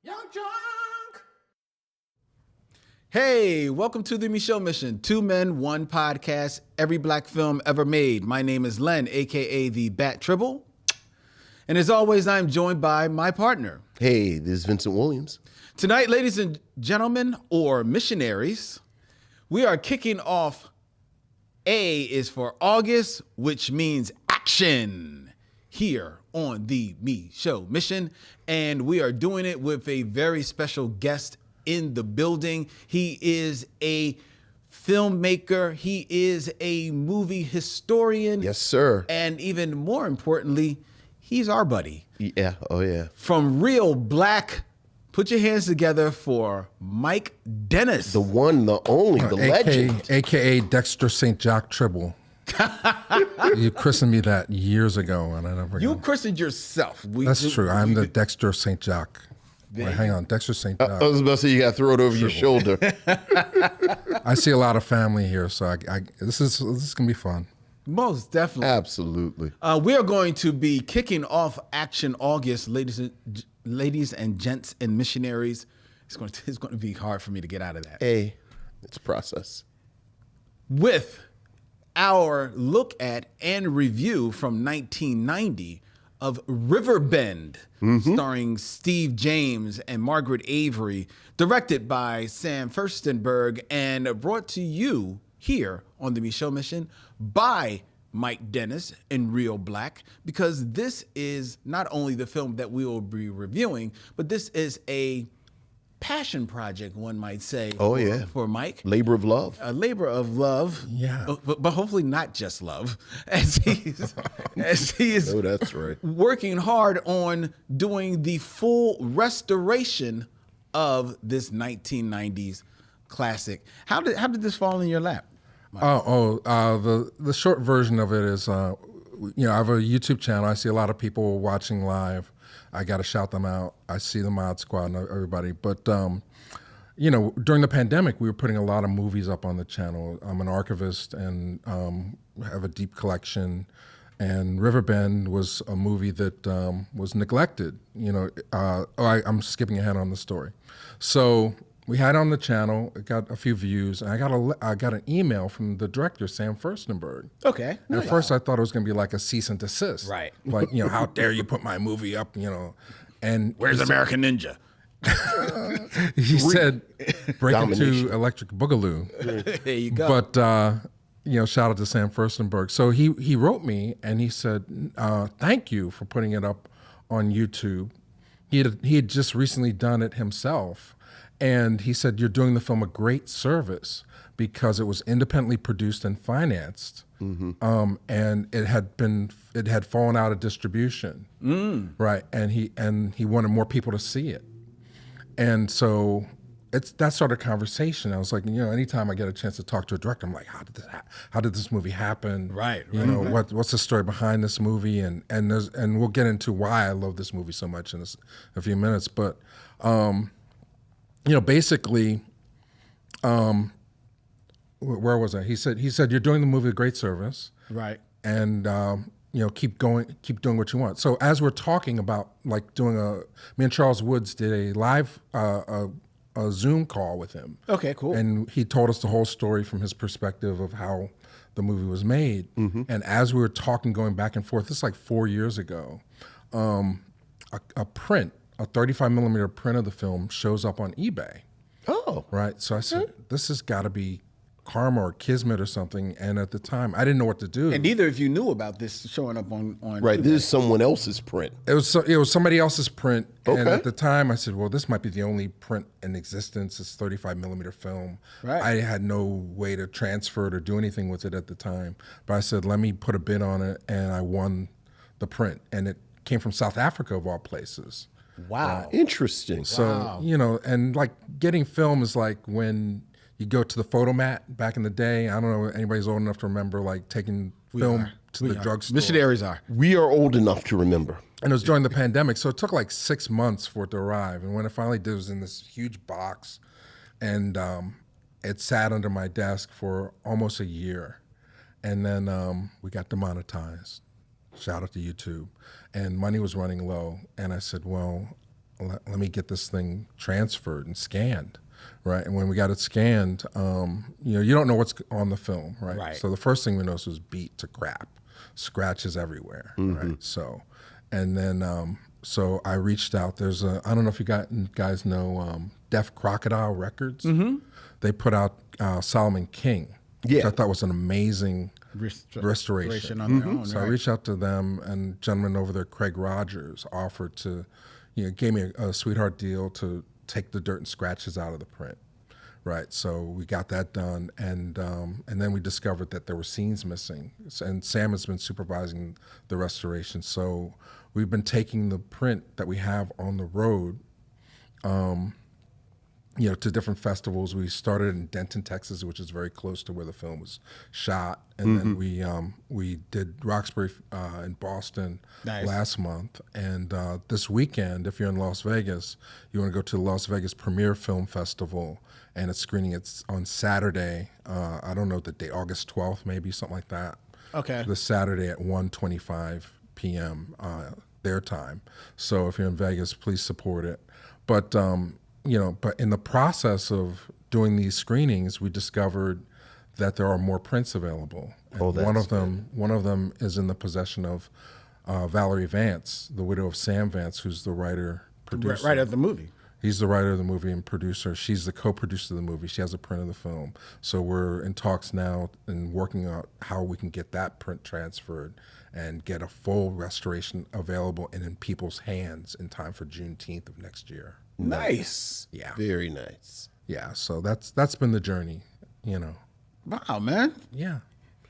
Young Drunk. Hey, welcome to the Micheaux Mission, 2 men, 1 podcast, every black film ever made. My name is Len, aka the Bat Tribble. And as always, I'm joined by my partner. Hey, this is Vincent Williams. Tonight, ladies and gentlemen, or missionaries, we are kicking off. A is for August, which means action, here on the Micheaux Mission. And we are doing it with a very special guest in the building. He is a filmmaker. He is a movie historian. Yes, sir. And even more importantly, he's our buddy. Yeah, oh yeah. From ReelBlack, put your hands together for MIKE DENNIS. The one, the only, the legend. AKA Dexter St. Jack Tribble. You christened me that years ago, and I never. You christened yourself. That's true. I'm the Dexter St. Jack. Wait, hang on, Dexter St. Jack. I was about to say you got to throw it over your shoulder. I see a lot of family here, so this is gonna be fun. Most definitely. Absolutely. We are going to be kicking off Action August, ladies and gents and missionaries. It's going to be hard for me to get out of that. Hey, it's a process. With our look at and review from 1990 of Riverbend, starring Steve James and Margaret Avery, directed by Sam Furstenberg, and brought to you here on the Micheaux Mission by MIKE DENNIS in ReelBlack, because this is not only the film that we will be reviewing, but this is a passion project, one might say. Oh, yeah. For Mike. Labor of love. A labor of love. Yeah. But hopefully not just love, as he is Oh, that's right. working hard on doing the full restoration of this 1990s classic. How did this fall in your lap? The short version of it is, I have a YouTube channel. I see a lot of people watching live. I got to shout them out. I see the Mod Squad and everybody. But, during the pandemic, we were putting a lot of movies up on the channel. I'm an archivist and have a deep collection. And Riverbend was a movie that was neglected. I'm skipping ahead on the story. So we had it on the channel. It got a few views. And I got an email from the director, Sam Furstenberg. Okay. And at first I thought it was going to be like a cease and desist. Right. Like, how dare you put my movie up, And Where's American Ninja? he said, break into Electric Boogaloo. There you go. But, shout out to Sam Furstenberg. So he wrote me and he said, thank you for putting it up on YouTube. He had just recently done it himself. And he said, you're doing the film a great service because it was independently produced and financed. And it had fallen out of distribution. Right. And he wanted more people to see it. And so that started a conversation. I was like, anytime I get a chance to talk to a director, I'm like, how did this movie happen? Right. What's the story behind this movie? And we'll get into why I love this movie so much in a few minutes. But basically, where was I? He said, you're doing the movie a great service. Right. And, keep doing what you want. So as we're talking about like me and Charles Woods did a live, a Zoom call with him. Okay, cool. And he told us the whole story from his perspective of how the movie was made. And as we were talking, going back and forth, this is like 4 years ago, a 35 millimeter print of the film shows up on eBay. Oh. Right. So I said, this has got to be karma or kismet or something. And at the time, I didn't know what to do. And neither of you knew about this showing up on Right. This is someone else's print. It was somebody else's print. Okay. And at the time, I said, well, this might be the only print in existence. It's 35 millimeter film. Right. I had no way to transfer it or do anything with it at the time. But I said, let me put a bid on it. And I won the print. And it came from South Africa, of all places. Wow. Interesting. So, and like getting film is like when you go to the photomat back in the day. I don't know if anybody's old enough to remember like taking film to the drugstore. Missionaries are. We are old enough to remember. And it was during the pandemic, so it took like 6 months for it to arrive. And when it finally did, it was in this huge box. And it sat under my desk for almost a year. And then we got demonetized. Shout out to YouTube. And money was running low. And I said, well, let me get this thing transferred and scanned, right? And when we got it scanned, you don't know what's on the film, right? Right. So the first thing we noticed was beat to crap, scratches everywhere, right? So, and then so I reached out. There's I don't know if you guys know Deaf Crocodile Records. They put out Solomon King, which I thought was an amazing restoration on their own, So I reached out to them, and a gentleman over there, Craig Rogers, offered to, gave me a sweetheart deal to take the dirt and scratches out of the print, right? So we got that done, and then we discovered that there were scenes missing, and Sam has been supervising the restoration. So we've been taking the print that we have on the road, to different festivals. We started in Denton, Texas, which is very close to where the film was shot, and then we did Roxbury in Boston last month, and this weekend, if you're in Las Vegas, you want to go to the Las Vegas Premiere Film Festival, and it's screening. It's on Saturday. I don't know the date, August 12th, maybe something like that. Okay. This Saturday at 1:25 p.m. Their time. So if you're in Vegas, please support it. But but in the process of doing these screenings, we discovered that there are more prints available. And one of them is in the possession of Valerie Vance, the widow of Sam Vance, who's the writer-producer. Right of the movie. He's the writer of the movie and producer. She's the co-producer of the movie. She has a print of the film. So we're in talks now and working out how we can get that print transferred and get a full restoration available and in people's hands in time for Juneteenth of next year. Nice. Yeah. Very nice. Yeah. So that's been the journey, Wow, man. Yeah.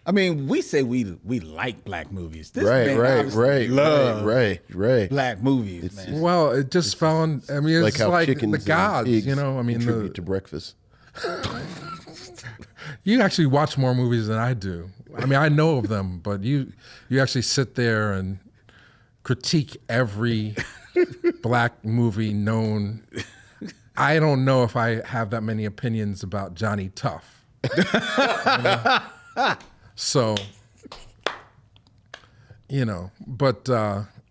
I mean, we say we like black movies. This Right, man right, obviously loves right. black movies, man. Well, it just fell on, I mean, it's Like how like chickens the and gods, pigs I mean, contribute to breakfast. you actually watch more movies than I do. I mean, I know of them, but you actually sit there and critique every black movie known. I don't know if I have that many opinions about Johnny Tough. So, but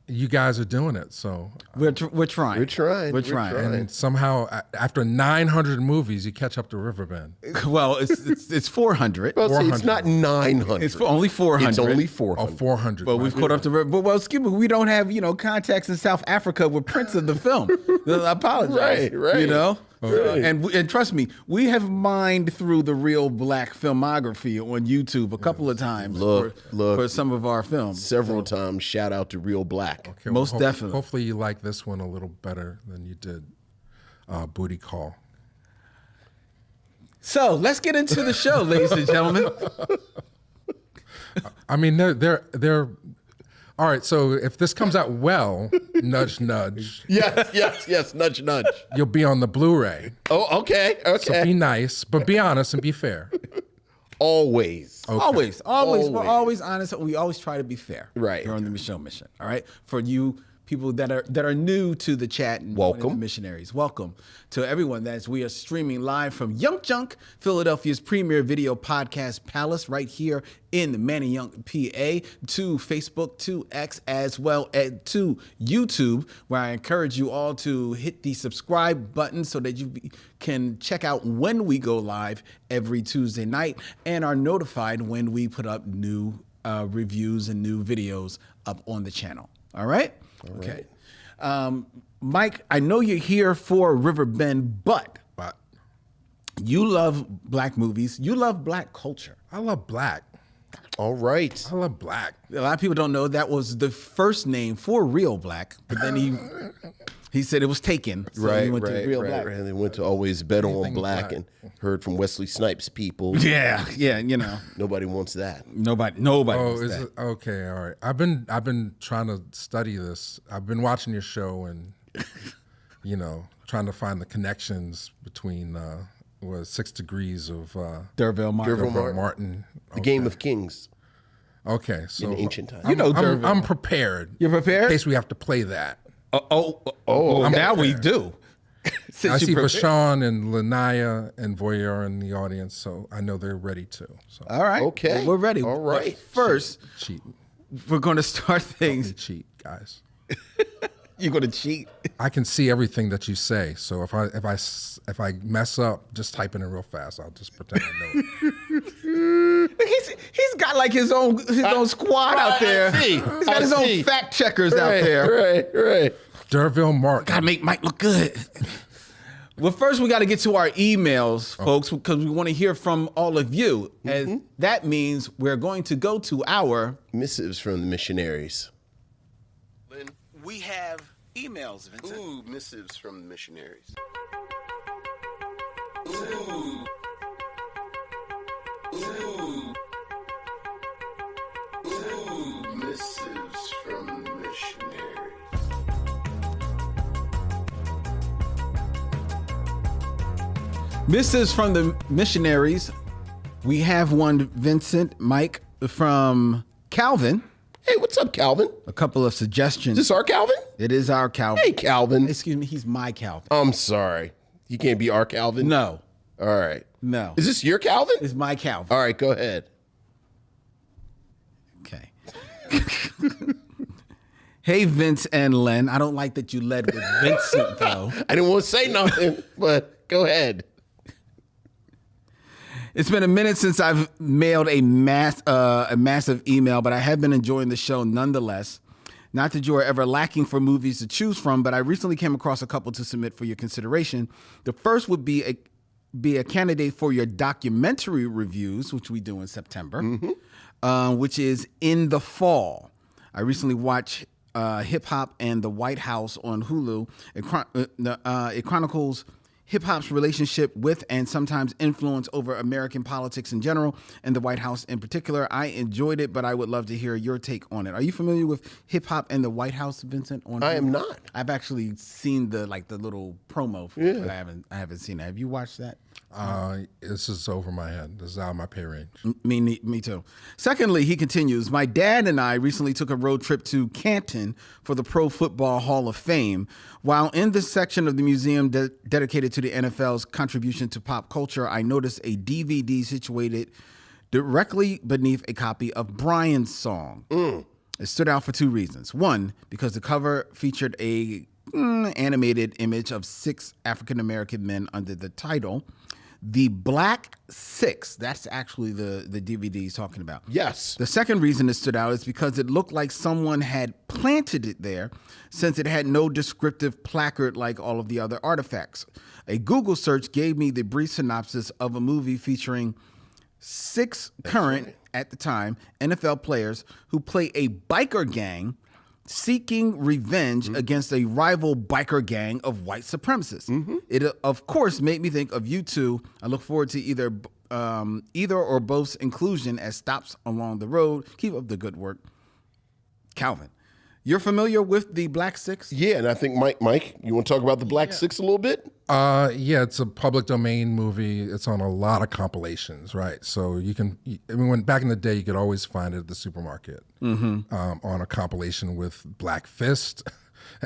you guys are doing it, so We're trying. We're trying. We're trying. and somehow after 900 movies, you catch up to Riverbend. Well, it's 400. Well, see, it's 400. not 900. It's only 400. It's only Oh, 400. 400. But we've caught up to. Well, excuse me, we don't have contacts in South Africa with prints of the film. I apologize. Right. And trust me, we have mined through the ReelBlack filmography on YouTube a couple of times for some of our films. Several times. Shout out to ReelBlack. Okay, Most definitely. Hopefully you like this one a little better than you did Booty Call. So let's get into the show, ladies and gentlemen. I mean, they're all right. So if this comes out well, nudge, nudge, Yes. Nudge, nudge. you'll be on the Blu-ray. Oh, okay. So be nice, but be honest and be fair. Always. Always. We're always honest. We always try to be fair. Right. Here on the Micheaux Mission. All right. For you people that are new to the chat and Welcome. the missionaries, welcome to everyone. We are streaming live from Young Junk, Philadelphia's premier video podcast palace, right here in the Manny Young, PA, to Facebook, to X, as well as to YouTube, where I encourage you all to hit the subscribe button so that you can check out when we go live every Tuesday night and are notified when we put up new reviews and new videos up on the channel. All right? Okay. Mike, I know you're here for Riverbend, but you love black movies. You love black culture. I love black. All right. I love black. A lot of people don't know that was the first name for ReelBlack, but then he said it was taken. So he went to ReelBlack. And they went to always bet on Anything black black. and heard from Wesley Snipes people. Yeah, Nobody wants that. Nobody Oh, wants is that. it okay? All right. I've been trying to study this. I've been watching your show and trying to find the connections between 6 Degrees of Derville Martin. Derville Martin. The Game of Kings Okay, so in ancient times. I'm prepared. You're prepared? In case we have to play that. Now we do. I see Vashon and Lanaya and Voyeur in the audience, so I know they're ready too. So All right. Okay. Well, we're ready. All right. But first, cheating. we're going to start things. Cheat, guys. You're gonna cheat. I can see everything that you say. So if I mess up, just type it in real fast. I'll just pretend I know it. He's got like his own squad out there. He's got his own fact checkers out there. Right. Derville Martin. Gotta make Mike look good. Well, first we got to get to our emails, folks, because we want to hear from all of you. And that means we're going to go to our Missives from the missionaries. We have emails, Vincent. Ooh, missives from the missionaries. Missives from the missionaries. Missives from the missionaries. We have one, Vincent, Mike, from Calvin. Hey, what's up, Calvin? A couple of suggestions. Is this our Calvin? It is our Calvin. Hey, Calvin. Excuse me, he's my Calvin. I'm sorry. You can't be our Calvin? No. All right. No. Is this your Calvin? It's my Calvin. All right, go ahead. Okay. Hey, Vince and Len. I don't like that you led with Vincent, though. I didn't want to say nothing, but go ahead. It's been a minute since I've mailed a massive email, but I have been enjoying the show nonetheless. Not that you are ever lacking for movies to choose from, but I recently came across a couple to submit for your consideration. The first would be a candidate for your documentary reviews, which we do in September, which is In the Fall. I recently watched Hip Hop and the White House on Hulu. It chronicles hip-hop's relationship with and sometimes influence over American politics in general and the White House in particular. I enjoyed it, but I would love to hear your take on it. Are you familiar with hip-hop and the White House, Vincent? I am not. I've actually seen the little promo for it, but I haven't seen it. Have you watched that? This is over my head. This is out of my pay range. Me too. Secondly, he continues, my dad and I recently took a road trip to Canton for the Pro Football Hall of Fame. While in this section of the museum dedicated to the NFL's contribution to pop culture, I noticed a DVD situated directly beneath a copy of Brian's song. It stood out for two reasons. One, because the cover featured a animated image of 6 African-American men under the title, The Black Six. That's actually the DVD he's talking about. Yes. The second reason it stood out is because it looked like someone had planted it there, since it had no descriptive placard like all of the other artifacts. A Google search gave me the brief synopsis of a movie featuring 6 current, at the time, NFL players who play a biker gang seeking revenge against a rival biker gang of white supremacists. It, of course, made me think of you two. I look forward to either or both's inclusion as stops along the road. Keep up the good work. Calvin, you're familiar with the Black Six? Yeah, and I think, Mike, you want to talk about the Black Six a little bit? Yeah, it's a public domain movie. It's on a lot of compilations, right? So you can, back in the day, you could always find it at the supermarket on a compilation with Black Fist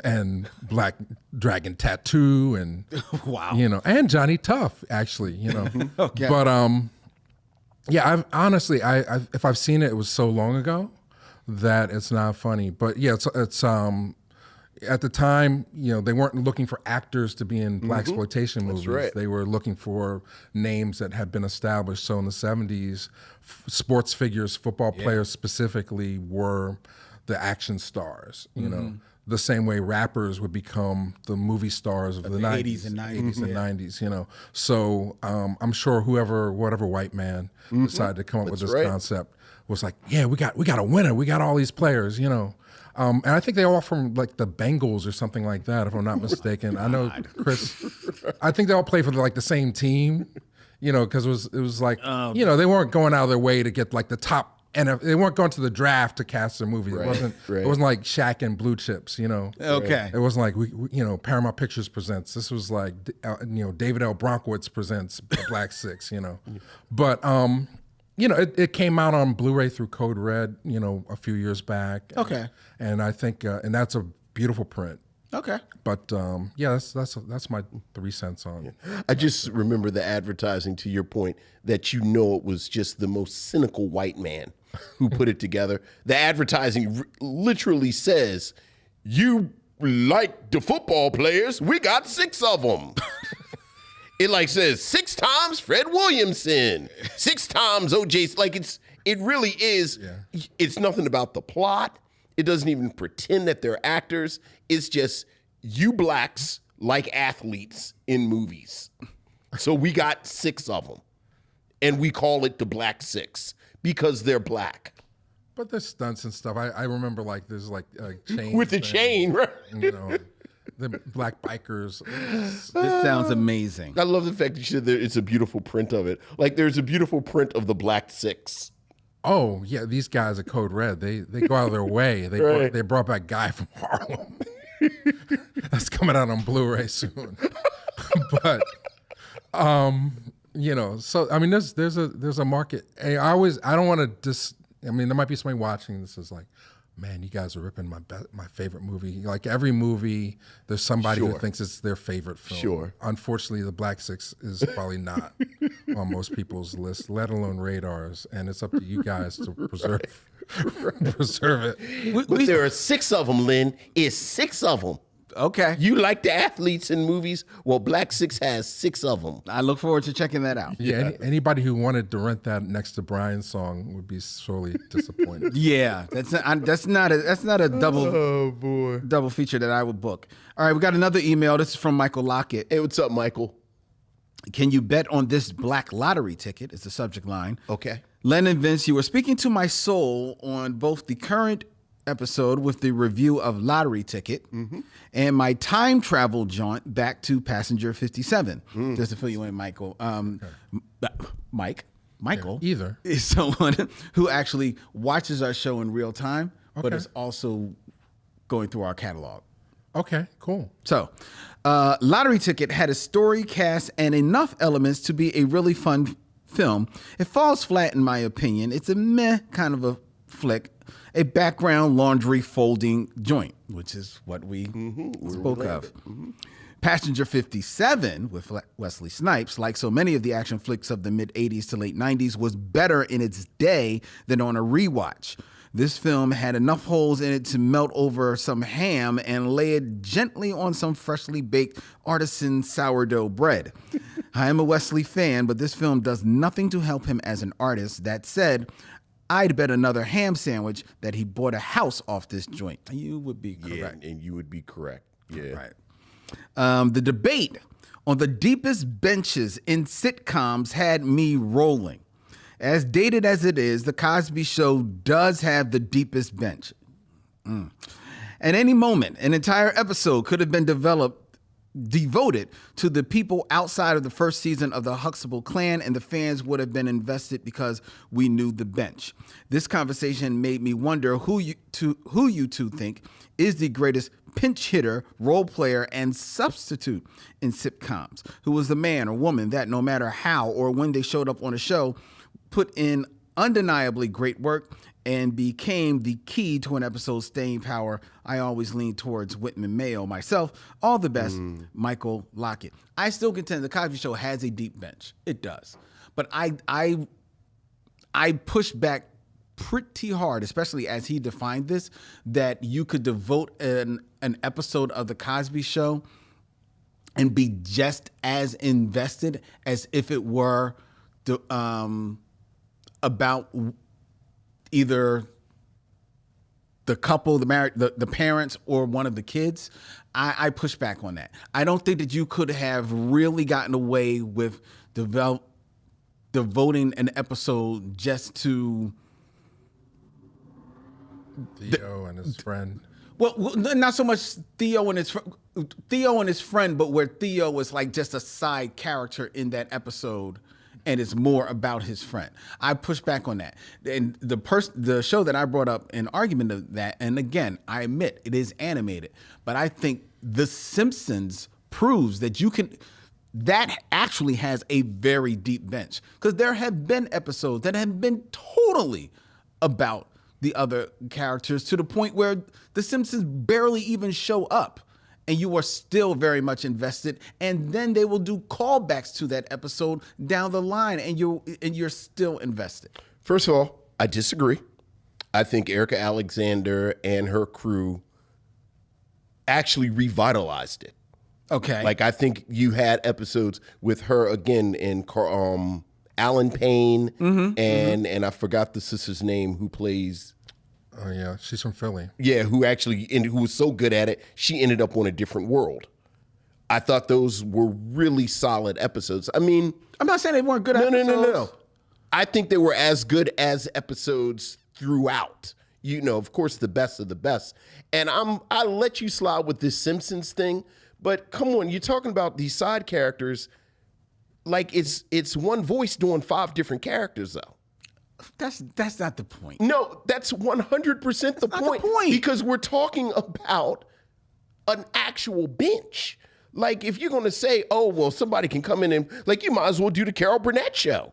and Black Dragon Tattoo and, Wow. And Johnny Tough, actually, Okay. But, yeah, honestly, if I've seen it, it was so long ago that it's not funny. But yeah, it's at the time, they weren't looking for actors to be in blaxploitation movies. right. They were looking for names that had been established. So in the 70s, sports figures, football players specifically, were the action stars. The same way rappers would become the movie stars of the 90s and 90s. So I'm sure whatever white man decided to come up with this concept was like, yeah, we got a winner. We got all these players, And I think they all from like the Bengals or something like that, if I'm not mistaken. I know Chris. I think they all play for the same team, because it was like, they weren't going out of their way to get like the top. And they weren't going to the draft to cast their movie. It wasn't. It wasn't like Shaq and Blue Chips. Okay. It wasn't like we Paramount Pictures presents. This was like David L. Bronkowitz presents Black Six. But it came out on Blu-ray through Code Red. A few years back. Okay. And I think and that's a beautiful print. Okay. But yeah, that's my 3 cents on it. I just remember the advertising, to your point, that it was just the most cynical white man who put it together. The advertising literally says, you like the football players, we got 6 of them. It like says 6 times Fred Williamson, 6 times OJ. Like it really is. Yeah. It's nothing about the plot. It doesn't even pretend that they're actors. It's just you blacks like athletes in movies. So we got 6 of them, and we call it the Black 6 because they're black. But there's stunts and stuff. I remember like there's like a chain with the chain, right? You know, the black bikers. This sounds amazing. I love the fact that you said it's a beautiful print of it. Like there's a beautiful print of the Black 6. Oh yeah, these guys are Code Red. They go out of their way. They brought back Guy from Harlem. That's coming out on Blu-ray soon. But you know, so I mean, there's a market. I don't want to I mean, there might be somebody watching this is like, man, you guys are ripping my favorite movie. Like every movie, there's somebody who thinks it's their favorite film. Sure. Unfortunately, the Black 6 is probably not on most people's list, let alone radars. And it's up to you guys to preserve it. But there are 6 of them, Lynn. It's 6 of them. Okay. You like the athletes in movies? Well, Black 6 has 6 of them. I look forward to checking that out. Yeah, anybody who wanted to rent that next to Brian's song would be sorely disappointed. Yeah, that's not a double feature that I would book. All right, we got another email. This is from Michael Lockett. Hey, what's up, Michael? Can you bet on this black lottery ticket? Is the subject line. Okay. Len and Vince, you were speaking to my soul on both the current episode with the review of Lottery Ticket and my time travel jaunt back to Passenger 57. Just to fill you in, Michael. Michael either is someone who actually watches our show in real time, but is also going through our catalog. Okay, cool. So, Lottery Ticket had a story, cast, and enough elements to be a really fun film. It falls flat in my opinion. It's a meh kind of a flick. A background laundry folding joint, which is what we spoke of. Passenger 57 with Wesley Snipes, like so many of the action flicks of the mid-'80s to late '90s, was better in its day than on a rewatch. This film had enough holes in it to melt over some ham and lay it gently on some freshly baked artisan sourdough bread. I am a Wesley fan, but this film does nothing to help him as an artist. That said, I'd bet another ham sandwich that he bought a house off this joint. You would be correct. Yeah, and you would be correct. Yeah. Right. The debate on the deepest benches in sitcoms had me rolling. As dated as it is, The Cosby Show does have the deepest bench. At any moment, an entire episode could have been devoted to the people outside of the first season of the Huxtable clan, and the fans would have been invested because we knew the bench. This conversation made me wonder who you two think is the greatest pinch hitter, role player, and substitute in sitcoms. Who was the man or woman that, no matter how or when they showed up on a show, put in undeniably great work and became the key to an episode's staying power? I always lean towards Whitman Mayo myself. All the best, Michael Lockett. I still contend the Cosby Show has a deep bench. It does. But I push back pretty hard, especially as he defined this, that you could devote an episode of the Cosby Show and be just as invested as if it were about either the couple, the parents, or one of the kids. I push back on that. I don't think that you could have really gotten away with devoting an episode just to Theo and his friend. Well, not so much Theo and his friend, but where Theo was like just a side character in that episode, and it's more about his friend. I push back on that. And the show that I brought up in argument of that, and again, I admit it is animated, but I think The Simpsons proves that that actually has a very deep bench, because there have been episodes that have been totally about the other characters to the point where The Simpsons barely even show up, and you are still very much invested. And then they will do callbacks to that episode down the line, and you're still invested. First of all, I disagree. I think Erica Alexander and her crew actually revitalized it. Okay. Like, I think you had episodes with her again in Alan Payne and I forgot the sister's name who plays. Oh yeah, she's from Philly. Yeah, who was so good at it, she ended up on a different world. I thought those were really solid episodes. I mean, I'm not saying they weren't good episodes. No. I think they were as good as episodes throughout. You know, of course, the best of the best. And I'll let you slide with this Simpsons thing, but come on, you're talking about these side characters like it's one voice doing 5 different characters, though. That's not the point. No, that's 100% the point. Because we're talking about an actual bench. Like, if you're going to say, oh, well, somebody can come in and, like, you might as well do the Carol Burnett show.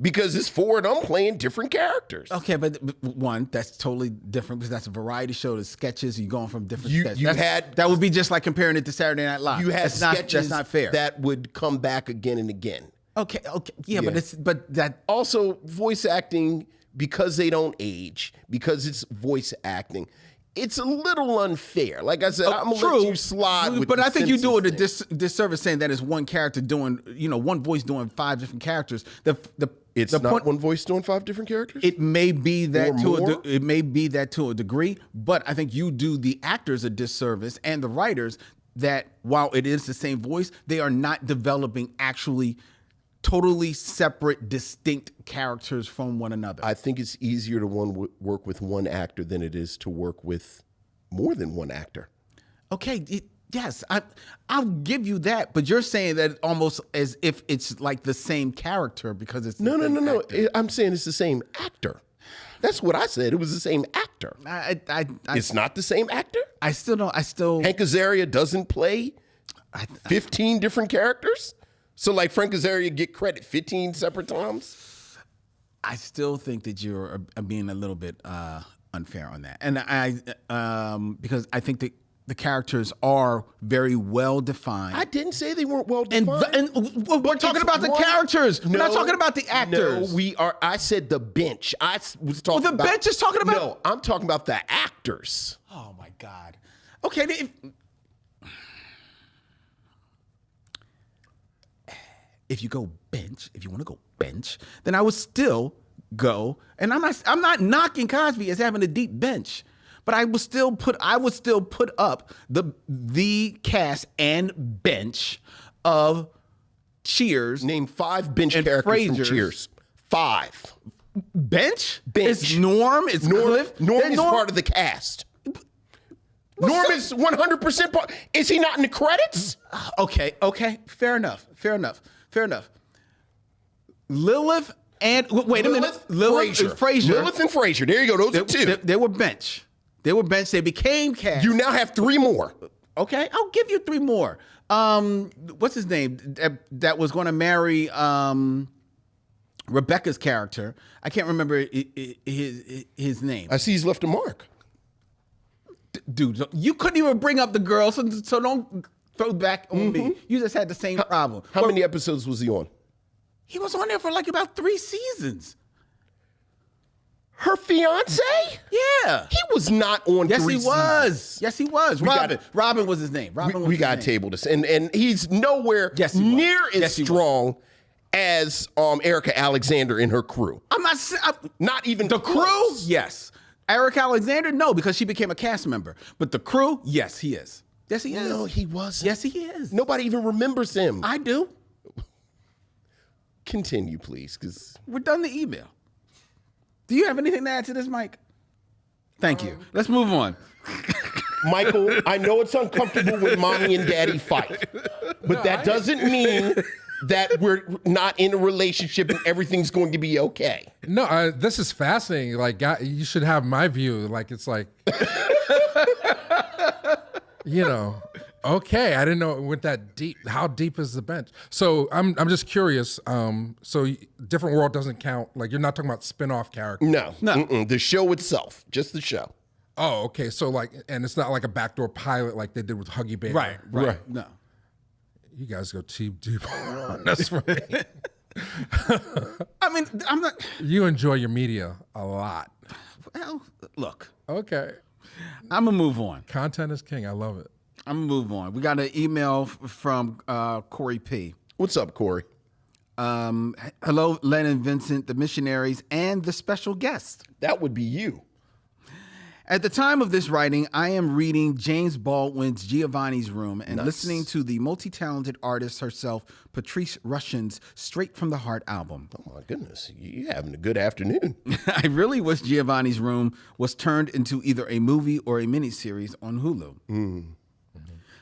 Because it's 4 of them playing different characters. Okay, but one, that's totally different because that's a variety show. The sketches, you're going from different sketches. That would be just like comparing it to Saturday Night Live. You had sketches that's not fair. That would come back again and again. Okay, yeah. But that also voice acting, because they don't age, because it's voice acting. It's a little unfair. Like I said, I'm gonna let you slide with but the I think you do it a Simpsons disservice saying that is one character doing, one voice doing 5 different characters. It's not one voice doing 5 different characters? It may be that It may be that to a degree, but I think you do the actors a disservice and the writers that while it is the same voice, they are not developing actually totally separate, distinct characters from one another. I think it's easier to work with one actor than it is to work with more than one actor. Okay, yes, I'll give you that, but you're saying that almost as if it's like the same character because it's No. I'm saying it's the same actor. That's what I said. It was the same actor. It's not the same actor? I still don't. Hank Azaria doesn't play 15 different characters? So, like, Frank Azaria get credit 15 separate times? I still think that you're being a little bit unfair on that, and because I think that the characters are very well defined. I didn't say they weren't well defined. And we're talking about the characters. We're not talking about the actors. No, we are. I said the bench. I was talking. Well, the bench is talking about. No, I'm talking about the actors. Oh my God. Okay. If you go bench, if you want to go bench, then I would still go. And I'm not knocking Cosby as having a deep bench, but I would still put up the cast and bench of Cheers. Name 5 bench characters from Cheers. 5. Bench? It's Norm. It's Cliff. Norm is part of the cast. Norm is 100% part. Is he not in the credits? Okay. Fair enough. Lilith and wait a minute. Lilith and Frasier. Lilith and Frasier. There you go. Those are 2. They were bench. They became cast. You now have 3 more. Okay, I'll give you 3 more. What's his name? That was going to marry Rebecca's character. I can't remember his name. I see he's left a mark. Dude, you couldn't even bring up the girl, so don't throw back on me. You just had the same problem. How many episodes was he on? He was on there for like about 3 seasons. Her fiance? Yeah. He was not on 3 seasons. Yes, he was. Robin was his name. We got to table this. And he's nowhere near as strong as Erica Alexander and her crew. I'm not even the crew? Yes. Erica Alexander? No, because she became a cast member. But the crew? Yes, he is. Yes, he is. No, he wasn't. Yes, he is. Nobody even remembers him. I do. Continue, please, because we're done the email. Do you have anything to add to this, Mike? Thank you. Let's move on. Michael, I know it's uncomfortable when mommy and daddy fight, but that doesn't mean that we're not in a relationship and everything's going to be okay. No, this is fascinating. Like, you should have my view. Like, it's like, okay. I didn't know it went that deep. How deep is the bench? So I'm just curious. So Different World doesn't count. Like, you're not talking about spin-off characters. No. The show itself, just the show. Oh, okay. So and it's not like a backdoor pilot like they did with Huggy Bear. Right. No. You guys go too deep on this for me. I mean, I'm not. You enjoy your media a lot. Well, look. Okay. I'm gonna move on. Content is king. I love it. I'm gonna move on. We got an email from Corey P. What's up, Corey? Hello, Len and Vincent, the missionaries, and the special guest. That would be you. At the time of this writing, I am reading James Baldwin's Giovanni's Room and listening to the multi-talented artist herself, Patrice Rushen's Straight from the Heart album. Oh, my goodness. You're having a good afternoon. I really wish Giovanni's Room was turned into either a movie or a miniseries on Hulu.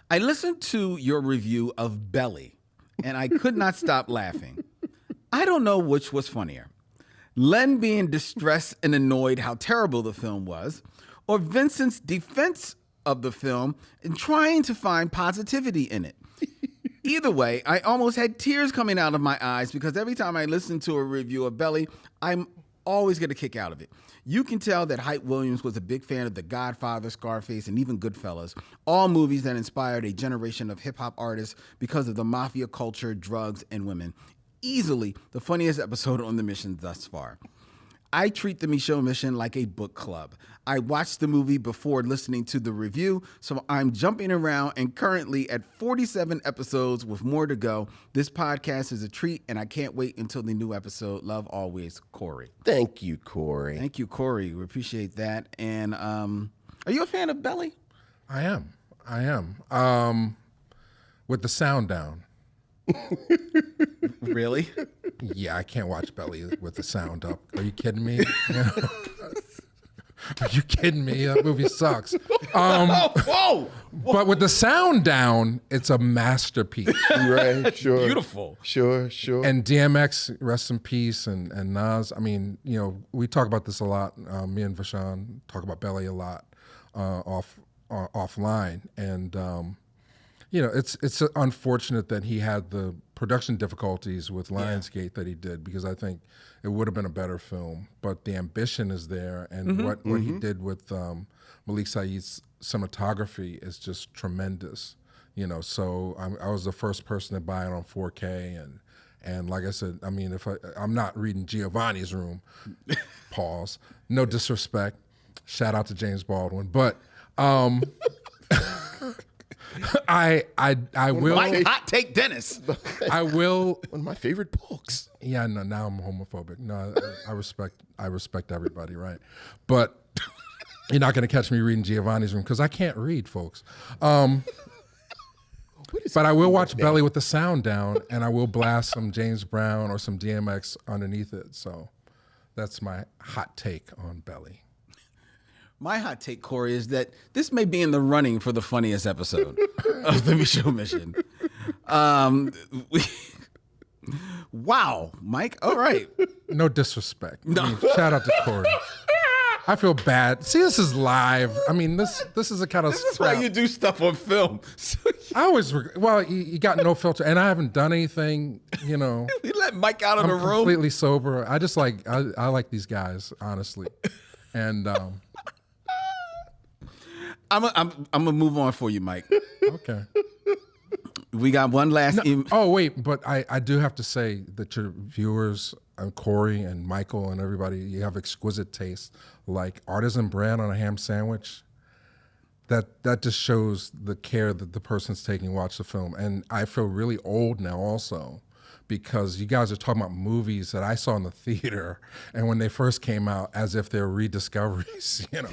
I listened to your review of Belly, and I could not stop laughing. I don't know which was funnier. Len being distressed and annoyed how terrible the film was, or Vincent's defense of the film and trying to find positivity in it. Either way, I almost had tears coming out of my eyes because every time I listen to a review of Belly, I'm always get a kick out of it. You can tell that Hype Williams was a big fan of The Godfather, Scarface, and even Goodfellas, all movies that inspired a generation of hip-hop artists because of the mafia culture, drugs, and women. Easily the funniest episode on the mission thus far. I treat the Micheaux mission like a book club. I watched the movie before listening to the review, so I'm jumping around and currently at 47 episodes with more to go. This podcast is a treat, and I can't wait until the new episode. Love always, Corey. Thank you, Corey. Thank you, Corey. We appreciate that. And are you a fan of Belly? I am. With the sound down. Really? Yeah, I can't watch Belly with the sound up. Are you kidding me? Are you kidding me? That movie sucks. Whoa! But with the sound down, it's a masterpiece. Right, sure. Beautiful. Sure. And DMX, rest in peace, and Nas. I mean, you know, we talk about this a lot. Me and Vashon talk about Belly a lot offline. And, you know, it's unfortunate that he had the production difficulties with Lionsgate that he did, because I think it would have been a better film. But the ambition is there, and what he did with Malik Saeed's cinematography is just tremendous. You know, so I was the first person to buy it on 4K, and like I said, I mean, if I'm not reading Giovanni's Room, pause. No disrespect. Shout out to James Baldwin, but. I will. Like Hot Take Dennis. I will. One of my favorite books. Yeah, no, now I'm homophobic. No, I respect everybody, right? But you're not going to catch me reading Giovanni's Room because I can't read, folks. But I will watch Belly with the sound down, and I will blast some James Brown or some DMX underneath it. So that's my hot take on Belly. My hot take, Corey, is that this may be in the running for the funniest episode of the Micheaux Mission. Wow, Mike. All right. No disrespect. No. I mean, shout out to Corey. I feel bad. See, this is live. I mean, this is a kind of. This is why you do stuff on film. I always you got no filter, and I haven't done anything. You know, you let Mike out of the room. Completely sober. I just like I like these guys, honestly, and. I'm gonna move on for you, Mike. Okay. We got one last. Oh wait, but I do have to say that your viewers, Corey and Michael and everybody, you have exquisite taste. Like artisan bread on a ham sandwich. That just shows the care that the person's taking to watch the film. And I feel really old now also, because you guys are talking about movies that I saw in the theater and when they first came out as if they're rediscoveries, you know.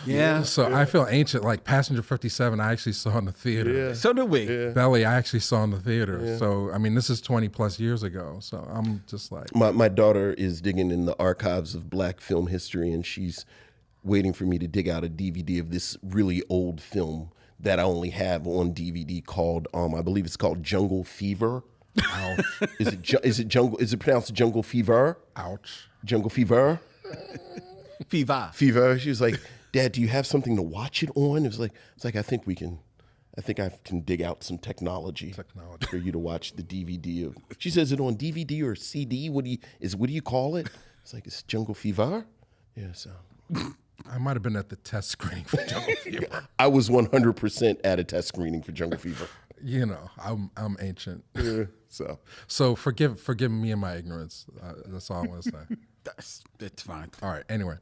Yeah. So I feel ancient. Like Passenger 57, I actually saw in the theater. Yeah. So did we. Yeah. Belly, I actually saw in the theater. Yeah. So, I mean, this is 20 plus years ago. So I'm just like. My daughter is digging in the archives of Black film history, and she's waiting for me to dig out a DVD of this really old film that I only have on DVD called, I believe it's called Jungle Fever. Ouch. Is it pronounced Jungle Fever? Ouch. Jungle Fever? Fever. She was like, Dad, do you have something to watch it on? It's like I think I can dig out some technology for you to watch the DVD of. She says, it on DVD or CD? What do you call it? It's like, it's Jungle Fever? Yeah, so. I might have been at the test screening for Jungle Fever. I was 100% at a test screening for Jungle Fever. You know, I'm ancient. So forgive me and my ignorance. That's all I want to say. That's fine. All right. Anyway,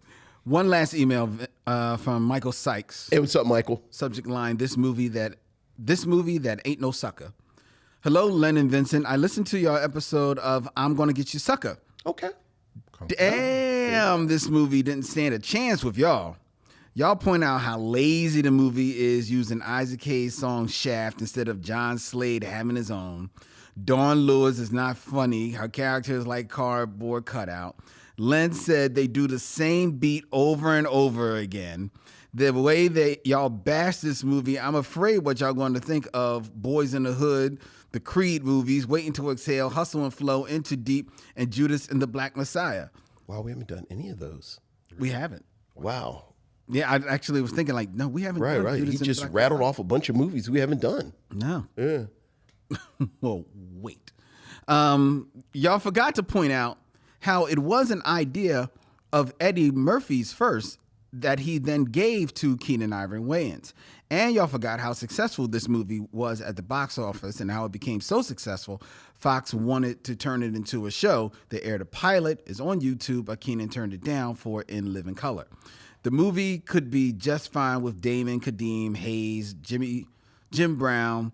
one last email From Michael Sykes. Hey, what's up, Michael? Subject line: This movie that ain't no sucker. Hello, Len and Vincent. I listened to your episode of I'm Gonna Get You Sucker. Okay. Damn, this movie didn't stand a chance with y'all. Y'all point out how lazy the movie is using Isaac Hayes' song Shaft instead of John Slade having his own. Dawn Lewis is not funny. Her character is like cardboard cutout. Len said they do the same beat over and over again. The way that y'all bash this movie, I'm afraid what y'all going to think of Boys in the Hood, the Creed movies, Waiting to Exhale, Hustle and Flow, Into Deep, and Judas and the Black Messiah. Wow, we haven't done any of those. We haven't. Wow. Yeah, I actually was thinking like, no, we haven't done Right. Judas He and just the Black rattled Messiah. off a bunch of movies we haven't done. No. Yeah. Well, wait. Y'all forgot to point out how it was an idea of Eddie Murphy's first that he then gave to Keenan Ivory Wayans. And y'all forgot how successful this movie was at the box office and how it became so successful. Fox wanted to turn it into a show. They aired a pilot, is on YouTube, but Keenan turned it down for In Living Color. The movie could be just fine with Damon, Kadeem, Hayes, Jim Brown,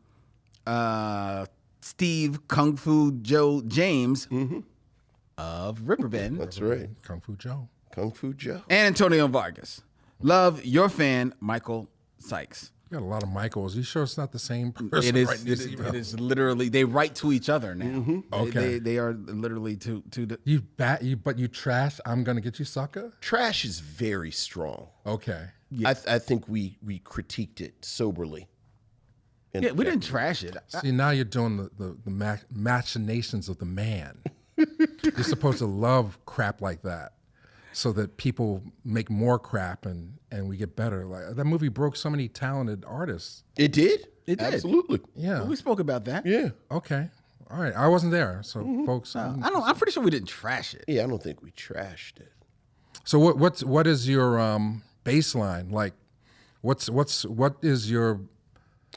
Steve Kung Fu Joe James of Riverbend. That's right. Kung Fu Joe. Kung Fu Joe. And Antonio Vargas. Love, your fan, Michael Sykes. You got a lot of Michaels. You sure it's not the same person? It is, writing these emails? it is literally, they write to each other now. Okay. They are literally to the... But you trash. I'm gonna get you, sucker. Trash is very strong. Okay. I think we critiqued it soberly. And Yeah, we didn't trash it. See, now you're doing the machinations of the man. You're supposed to love crap like that, so that people make more crap and we get better. Like that movie broke so many talented artists. It did? It did. Absolutely. Yeah. We spoke about that. Yeah. Okay. All right. I wasn't there, so folks. I'm pretty sure we didn't trash it. Yeah, I don't think we trashed it. So what is your baseline? Like, what is your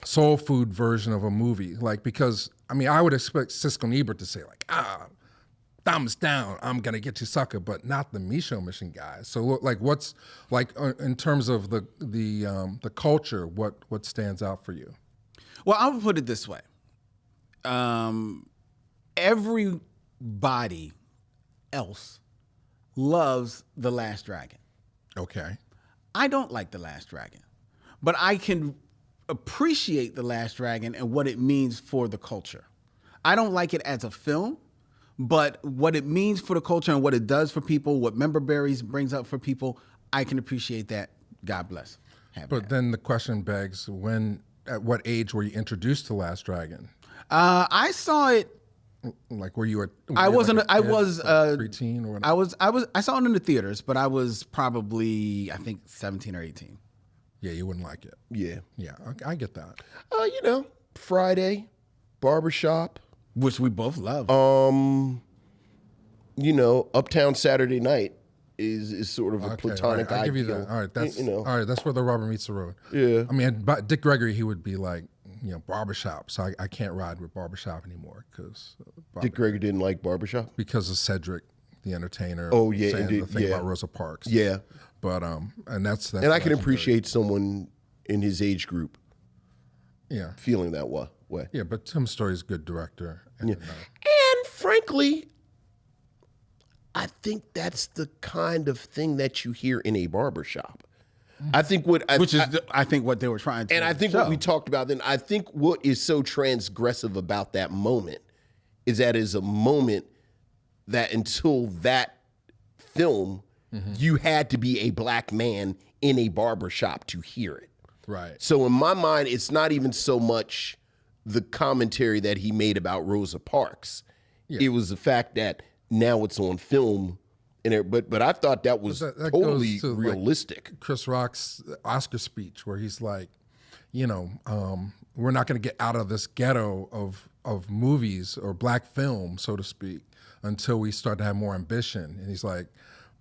soul food version of a movie? Like, because I mean, I would expect Siskel and Ebert to say like, thumbs down, I'm gonna get you, sucker, but not the Micheaux Mission guys. So like, what's like in terms of the culture? What stands out for you? Well, I'll put it this way. Everybody else loves The Last Dragon. Okay. I don't like The Last Dragon, but I can appreciate The Last Dragon and what it means for the culture. I don't like it as a film, but what it means for the culture and what it does for people, what Member Berries brings up for people, I can appreciate that. God bless. But then the question begs, at what age were you introduced to Last Dragon? I saw it. Like, were you I wasn't. like a I kid, was like preteen or whatever? I saw it in the theaters, but I was probably, I think, 17 or 18. Yeah, you wouldn't like it. Yeah. Yeah, I get that. Friday, barbershop. Which we both love. Uptown Saturday Night is sort of a Okay, platonic all right, I'll give you ideal. that. All right, that's all all right. That's where the rubber meets the road. Yeah. I mean, but Dick Gregory, he would be like, barbershop. So I can't ride with barbershop anymore Dick Gregory didn't like barbershop. because of Cedric, the entertainer. Oh, yeah, saying indeed, the thing yeah. about Rosa Parks. Yeah, but and that's and I can legendary. appreciate someone in his age group Yeah, feeling that way. yeah. But Tim Story's a good director. And, And frankly, I think that's the kind of thing that you hear in a barbershop. I think I think what they were trying to. and I think show. what we talked about then, I think what is so transgressive about that moment is that is a moment that until that film, you had to be a black man in a barbershop to hear it. right. So in my mind, it's not even so much the commentary that he made about Rosa Parks. Yeah. It was the fact that now it's on film. But I thought that was that totally goes to, like, realistic. Chris Rock's Oscar speech, where he's like, we're not going to get out of this ghetto of movies or black film, so to speak, until we start to have more ambition. And he's like,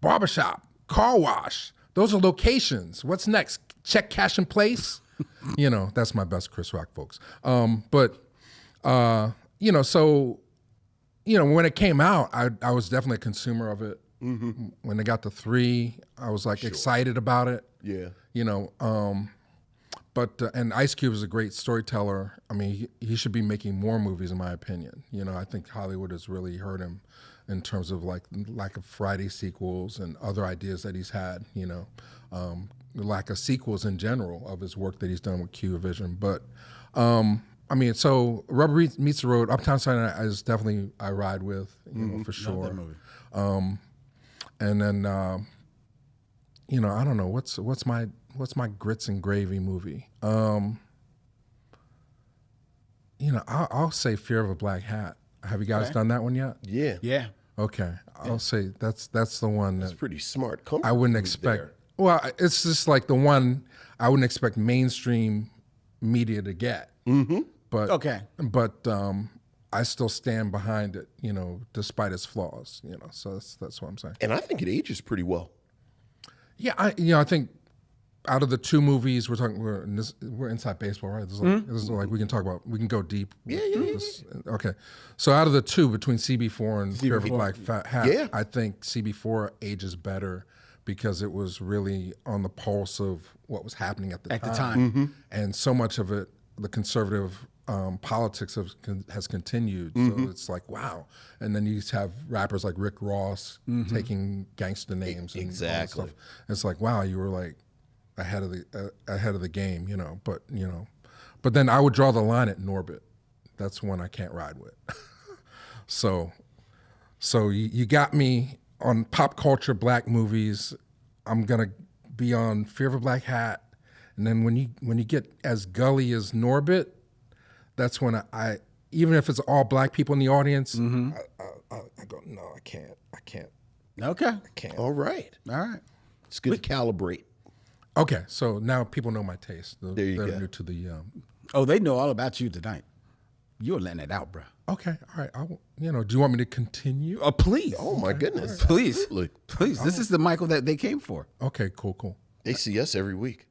barbershop, car wash, those are locations. What's next? Check, cash, and place. That's my best Chris Rock, folks. So when it came out, I was definitely a consumer of it. When they got to 3, I was like excited about it. Yeah. You know, but and Ice Cube is a great storyteller. I mean, he should be making more movies, in my opinion. You know, I think Hollywood has really hurt him in terms of like lack of Friday sequels and other ideas that he's had. You know, the lack of sequels in general of his work that he's done with Q Vision. But I mean, so Rubber Meets the Road, Uptown Saturday Night is definitely I ride with, you know, for sure. Love that movie. And then you know, I don't know what's my grits and gravy movie. You know, I'll say Fear of a Black Hat. Have you guys done that one yet? Yeah. Yeah. Okay, I'll say that's the one It's that pretty smart. Comfort I wouldn't food expect. there. Well, it's just like the one I wouldn't expect mainstream media to get. Mm-hmm. But I still stand behind it, you know, despite its flaws, you know. So that's what I'm saying. And I think it ages pretty well. Yeah, I think out of the two movies we're inside baseball, right? This is like we can go deep. Yeah. Okay, so out of the two between CB4 and Fear of a Black Hat, I think CB4 ages better because it was really on the pulse of what was happening at the time. Mm-hmm. And so much of it, the conservative politics has continued. So it's like, wow. And then you have rappers like Rick Ross taking gangster names and all that stuff. It's like, wow, you were like ahead of the game, you know. But then I would draw the line at Norbit. That's one I can't ride with. So you got me on pop culture black movies. I'm gonna be on Fear of a Black Hat. And then when you get as gully as Norbit, that's when I even if it's all black people in the audience, I go, no, I can't. Okay. I can't. All right. It's good to calibrate. Okay, so now people know my taste. There you go. New to the. Oh, they know all about you tonight. You're letting it out, bro. Okay, all right. Do you want me to continue? Please. Oh my goodness. Please. Absolutely. Please. This is the Michael that they came for. Okay, cool. They see us every week.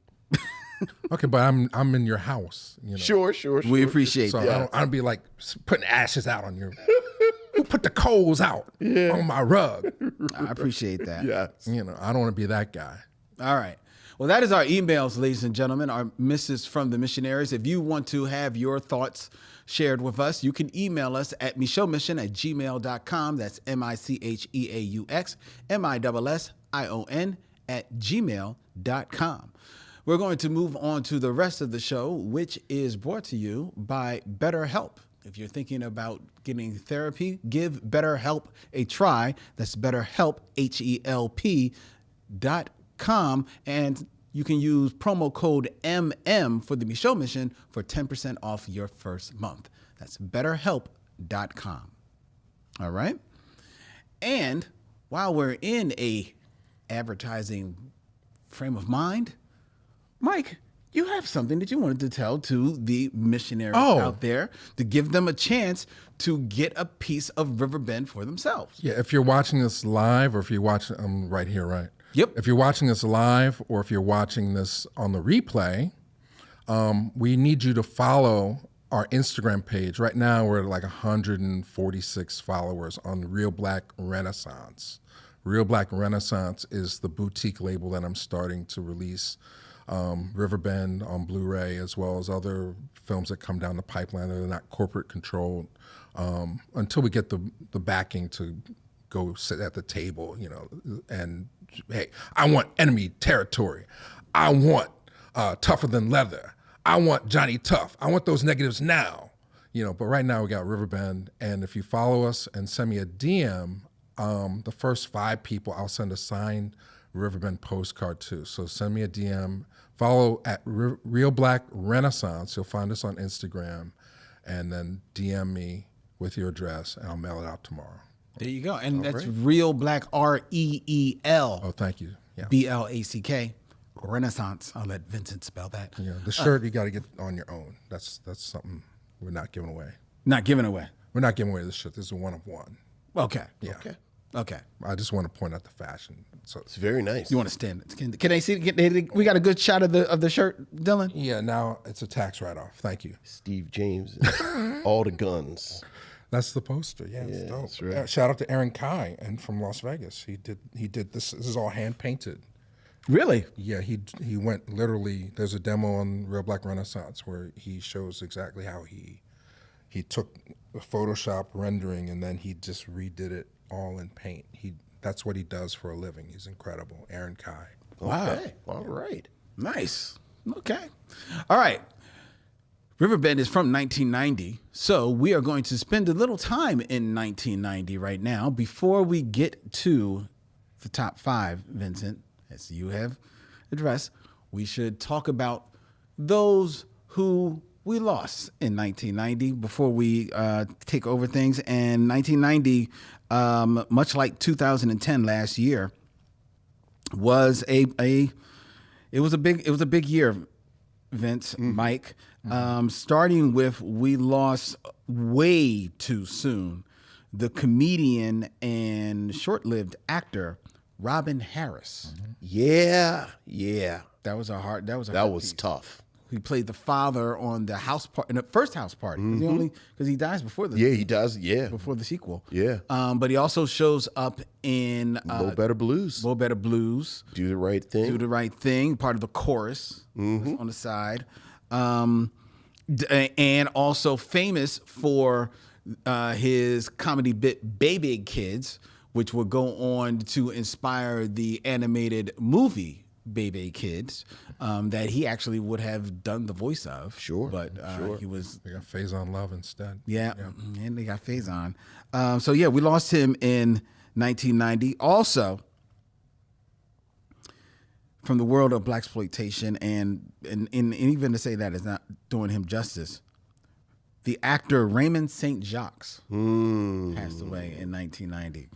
Okay, but I'm in your house. You know? Sure. We appreciate So that. I don't be like putting ashes out on your. Who put the coals out on my rug? I appreciate that. Yeah. You know, I don't want to be that guy. All right. Well, that is our emails, ladies and gentlemen, our missives from the missionaries. If you want to have your thoughts shared with us, you can email us at micheauxmission@gmail.com. That's MICHEAUX MISSION@gmail.com. We're going to move on to the rest of the show, which is brought to you by BetterHelp. If you're thinking about getting therapy, give BetterHelp a try. That's BetterHelp, HELP.com. And you can use promo code MM for the Micheaux Mission for 10% off your first month. That's BetterHelp.com. All right? And while we're in a advertising frame of mind, Mike, you have something that you wanted to tell to the missionaries out there to give them a chance to get a piece of Riverbend for themselves. Yeah, if you're watching this live or if you're watching, I'm right here, right? Yep. If you're watching this live or if you're watching this on the replay, we need you to follow our Instagram page. Right now, we're at like 146 followers on ReelBlack Renaissance. ReelBlack Renaissance is the boutique label that I'm starting to release Riverbend on Blu-ray, as well as other films that come down the pipeline that are not corporate controlled, until we get the backing to go sit at the table, you know, and hey, I want Enemy Territory. I want Tougher Than Leather. I want Johnny Tough. I want those negatives now, you know, but right now we got Riverbend. And if you follow us and send me a DM, the first 5 people, I'll send a signed Riverbend postcard to. So send me a DM, follow at ReelBlack Renaissance. You'll find us on Instagram, and then DM me with your address, and I'll mail it out tomorrow. There you go. And that's ReelBlack, REEL. Oh, thank you. Yeah. BLACK. Renaissance. I'll let Vincent spell that. Yeah. The shirt you got to get on your own. That's something we're not giving away. Not giving away. We're not giving away this shirt. This is a one of one. Okay. Yeah. Okay. I just want to point out the fashion. So It's very nice. You want to stand? Can they see? We got a good shot of the shirt, Dylan. yeah, now it's a tax write-off. Thank you. Steve James, all the guns. That's the poster. Yeah, it's dope. that's right. Shout out to Aaron Kai and from Las Vegas. He did this. This is all hand painted. Really? Yeah, he went literally. There's a demo on Real Black Renaissance where he shows exactly how he took a Photoshop rendering and then he just redid it all in paint. That's what he does for a living. He's incredible. Aaron Kai. Wow. Okay. All right. Nice. Okay. All right. Riverbend is from 1990, so we are going to spend a little time in 1990 right now before we get to the top 5, Vincent. As you have addressed, we should talk about those who we lost in 1990 before we take over things. And 1990, much like 2010 last year, was a big year, Vince, Mike. Starting with, we lost way too soon the comedian and short-lived actor Robin Harris. Yeah. That was That was tough. He played the father on the in the first house party. Because he dies before the Yeah, he does. Yeah. before the sequel. Yeah. But he also shows up in Low Better Blues. Low Better Blues. Do the Right Thing. Do the Right Thing, part of the chorus on the side. And also famous for his comedy bit Baby Kids, which would go on to inspire the animated movie Baby Kids, that he actually would have done the voice of. Sure. But he was... They got Faison Love instead. Yeah, and they got Faison. So yeah, we lost him in 1990. Also, from the world of blaxploitation, and even to say that is not doing him justice, the actor Raymond St. Jacques passed away in 1990.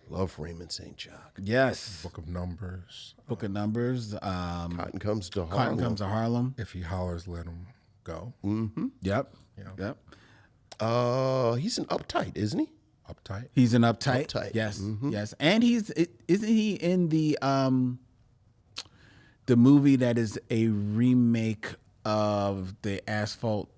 Love Raymond St. Jacques. Yes. Book of Numbers. Book of Numbers. Cotton Comes to Harlem. Cotton Comes to Harlem. If he hollers, let him go. Yep. Yeah. Yep. He's an Uptight, isn't he? Uptight. He's an Uptight. Uptight. Yes. Yes. And isn't he in the movie that is a remake of the Asphalt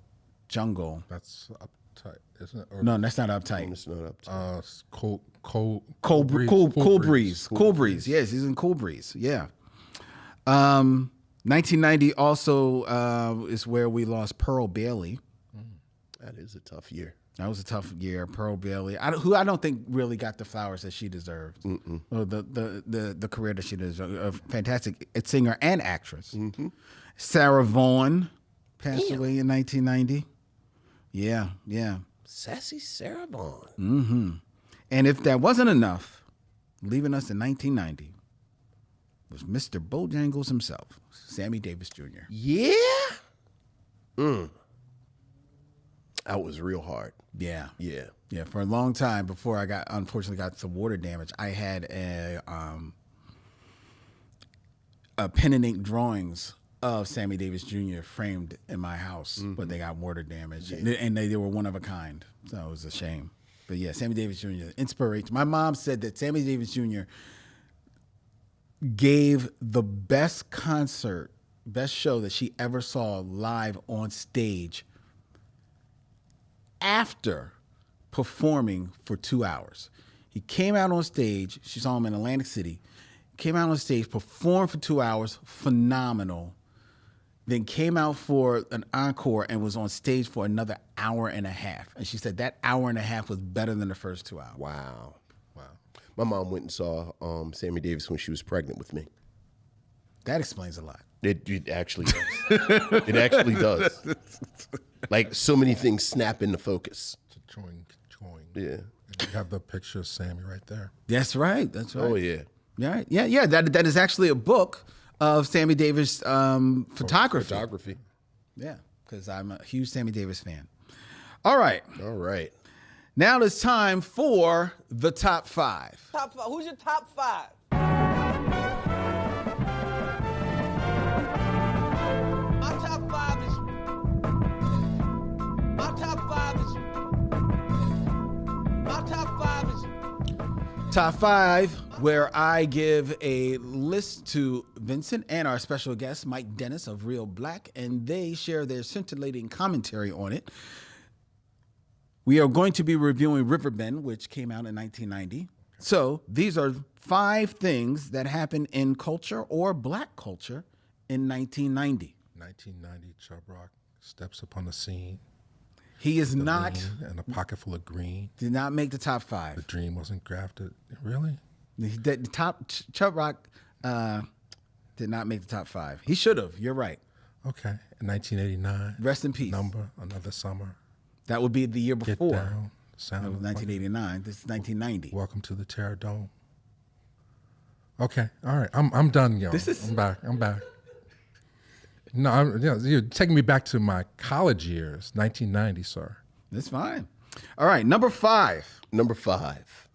Jungle? That's Uptight, isn't it? Or, No, that's not Uptight. It's not Uptight. Cool Breeze. Cool Breeze. Yes, he's in Cool Breeze. Yeah. 1990 also is where we lost Pearl Bailey. That is a tough year. That was a tough year. Pearl Bailey, who I don't think really got the flowers that she deserved, or the career that she deserved. A fantastic singer and actress. Sarah Vaughan passed away in 1990. Yeah. Sassy Sarah Vaughan. And if that wasn't enough, leaving us in 1990 was Mr. Bojangles himself, Sammy Davis Jr. Yeah? That was real hard. Yeah. Yeah. Yeah, for a long time before I unfortunately got some water damage, I had a pen and ink drawings of Sammy Davis Jr. framed in my house, but they got water damage, and they were one of a kind, so it was a shame. But yeah, Sammy Davis Jr. inspiration. My mom said that Sammy Davis Jr. gave the best show that she ever saw live on stage after performing for 2 hours. He came out on stage. She saw him in Atlantic City. Came out on stage, performed for 2 hours, phenomenal. Then came out for an encore and was on stage for another hour and a half. And she said that hour and a half was better than the first 2 hours. Wow. My mom went and saw Sammy Davis when she was pregnant with me. That explains a lot. It actually does. It actually does. Like, so many things snap into focus. Choing. Yeah. You have the picture of Sammy right there. That's right. Oh, yeah. Yeah. That is actually a book of Sammy Davis photography. Yeah, because I'm a huge Sammy Davis fan. All right. Now it's time for the top 5. Top 5. Who's your top 5? My top 5 is. My top 5 is. My top 5 is. Top 5, where I give a list to Vincent and our special guest, Mike Dennis of ReelBlack, and they share their scintillating commentary on it. We are going to be reviewing Riverbend, which came out in 1990. So these are 5 things that happened in culture or black culture in 1990. 1990, Chubb Rock steps upon the scene. He is not, And a pocket full of green. did not make the top The 5. dream wasn't grafted. Really? The top, Chubb Rock did not make the top 5. He should have. You're right. Okay. In 1989. Rest in peace. Number, Another Summer. That would be the year Get before. Down. Sound That was of 1989. This is 1990. Welcome to the Terror Dome. Okay. All right. I'm done, y'all. I'm back. No, you're taking me back to my college years, 1990, sir. That's fine. All right, number 5. Number 5.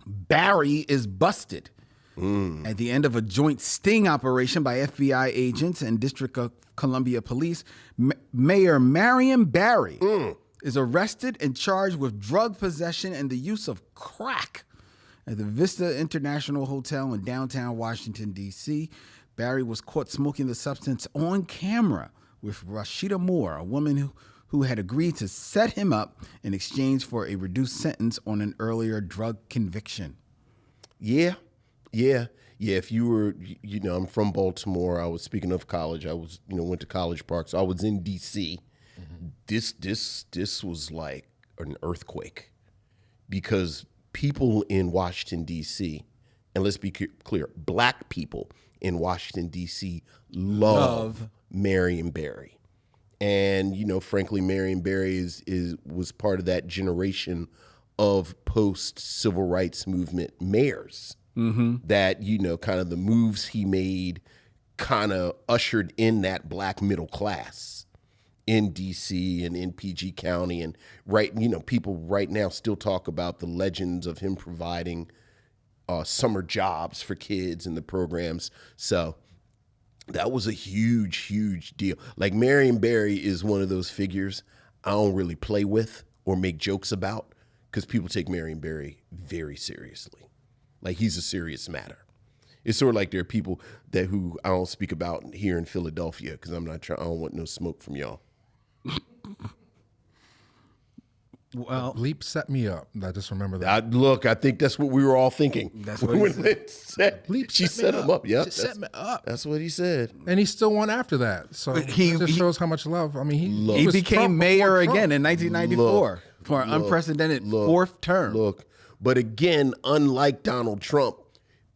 Barry is busted. At the end of a joint sting operation by FBI agents and District of Columbia Police, Mayor Marion Barry is arrested and charged with drug possession and the use of crack at the Vista International Hotel in downtown Washington, D.C. Barry was caught smoking the substance on camera with Rashida Moore, a woman who had agreed to set him up in exchange for a reduced sentence on an earlier drug conviction. Yeah. If you were, I'm from Baltimore. I was, speaking of college, I was, went to College Park. So I was in D.C. This was like an earthquake because people in Washington, D.C., and let's be clear, black people in Washington, D.C. love Marion Barry. And, frankly, Marion Barry was part of that generation of post-civil rights movement mayors that, kind of the moves he made kind of ushered in that black middle class in D.C. and in PG County. And people right now still talk about the legends of him providing summer jobs for kids and the programs. So that was a huge, huge deal. Like Marion Barry is one of those figures I don't really play with or make jokes about because people take Marion Barry very seriously. Like he's a serious matter. It's sort of like there are people who I don't speak about here in Philadelphia because I don't want no smoke from y'all. Well, Bleep set me up. I just remember that. Look, I think that's what we were all thinking. That's what he said. Bleep She set him up. Yeah, set me up. That's what he said. And he still won after that. So it just shows how much love. I mean, he was became Trump mayor before Trump. again in 1994 for an unprecedented 4th term. But again, unlike Donald Trump,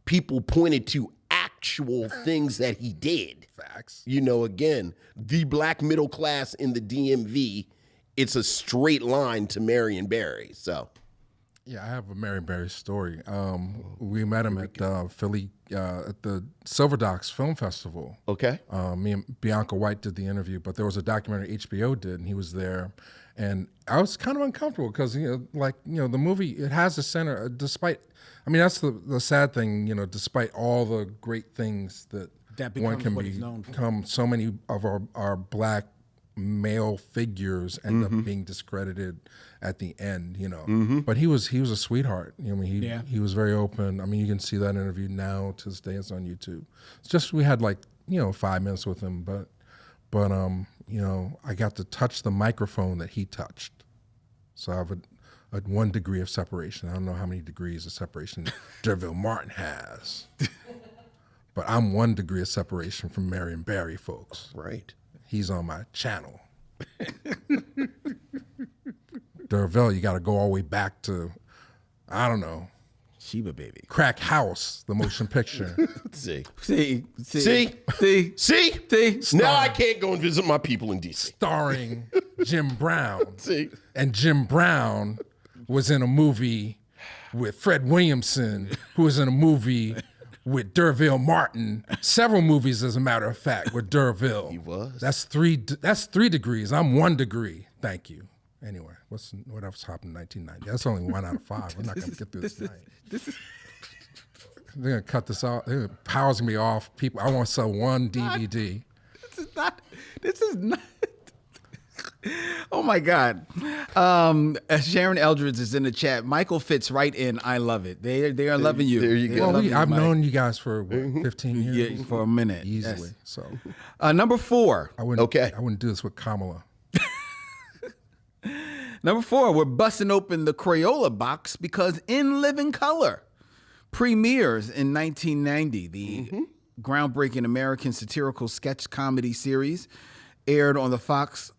people pointed to actual things that he did. Facts. Again, the black middle class in the DMV, it's a straight line to Marion Barry. So, yeah, I have a Marion Barry story. We met him at Philly at the Silver Docks Film Festival. okay. Me and Bianca White did the interview, but there was a documentary HBO did, and he was there. And I was kind of uncomfortable because, the movie, it has a center, despite, that's the sad thing, despite all the great things that one becomes can what he's known for. become, so many of our black male figures end up being discredited at the end, But he was a sweetheart. He was very open. You can see that interview now to this day. It's on YouTube. It's just we had 5 minutes with him, but I got to touch the microphone that he touched. So I have a 1 degree of separation. I don't know how many degrees of separation Derville Martin has, but I'm 1 degree of separation from Marion Barry, folks. Right. He's on my channel. Derville, you got to go all the way back to, I don't know, Sheba Baby. Crack House, the motion picture. See. See. Now I can't go and visit my people in D.C. Starring Jim Brown. See. And Jim Brown was in a movie with Fred Williamson, who was in a movie with Derville Martin. Several movies, as a matter of fact, with Derville. He was. That's 3 degrees. I'm 1 degree. Thank you. Anyway, what else happened in 1990? That's only 1 out of 5. We're not going to get through this night. They're going to cut this off. Power's going to be off. People, I want to sell 1 DVD. This is not. Oh my God. Sharon Eldridge is in the chat. Michael fits right in. I love it. They are loving you. There you go. Well, I've known you guys for 15 years. Yeah, for a minute. Easily. Yes. So Number 4. I wouldn't do this with Kamala. Number 4, we're busting open the Crayola box because In Living Color premieres in 1990. The groundbreaking American satirical sketch comedy series aired on Fox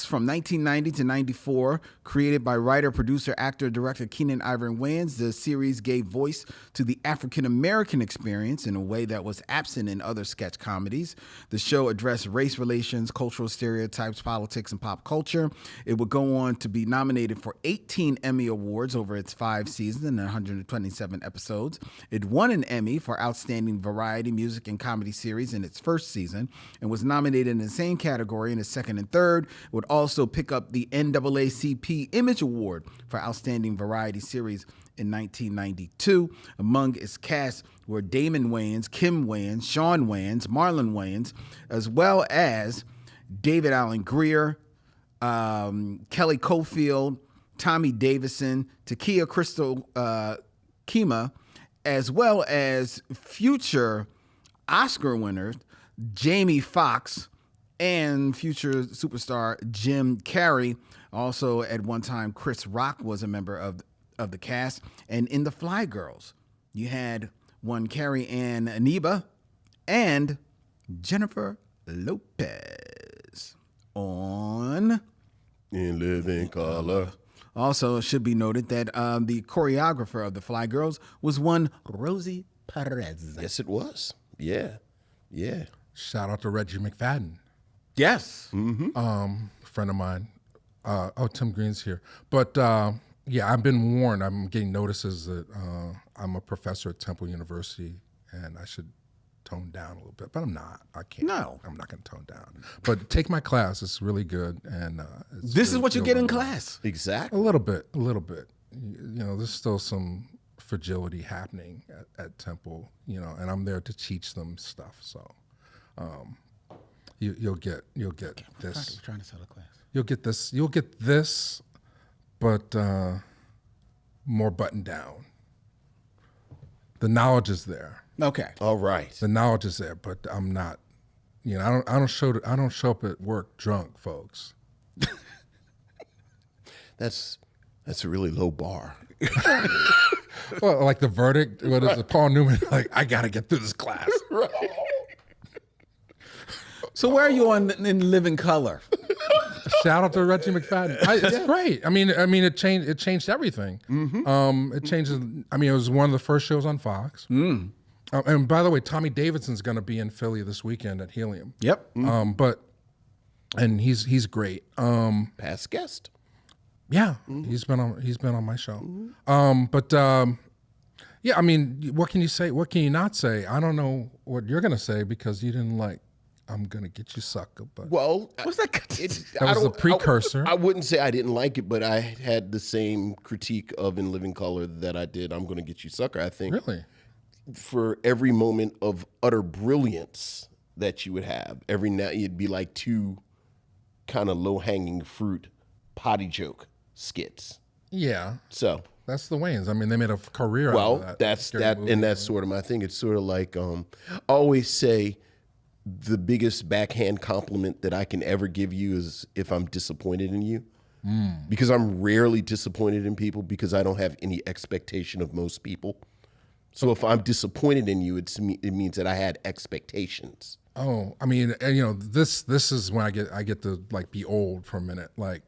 from 1990 to 94, created by writer, producer, actor, director Keenan Ivory Wayans. The series gave voice to the African-American experience in a way that was absent in other sketch comedies. The show addressed race relations, cultural stereotypes, politics, and pop culture. It would go on to be nominated for 18 Emmy Awards over its 5 seasons and 127 episodes. It won an Emmy for Outstanding Variety, Music, and Comedy Series in its first season and was nominated in the same category in its second and third. It would also pick up the NAACP Image Award for Outstanding Variety Series in 1992. Among its cast were Damon Wayans, Kim Wayans, Sean Wayans, Marlon Wayans, as well as David Allen Greer, Kelly Cofield, Tommy Davison, Takia Crystal Kima, as well as future Oscar winners Jamie Foxx and future superstar Jim Carrey. Also, at one time, Chris Rock was a member of the cast. And in the Fly Girls, you had one Carrie Ann Aniba and Jennifer Lopez on In Living Color. Also, it should be noted that the choreographer of the Fly Girls was one Rosie Perez. Yes, it was. Yeah. Yeah. Shout out to Reggie McFadden. Yes. Friend of mine. Tim Green's here. But yeah, I've been warned. I'm getting notices that I'm a professor at Temple University and I should tone down a little bit. But I'm not. I can't. No. I'm not going to tone down. But take my class. It's really good. And This is what you get in class. Exactly. A little bit. You know, there's still some fragility happening at Temple. You know, and I'm there to teach them stuff. So. You'll get this. We're trying to sell a class. You'll get this, but more buttoned down. The knowledge is there. Okay. All right. The knowledge is there, but I'm not. You know, I don't show up at work drunk, folks. That's a really low bar. Well, like the verdict. What is it? Paul Newman? Like, I got to get through this class. Right. So where are you on In Living Color? Shout out to Reggie McFadden. It's great. I mean, it changed everything. It changes. I mean, it was one of the first shows on Fox. And by the way, Tommy Davidson's going to be in Philly this weekend at Helium. Yep. And he's great. Past guest. Yeah, he's been on my show. Yeah, I mean, what can you say? What can you not say? I don't know what you're going to say because you didn't like I'm gonna get you, sucker. But well, what's that? That was the precursor. I wouldn't say I didn't like it, but I had the same critique of In Living Color that I did. I'm gonna get you, sucker. I think really for every moment of utter brilliance that you would have, every now you'd be like two kind of low hanging fruit potty joke skits. Yeah. So that's the Wayans. I mean, they made a career out of that. That's that, and that's sort of my thing. It's sort of like I always say. The biggest backhand compliment that I can ever give you is if I'm disappointed in you. Because I'm rarely disappointed in people because I don't have any expectation of most people. So if I'm disappointed in you, it means that I had expectations. Oh, I mean, you know, this is when I get to like be old for a minute. Like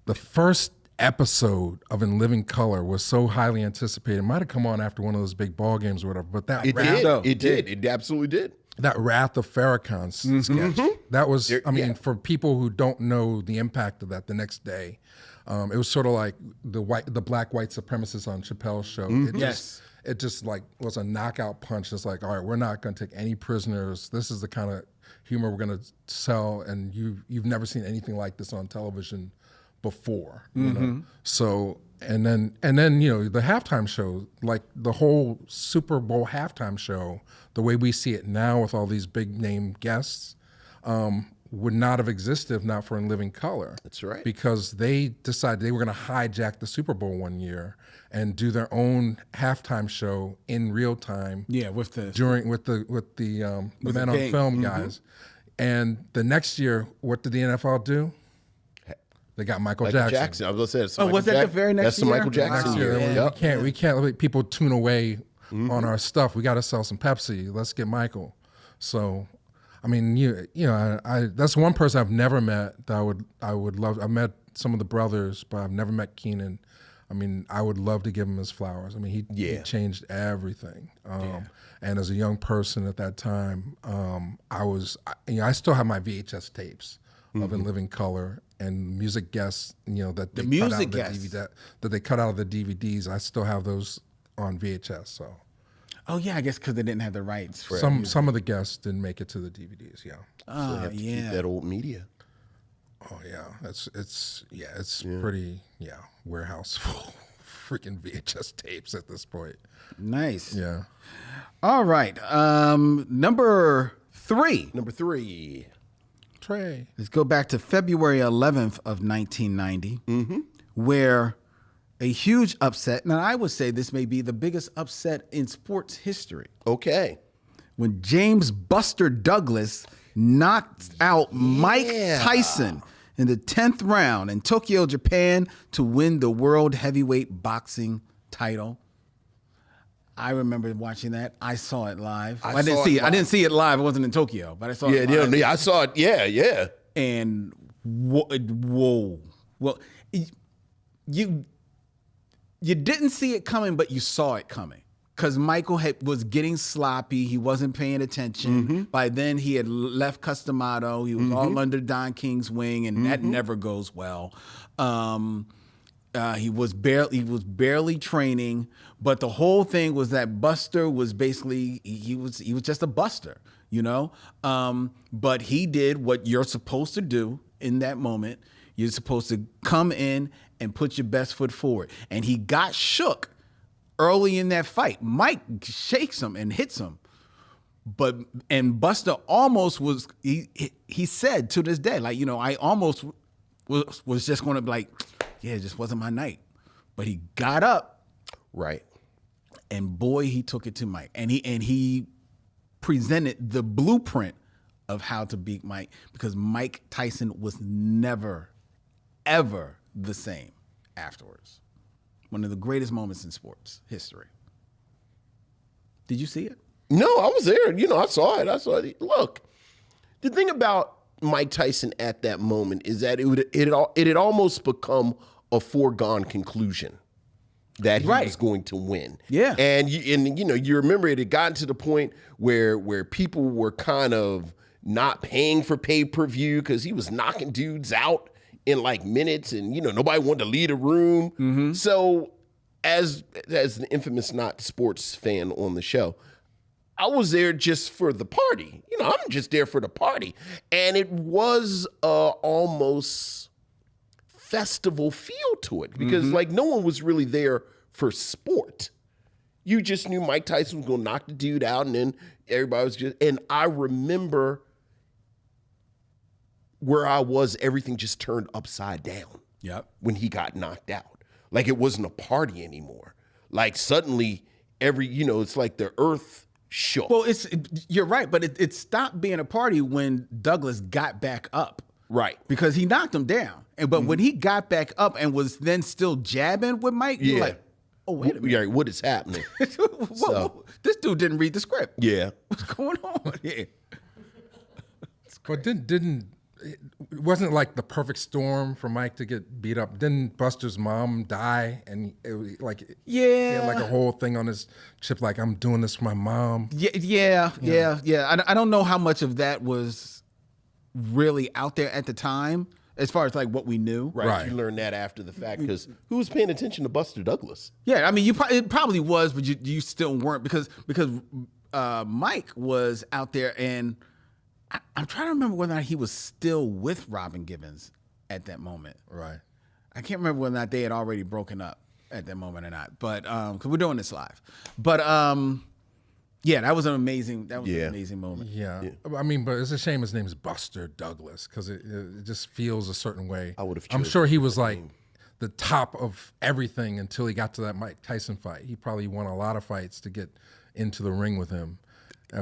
the first episode of In Living Color was so highly anticipated. It might have come on after one of those big ball games or whatever, but that It did. It absolutely did. That Wrath of Farrakhan sketch. That was, I mean, for people who don't know the impact of that, the next day, it was sort of like the black white supremacists on Chappelle's show. It just like was a knockout punch. It's like, all right, we're not going to take any prisoners. This is the kind of humor we're going to sell, and you've never seen anything like this on television before. You know? So. And then you know the halftime show, like the whole Super Bowl halftime show, the way we see it now with all these big name guests, would not have existed if not for In Living Color. That's right. Because they decided they were going to hijack the Super Bowl one year and do their own halftime show in real time. Yeah, with the men on film guys. And the next year, what did the NFL do? They got Michael Michael Jackson. I was going to say. was that the very next That's the year? Michael Jackson Next year. year, Yep. we can't let people tune away on our stuff. We got to sell some Pepsi. Let's get Michael. So, I mean, I that's one person I've never met that I would love. I met some of the brothers, but I've never met Keenan. I mean, I would love to give him his flowers. I mean, he changed everything. And as a young person at that time, I still have my VHS tapes of In Living Color and music guests. That they cut out of the DVD, that they cut out of the DVDs. I still have those on VHS. So. Oh yeah, I guess because they didn't have the rights for Some of the guests didn't make it to the DVDs. Yeah. So they have to keep that old media. Oh yeah, it's pretty warehouse full freaking VHS tapes at this point. Nice. Yeah. All right. Number 3. Number 3. Trey. Let's go back to February 11th of 1990, where a huge upset. Now I would say this may be the biggest upset in sports history. Okay. When James Buster Douglas knocked out Mike Tyson in the 10th round in Tokyo, Japan, to win the world heavyweight boxing title. I remember watching that. I saw it live. I didn't see it. I didn't see it live. It wasn't in Tokyo, but I saw it live. Yeah, I saw it. Yeah. And whoa. Well, you didn't see it coming, but you saw it coming. Because Michael was getting sloppy. He wasn't paying attention. By then, he had left Customado. He was all under Don King's wing, and that never goes well. He was barely training, but the whole thing was that Buster was basically he was just a buster, But he did what you're supposed to do in that moment. You're supposed to come in and put your best foot forward, and he got shook early in that fight. Mike shakes him and hits him. And Buster almost was, he said to this day, I almost was just going to be like, yeah, it just wasn't my night. But he got up. Right. And boy, he took it to Mike. And he presented the blueprint of how to beat Mike, because Mike Tyson was never, ever the same afterwards. One of the greatest moments in sports history. Did you see it? No, I was there. I saw it. Look, the thing about Mike Tyson at that moment is that it had almost become a foregone conclusion that he was going to win. Yeah. And you remember it had gotten to the point where people were kind of not paying for pay-per-view because he was knocking dudes out in like minutes, and nobody wanted to leave a room. So as an infamous not sports fan on the show, I was there just for the party. I'm just there for the party. And it was almost festival feel to it, because no one was really there for sport. You just knew Mike Tyson was going to knock the dude out, and then everybody was and I remember where I was, everything just turned upside down. Yep. When he got knocked out. Like it wasn't a party anymore. Like suddenly it's like the earth shook. Well, you're right, but it stopped being a party when Douglas got back up. Right. Because he knocked him down. But when he got back up and was then still jabbing with Mike, you're like, oh, wait a minute. Yeah, what is happening? Whoa, this dude didn't read the script. Yeah. What's going on here? But it wasn't like the perfect storm for Mike to get beat up. Didn't Buster's mom die? And it was he had like a whole thing on his chip, like, I'm doing this for my mom. Yeah. I don't know how much of that was really out there at the time, as far as like what we knew. Right. You learned that after the fact, because who was paying attention to Buster Douglas? Yeah, I mean, it probably was, but you still weren't, because Mike was out there, and I'm trying to remember whether or not he was still with Robin Givens at that moment. Right. I can't remember whether or not they had already broken up at that moment or not. But because we're doing this live. But that was an amazing. An amazing moment. Yeah. I mean, but it's a shame his name is Buster Douglas, because it just feels a certain way. I'm sure he was like the top of everything until he got to that Mike Tyson fight. He probably won a lot of fights to get into the ring with him.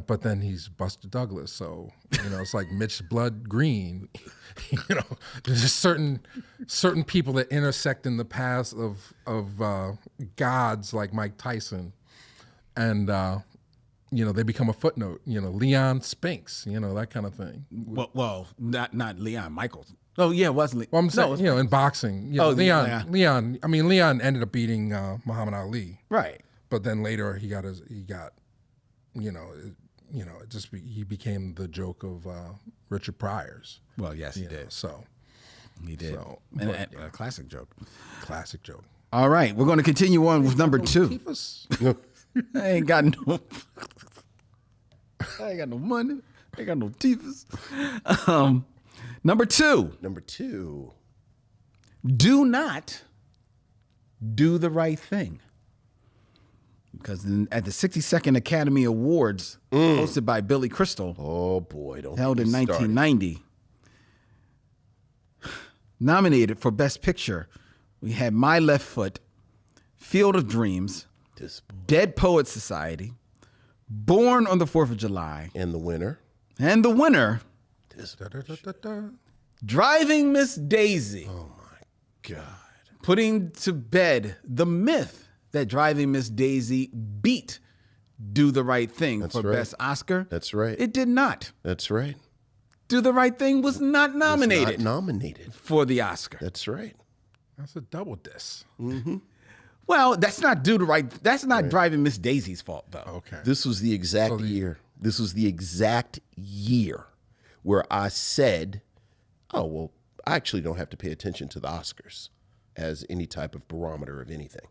But then he's Buster Douglas, so it's like Mitch Blood Green. There's just certain people that intersect in the paths of gods like Mike Tyson, and they become a footnote. Leon Spinks, that kind of thing. Well, not Leon Michaels. Oh yeah, it wasn't. Well, I'm saying, in boxing, Leon. I mean, Leon ended up beating Muhammad Ali, right? But then later he became the joke of Richard Pryor's. Well, yes, he did. So he did. So, and a classic joke. Classic joke. All right, we're going to continue on with number 2. I ain't got no. I ain't got no money. I ain't got no teethers. Number 2. Number 2. Do not do the right thing. Because at the 62nd Academy Awards, hosted by Billy Crystal, oh boy, held in 1990, nominated for Best Picture, we had My Left Foot, Field of Dreams, Dead Poets Society, Born on the 4th of July, and the winner, Driving Miss Daisy. Oh my God! Putting to bed the myth that Driving Miss Daisy beat Do the Right Thing for Best Oscar. That's right. It did not. That's right. Do the Right Thing was not nominated. For the Oscar. That's right. That's a double diss. Mm-hmm. Well, that's not That's not Driving Miss Daisy's fault, though. Okay. This was the exact year. This was the exact year where I said, "Oh well, I actually don't have to pay attention to the Oscars as any type of barometer of anything."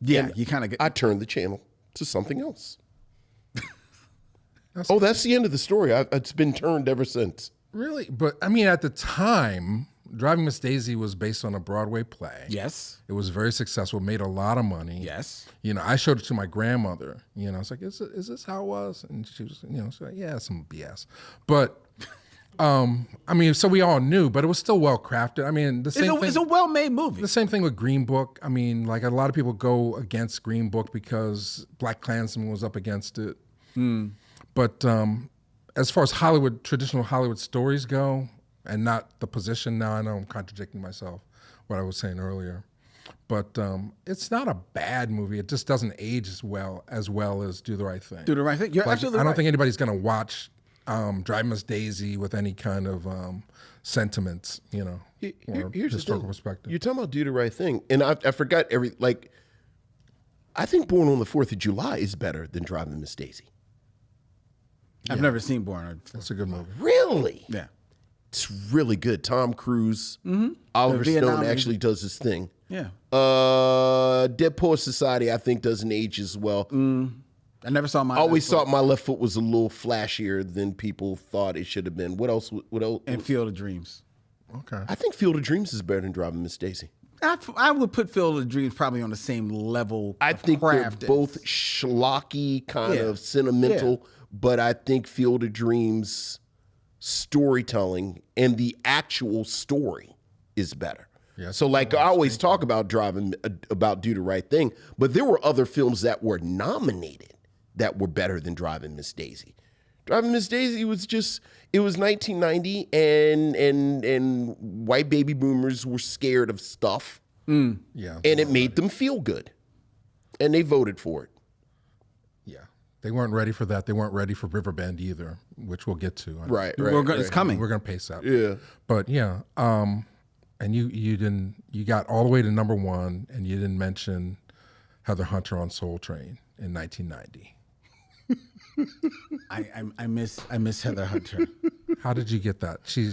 Yeah, and you kind of. I turned the channel to something else. That's the end of the story. It's been turned ever since. Really? But I mean, at the time, Driving Miss Daisy was based on a Broadway play. Yes. It was very successful, made a lot of money. Yes. I showed it to my grandmother. I was like, is this how it was? And she was, she's like, yeah, some BS. But, I mean, so we all knew, but it was still well crafted. I mean, the same thing. It's a well-made movie. The same thing with Green Book. I mean, like a lot of people go against Green Book because Black Klansman was up against it. But as far as traditional Hollywood stories go, and not the position, now I know I'm contradicting myself, what I was saying earlier. But it's not a bad movie. It just doesn't age as well as Do the Right Thing. Do the Right Thing. You're absolutely right. I don't think anybody's going to watch Driving Miss Daisy with any kind of sentiments, or Here's historical the thing. perspective. You're talking about Do the Right Thing, and I forgot I think Born on the 4th of July is better than Driving Miss Daisy. I've never seen Born. That's a good movie. Really? Yeah. It's really good. Tom Cruise, Oliver Stone actually does his thing. Yeah. Dead Poets Society, I think, doesn't age as well. I never saw My I always Left Foot. thought My Left Foot was a little flashier than people thought it should have been. What else? And Field of Dreams. Okay. I think Field of Dreams is better than Driving Miss Daisy. I would put Field of Dreams probably on the same level. I think they're both schlocky, kind of sentimental, but I think Field of Dreams storytelling and the actual story is better. Yeah, so like I always talk about Do the Right Thing, but there were other films that were nominated that were better than Driving Miss Daisy. Driving Miss Daisy was it was 1990 and white baby boomers were scared of stuff. Yeah. And it made them feel good. And they voted for it. Yeah. They weren't ready for that. They weren't ready for Riverbend either, which we'll get to. Right. It's coming. We're going to pace out. Yeah. But yeah, and you got all the way to number 1, and you didn't mention Heather Hunter on Soul Train in 1990. I miss Heather Hunter. How did you get that? She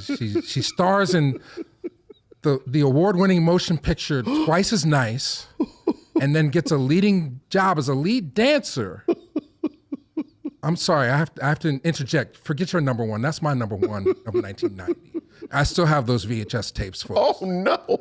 stars in the award-winning motion picture Twice as Nice, and then gets a leading job as a lead dancer. I'm sorry, I have to interject. Forget your number 1. That's my number 1 of 1990. I still have those VHS tapes, folks. Oh no.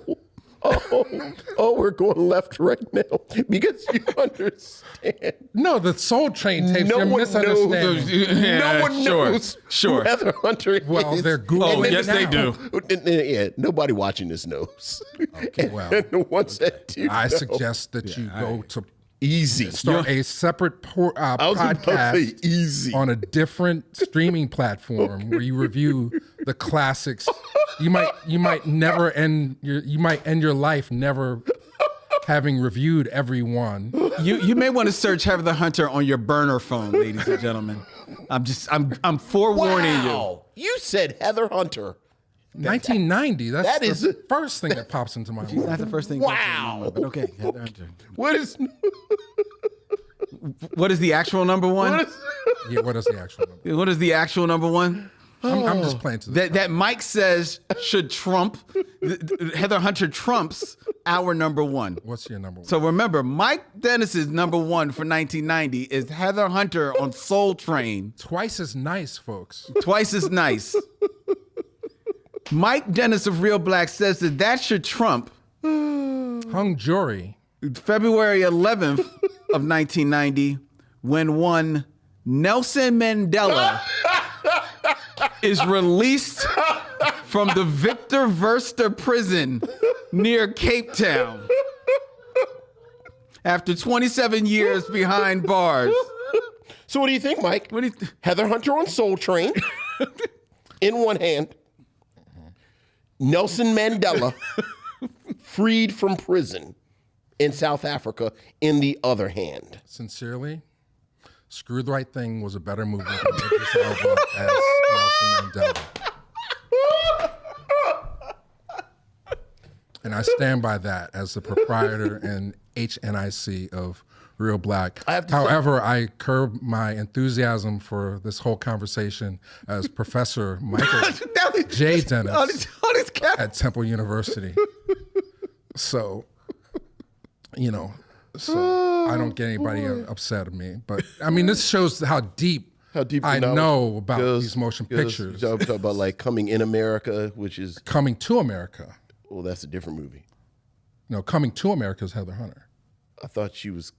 We're going left right now because you understand. No, the Soul Train tapes. No You're one misunderstanding. No one knows Sure. who Heather Hunter Well, is. they're Googling. Oh, yes, they do. Yeah, nobody watching this knows. Okay, well, And the ones that do I know. suggest that you go to Easy. Start a separate I was about to say podcast easy. on a different streaming platform where you review the classics. You might never end your life never having reviewed every one. You may want to search Heather Hunter on your burner phone, ladies and gentlemen. I'm forewarning you. Wow. You said Heather Hunter. 1990. That is the first thing that pops into my mind. That's the first thing. Wow. But okay, Heather Hunter. What is the actual number one? Yeah, what is the actual number? What is the actual number one? I'm just playing to the That Mike says should trump. Heather Hunter trumps our number one. What's your number one? So remember, Mike Dennis's number one for 1990 is Heather Hunter on Soul Train. Twice as nice, folks. Twice as nice. Mike Dennis of ReelBlack says that should trump Hung jury. February 11th of 1990 when one Nelson Mandela is released from the Victor Verster prison near Cape Town after 27 years behind bars. So what do you think, Mike? What do you Heather Hunter on Soul Train in one hand. Nelson Mandela freed from prison in South Africa in the other hand. Sincerely, Screw the Right Thing was a better movie than Idris Elba as Nelson Mandela. And I stand by that as the proprietor and HNIC of ReelBlack. However, I curb my enthusiasm for this whole conversation as Professor Michael J. Dennis at Temple University. So, I don't get anybody upset at me. But, I mean, this shows how deep I know about these motion pictures. You talk about like Coming in America, which is... Coming to America. Well, that's a different movie. No, Coming to America is Heather Hunter. I thought she was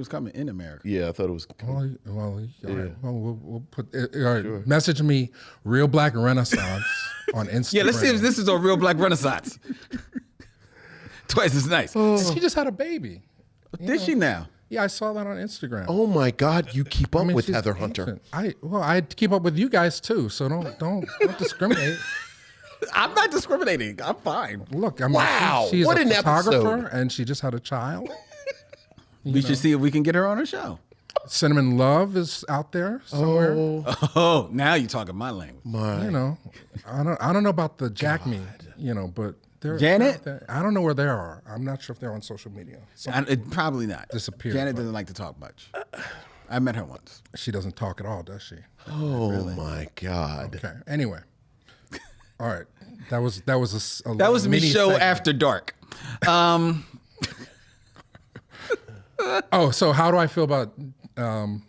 coming in America. Yeah, I thought it was. Well, all right. Well, we'll put. All right, sure. Message me, ReelBlack Renaissance on Instagram. Yeah, let's see if this is on ReelBlack Renaissance. Twice as nice. She just had a baby. Did she now? Yeah, I saw that on Instagram. Oh my God, you keep up with Heather Hunter. I keep up with you guys too. So don't discriminate. I'm not discriminating. I'm fine. Look, I mean, wow, she's what a an photographer, episode. and she just had a child. We should see if we can get her on our show. Cinnamon Love is out there somewhere. Oh, now you're talking my language. I don't know about the Jack Me, but they're Janet. I don't know where they are. I'm not sure if they're on social media. Probably not. Disappeared. Janet doesn't like to talk much. I met her once. She doesn't talk at all, does she? Oh really? My God. Okay. Anyway. All right. That was Micheaux After Dark. So how do I feel about Nelson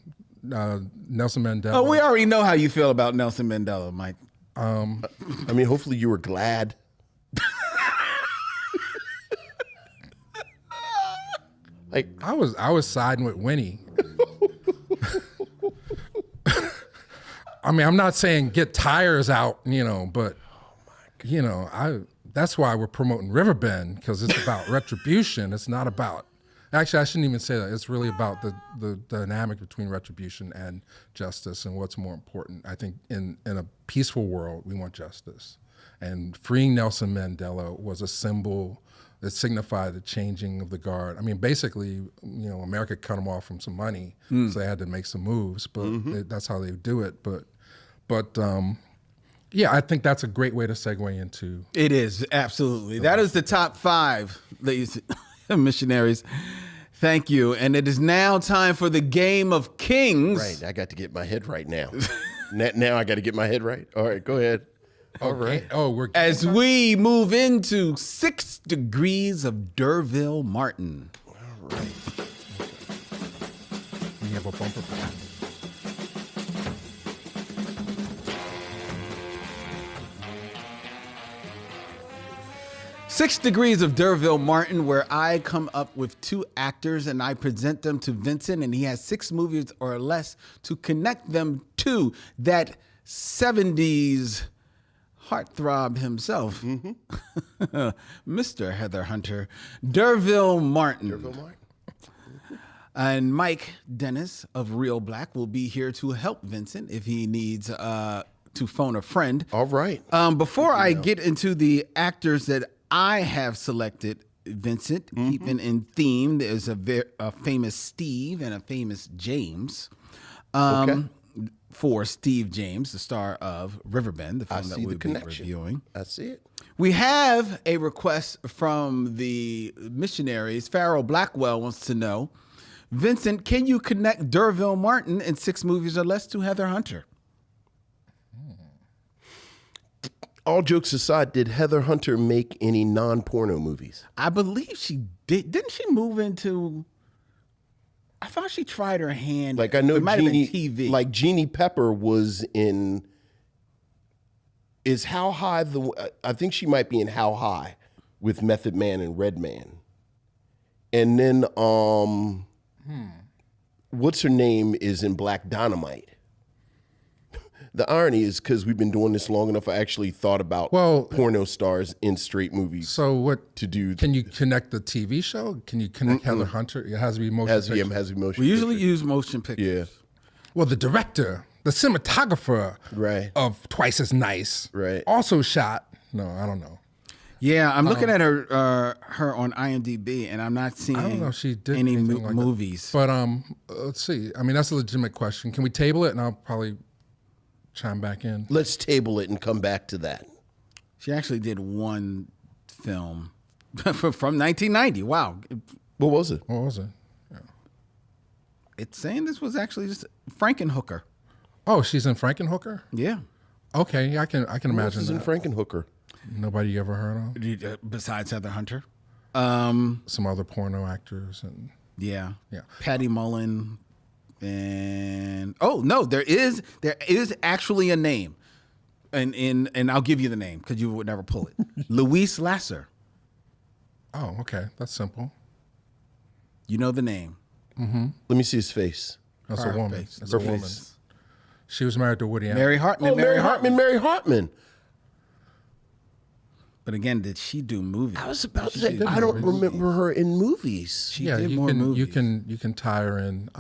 Mandela? Oh, we already know how you feel about Nelson Mandela, Mike. I mean, hopefully you were glad. Like I was siding with Winnie. I mean, I'm not saying get tires out, but that's why we're promoting Riverbend, because it's about retribution. It's not about, actually, I shouldn't even say that. It's really about the dynamic between retribution and justice and what's more important. I think in a peaceful world, we want justice. And freeing Nelson Mandela was a symbol that signified the changing of the guard. I mean, basically, America cut him off from some money, so they had to make some moves, but that's how they do it. But yeah, I think that's a great way to segue into. It is, absolutely. That is the top 5, ladies and missionaries. Thank you. And it is now time for the Game of Kings. Right, I got to get my head right now. Now I got to get my head right. All right, go ahead. All right. Oh, as we move into 6 Degrees of Derville Martin. All right. We have a bumper pack. Six Degrees of Derville Martin, where I come up with 2 actors and I present them to Vincent, and he has 6 movies or less to connect them to that 70s heartthrob himself, Mr. Heather Hunter, Derville Martin. Derville Martin. And Mike Dennis of ReelBlack will be here to help Vincent if he needs to phone a friend. All right. Before I get into the actors that I have selected, Vincent, keeping in theme, there's a famous Steve and a famous James. For Steve James, the star of Riverbend, the film that we'll be reviewing. I see it. We have a request from the missionaries. Farrell Blackwell wants to know, Vincent, can you connect Derville Martin in 6 movies or less to Heather Hunter? All jokes aside, did Heather Hunter make any non-porno movies? I believe she did. Didn't she move into... I thought she tried her hand. Like I know it might have been Jeannie, TV. like Jeannie Pepper was in. Is How High the? I think she might be in How High, with Method Man and Redman, and then what's her name is in Black Dynamite. The irony is because we've been doing this long enough, I actually thought about porno stars in straight movies. So what to do? Can you connect the TV show? Can you connect Heather Hunter? It has to be motion picture. Has to be motion. We usually use motion pictures. Yeah. Well, the director, the cinematographer of Twice as Nice, also shot. No, I don't know. Yeah, I'm looking at her on IMDb, and I'm not seeing I don't know if she did any anything like movies. That. But let's see. I mean, that's a legitimate question. Can we table it? And I'll probably chime back in. Let's table it and come back to that. She actually did one film from 1990. Wow. What was it? What was it? Yeah. It's saying this was actually just Frankenhooker. Oh, she's in Frankenhooker? Yeah. Okay, I can imagine that. In Frankenhooker? Nobody you ever heard of? Besides Heather Hunter? Some other porno actors and yeah. Yeah. Patty Mullen. And no, there is actually a name, and I'll give you the name because you would never pull it. Louise Lasser. Oh, okay, that's simple. You know the name. Mm-hmm. Let me see his face. That's a woman. Face. That's a woman. She was married to Woody Allen. Mary Hartman. Oh, Mary Hartman. But again, did she do movies? I was about to say, I don't remember her in movies. She did more movies. You can tie her in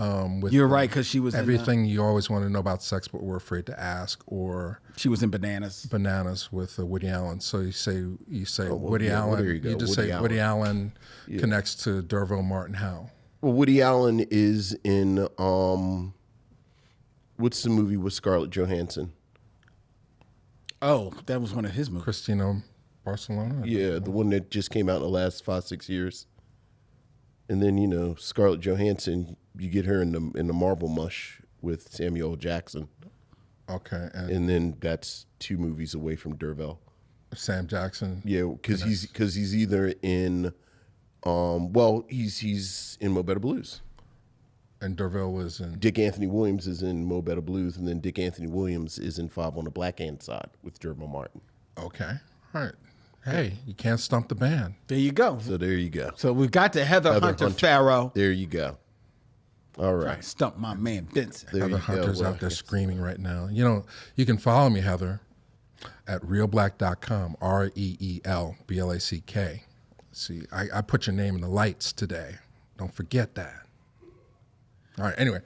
with. You're right, because she was everything you always want to know about sex, but we're afraid to ask. Or she was in Bananas. Bananas with Woody Allen. So you say Woody yeah, Allen. Well, there you go. You just Woody say Allen. Woody Allen connects to Derville Martin. How? Well, Woody Allen is in what's the movie with Scarlett Johansson? Oh, that was one of his movies. Christina Barcelona? Yeah, the one that just came out in the last 5-6 years. And then, Scarlett Johansson, you get her in the Marvel mush with Samuel L. Jackson. Okay. And then that's 2 movies away from Derville. Sam Jackson. Yeah, because he's either in he's in Mo Better Blues. And Derville is in... Dick Anthony Williams is in Mo Better Blues, and then Dick Anthony Williams is in 5 on the Black Hand Side with Derville Martin. Okay. All right. Hey, you can't stump the band. There you go. So there you go. So we've got to Heather Hunter Farrow. There you go. All right. Trying to stump my man Vincent. Heather Hunter's out there screaming right now. You can follow me, Heather, at reelblack.com, REELBLACK. See, I put your name in the lights today. Don't forget that. All right, anyway.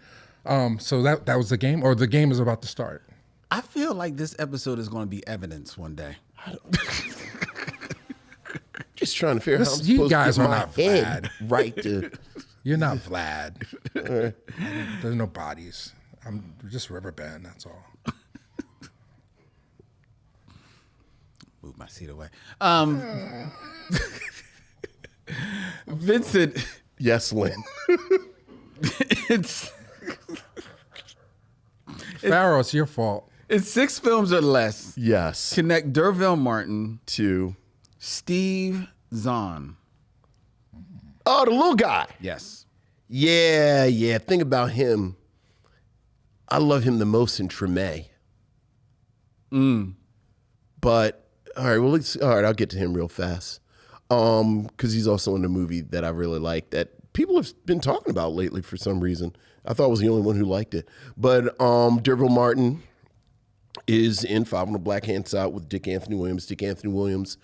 So that was the game, or the game is about to start? I feel like this episode is going to be evidence one day. Just trying to figure out how I'm you supposed guys to are get my not head Vlad. right to... You're not Vlad. There's no bodies. I'm just Riverbend, that's all. Move my seat away. Vincent. Yes, Lynn. Farrell, it's your fault. It's 6 films or less. Yes. Connect Derville Martin To... Steve Zahn. Oh, the little guy. Yes. Yeah. Think about him. I love him the most in Treme. But all right, I'll get to him real fast. Because he's also in a movie that I really like that people have been talking about lately for some reason. I thought I was the only one who liked it. But Derville Martin is in 5 on the Black Hand Side with Dick Anthony Williams. Dick Anthony Williams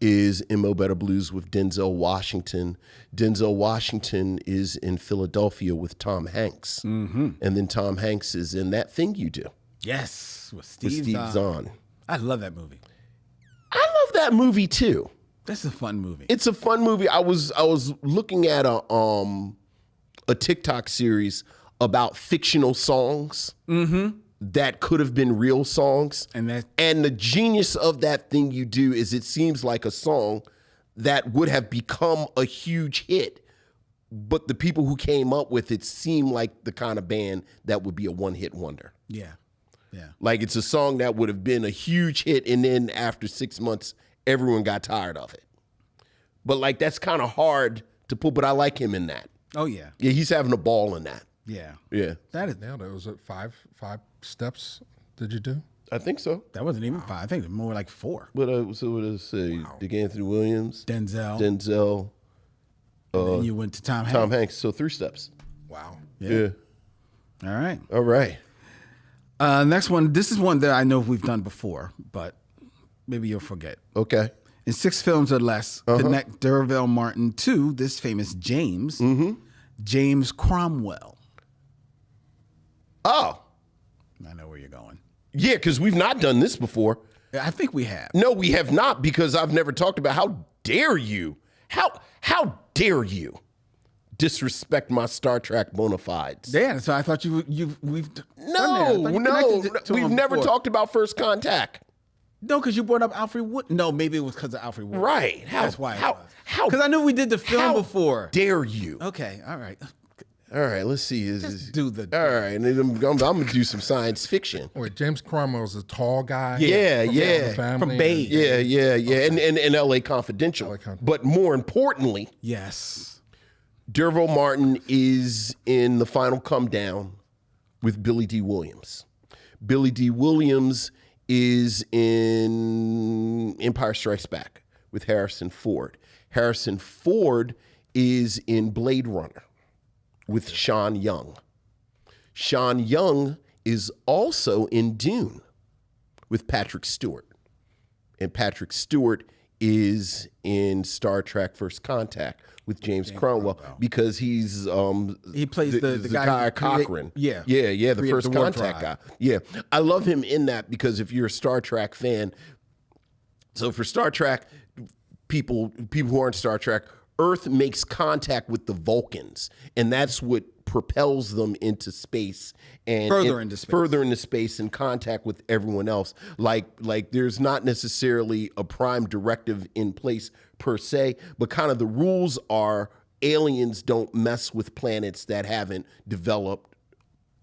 is in Mo Better Blues with Denzel Washington. Denzel Washington is in Philadelphia with Tom Hanks. Mm-hmm. And then Tom Hanks is in That Thing You Do Yes, with with Steve Steve Zahn. Zahn. I love that movie. I love that movie too. That's a fun movie. It's a fun movie. I was looking at a TikTok series about fictional songs that could have been real songs. And the genius of That Thing You Do is it seems like a song that would have become a huge hit, but the people who came up with it seem like the kind of band that would be a one-hit wonder. yeah. Like it's a song that would have been a huge hit, and then after 6 months, everyone got tired of it. But like that's kind of hard to put, but I like him in that. Oh yeah. Yeah, he's having a ball in that. Yeah. Yeah, That is. Nailed it. Was it five steps? Did you do? I think so. That wasn't even 5. I think it was more like 4. But so what did it say? Dick Anthony Williams, Denzel. And then you went to Tom Hanks. Tom Hanks. So 3 steps. Wow. Yeah. All right. All right. Next one. This is one that I know we've done before, but maybe you'll forget. Okay. In 6 films or less, connect Derville Martin to this famous James, James Cromwell. Oh, I know where you're going. yeah, because we've not done this before. I think we have. No, we have not, because I've never talked about how dare you? How dare you disrespect my Star Trek bona fides? Yeah, so I thought we've No, we've never talked about First Contact. No, because you brought up Alfred Wood. No, maybe it was because of Alfred Wood. Right. That's why. How Because I knew we did the film how before. dare you? Okay, all right. All right, let's see. do the- All right, and then I'm gonna do some science fiction. Wait, James Cromwell's a tall guy. Yeah, from yeah. the family. From Babe. Yeah. And LA Confidential. LA Confidential. But more importantly, Yes. Derville Martin is in The Final Come Down with Billy D. Williams. Billy D. Williams is in Empire Strikes Back with Harrison Ford. Harrison Ford is in Blade Runner with Sean Young. Sean Young is also in Dune with Patrick Stewart. And Patrick Stewart is in Star Trek First Contact with James Cromwell because he's He plays the guy who Cochran. yeah. The Created First the Warp Contact Drive. guy. Yeah. I love him in that because if you're a Star Trek fan, so for Star Trek, people who aren't Star Trek, Earth makes contact with the Vulcans, and that's what propels them into space and Further into space in contact with everyone else. Like there's not necessarily a prime directive in place per se, but kind of the rules are aliens don't mess with planets that haven't developed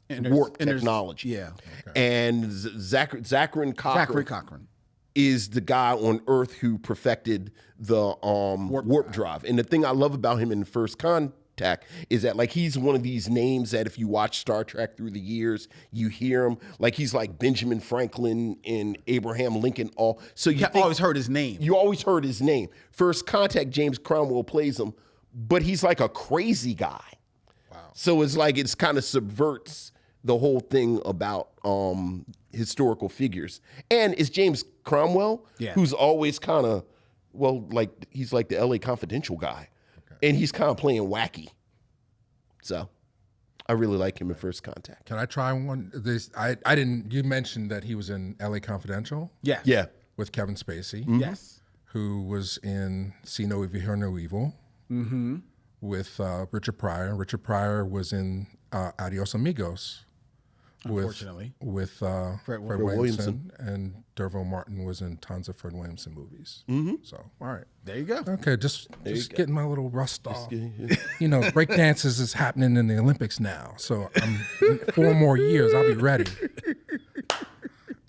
warp technology. Yeah. And Zachary Cochran. is the guy on Earth who perfected the warp drive. And the thing I love about him in First Contact is that like he's one of these names that if you watch Star Trek through the years, you hear him. Like he's like Benjamin Franklin and Abraham Lincoln. So you always heard his name. You always heard his name. First Contact, James Cromwell plays him, but he's like a crazy guy. Wow. So it's like it's kind of subverts the whole thing about historical figures. And it's James Cromwell, who's always kind of, like he's like the LA Confidential guy. And he's kind of playing wacky. So I really like him in First Contact. Can I try one? I didn't. You mentioned that he was in LA Confidential. Yeah. Yeah. With Kevin Spacey. Yes. Who was in See No Evil, Hear No Evil. Mm-hmm. With Richard Pryor. Richard Pryor was in Adios Amigos. Unfortunately. With Fred Williamson. And Derville Martin was in tons of Fred Williamson movies. Mm-hmm. So, all right. There you go. Okay, just getting my little rust off. You know, break dances is happening in the Olympics now. So in 4 more years, I'll be ready.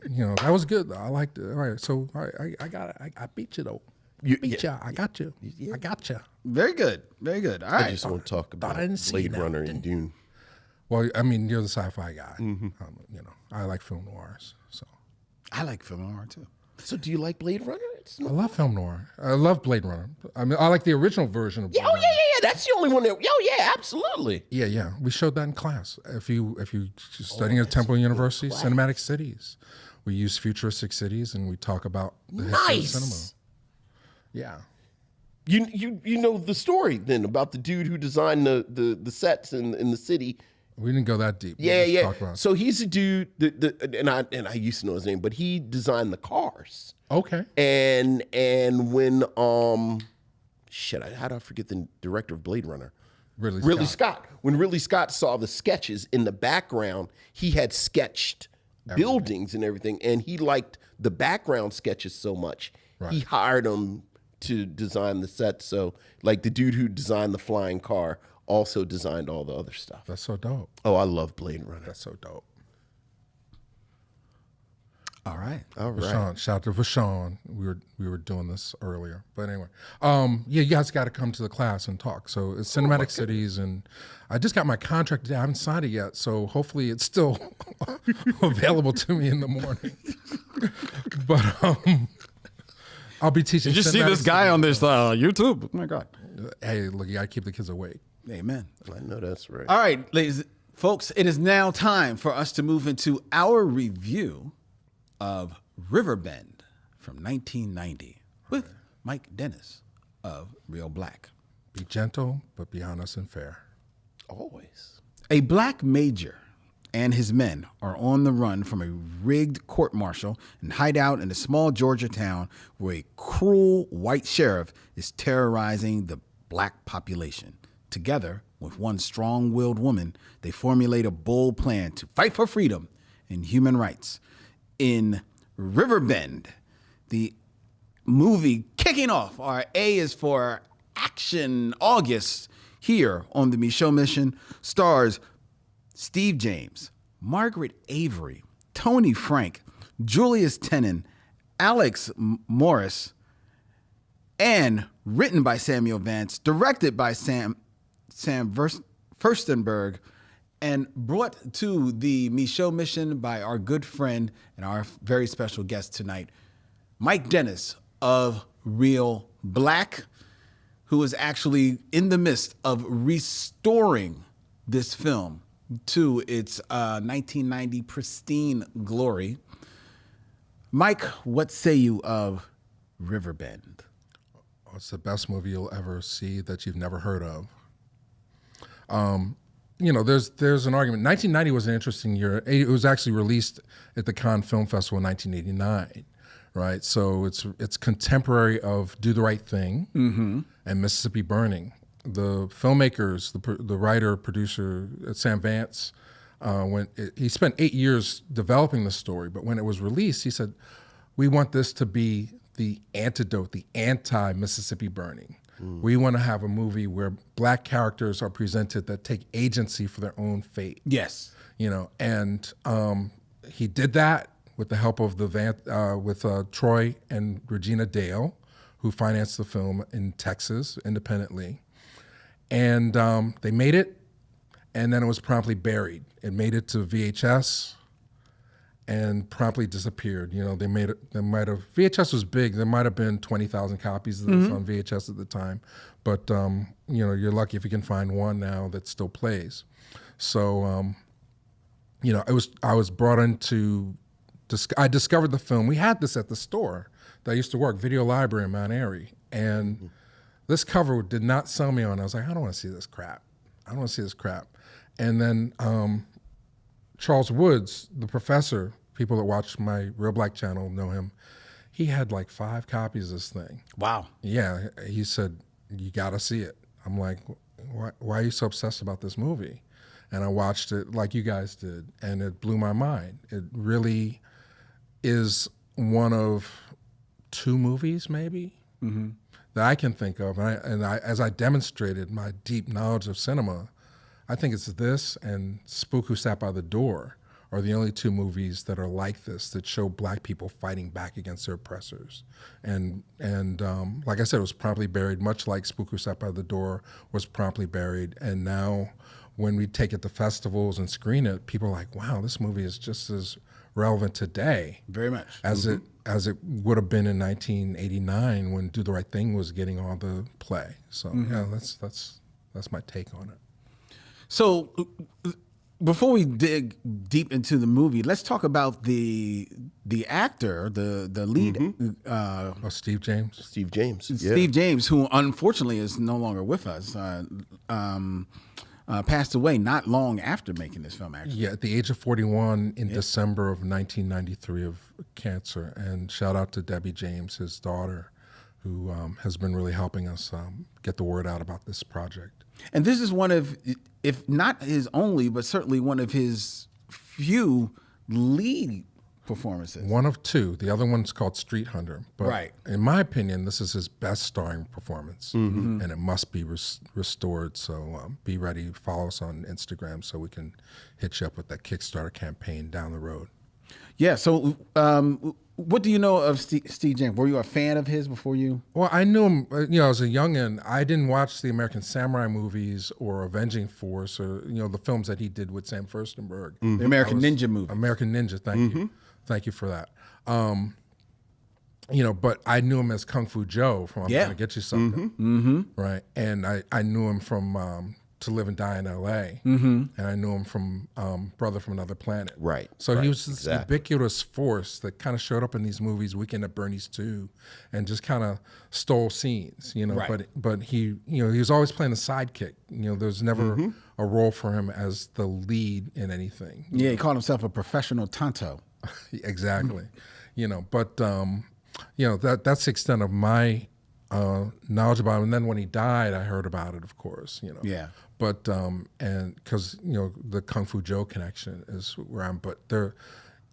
You know, that was good though. I liked it. All right, so I got it. I beat you though. I got you. I got you. Very good. Very good. All right. I just want to talk about Blade Runner and Dune. Well, I mean, you're the sci-fi guy. Mm-hmm. You know, I like film noirs. So I like film noir too. So do you like Blade Runner? I love film noir. I love Blade Runner. I mean, I like the original version of Blade Runner. That's the only one that. Absolutely. Yeah. We showed that in class. If you studying at Temple University, cinematic cities, we use futuristic cities and we talk about the history of cinema. Yeah. You know the story then about the dude who designed the sets in the city. We didn't go that deep. Yeah, We just talked about it. So he's a dude and I used to know his name, but he designed the cars. Okay. And when how do I forget the director of Blade Runner? Ridley Scott. When Ridley Scott saw the sketches in the background, he had sketched buildings and everything, and he liked the background sketches so much. Right. He hired him to design the set. So like the dude who designed the flying car also designed all the other stuff. That's so dope. Oh, I love Blade Runner. That's so dope. All right. Vashawn, shout out to Vashawn. We were doing this earlier, but anyway, yeah, you guys got to come to the class and talk. So it's Cinematic Cities, and I just got my contract today. I haven't signed it yet, so hopefully it's still available to me in the morning. But I'll be teaching. Did you see this guy on this YouTube? Oh my God. Hey, look, you got to keep the kids awake. Amen. I know that's right. All right, ladies, folks, it is now time for us to move into our review of Riverbend from 1990 with Mike Dennis of ReelBlack. Be gentle, but be honest and fair. Always. A black major and his men are on the run from a rigged court-martial and hide out in a small Georgia town where a cruel white sheriff is terrorizing the black population. Together with one strong-willed woman, they formulate a bold plan to fight for freedom and human rights. In Riverbend, the movie kicking off, our A is for Action August, here on the Micheaux Mission, stars Steve James, Margaret Avery, Tony Frank, Julius Tennant, Alex Morris, and written by Samuel Vance, directed by Sam Furstenberg, and brought to the Micheaux Mission by our good friend and our very special guest tonight, Mike Dennis of ReelBlack, who is actually in the midst of restoring this film to its 1990 pristine glory. Mike, what say you of Riverbend? Oh, it's the best movie you'll ever see that you've never heard of. You know, there's an argument. 1990 was an interesting year. It was actually released at the Cannes Film Festival in 1989, right? So it's contemporary of Do the Right Thing and Mississippi Burning. The filmmakers, the writer, producer, Sam Vance, he spent 8 years developing the story, but when it was released, he said, we want this to be the antidote, the anti-Mississippi Burning. We want to have a movie where black characters are presented that take agency for their own fate. Yes. You know, and he did that with the help of Troy and Regina Dale, who financed the film in Texas independently. And they made it, and then it was promptly buried. It made it to VHS and promptly disappeared. You know, VHS was big. There might have been 20,000 copies of this on VHS at the time. But, you know, you're lucky if you can find one now that still plays. So, you know, I was brought in I discovered the film. We had this at the store that I used to work, Video Library in Mount Airy. And this cover did not sell me on. I was like, I don't want to see this crap. And then Charles Woods, the professor, people that watch my ReelBlack channel know him, he had like 5 copies of this thing. Wow. Yeah, he said, you got to see it. I'm like, why are you so obsessed about this movie? And I watched it like you guys did, and it blew my mind. It really is one of 2 movies maybe that I can think of. And as I demonstrated my deep knowledge of cinema, I think it's this and Spook Who Sat by the Door are the only 2 movies that are like this, that show black people fighting back against their oppressors. And like I said, it was promptly buried, much like Spook Who Sat by the Door was promptly buried. And now when we take it to festivals and screen it, people are like, wow, this movie is just as relevant today. Very much. As it would have been in 1989 when Do the Right Thing was getting all the play. So yeah, that's my take on it. So Before we dig deep into the movie, let's talk about the actor, the lead, Steve James. Steve James. Yeah. Steve James, who unfortunately is no longer with us, passed away not long after making this film. Actually, Yeah, at the age of 41 in December of 1993 of cancer. And shout out to Debbie James, his daughter, who has been really helping us get the word out about this project. and this is one of, if not his only, but certainly one of his few lead performances. One of two. The other one's called Street Hunter. But Right. in my opinion, this is his best starring performance. And it must be restored. So be ready. Follow us on Instagram so we can hit you up with that Kickstarter campaign down the road. Yeah. So, what do you know of Steve James? Were you a fan of his before you? Well, I knew him, as a youngin'. I didn't watch the American Samurai movies or Avenging Force or, the films that he did with Sam Furstenberg. The American Ninja movie. American Ninja, thank you. Thank you for that. But I knew him as Kung Fu Joe from I'm Yeah. Gonna Get You Something. Right. And I knew him from To Live and Die in L.A. And I knew him from Brother from Another Planet. Right, So right, he was this exactly. ubiquitous force that kind of showed up in these movies, Weekend at Bernie's 2, and just kind of stole scenes, Right. But he, he was always playing the sidekick. There's never a role for him as the lead in anything. Yeah, he called himself a professional Tonto. Exactly. But that's the extent of my knowledge about him. And then when he died, I heard about it, of course. Yeah. But and because the Kung Fu Joe connection is where I'm. But there,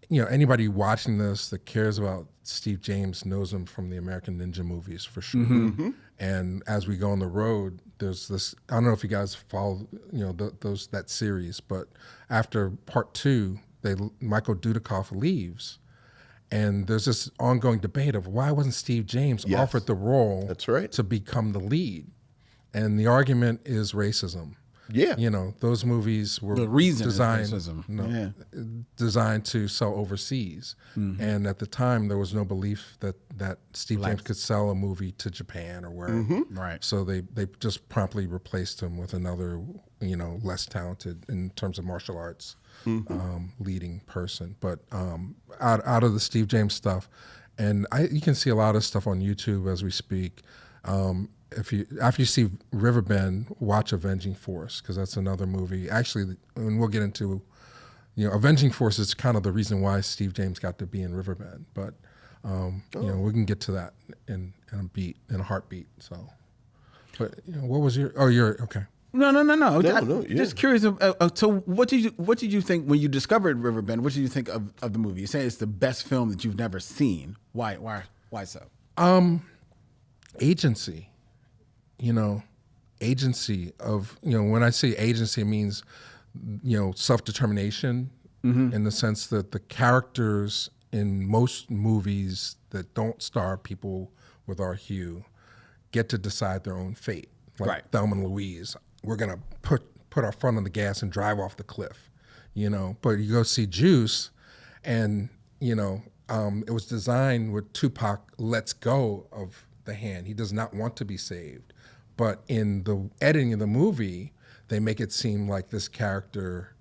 anybody watching this that cares about Steve James knows him from the American Ninja movies for sure. And as we go on the road, there's this. I don't know if you guys follow that series, but after part 2, Michael Dudikoff leaves. And there's this ongoing debate of why wasn't Steve James offered the role That's right. to become the lead? And the argument is racism. Yeah. Those movies were The reason is designed, racism. designed to sell overseas. And at the time, there was no belief that Steve James could sell a movie to Japan or wherever. Right. So they just promptly replaced him with another, less talented in terms of martial arts leading person. But out of the Steve James stuff, and you can see a lot of stuff on YouTube as we speak. After you see Riverbend, watch Avenging Force, because that's another movie. Actually, and we'll get into, Avenging Force is kind of the reason why Steve James got to be in Riverbend. But we can get to that in a heartbeat. So, but what was your? Oh, you're okay. No. No, yeah. Just curious. So, what did you think when you discovered Riverbend? What did you think of the movie? You say it's the best film that you've never seen. Why so? Agency. Agency of, when I say agency, it means, self-determination in the sense that the characters in most movies that don't star people with our hue get to decide their own fate. Like Right. Thelma and Louise, we're going to put our foot on the gas and drive off the cliff, But you go see Juice and, it was designed with Tupac lets go of the hand. He does not want to be saved. But in the editing of the movie, they make it seem like this character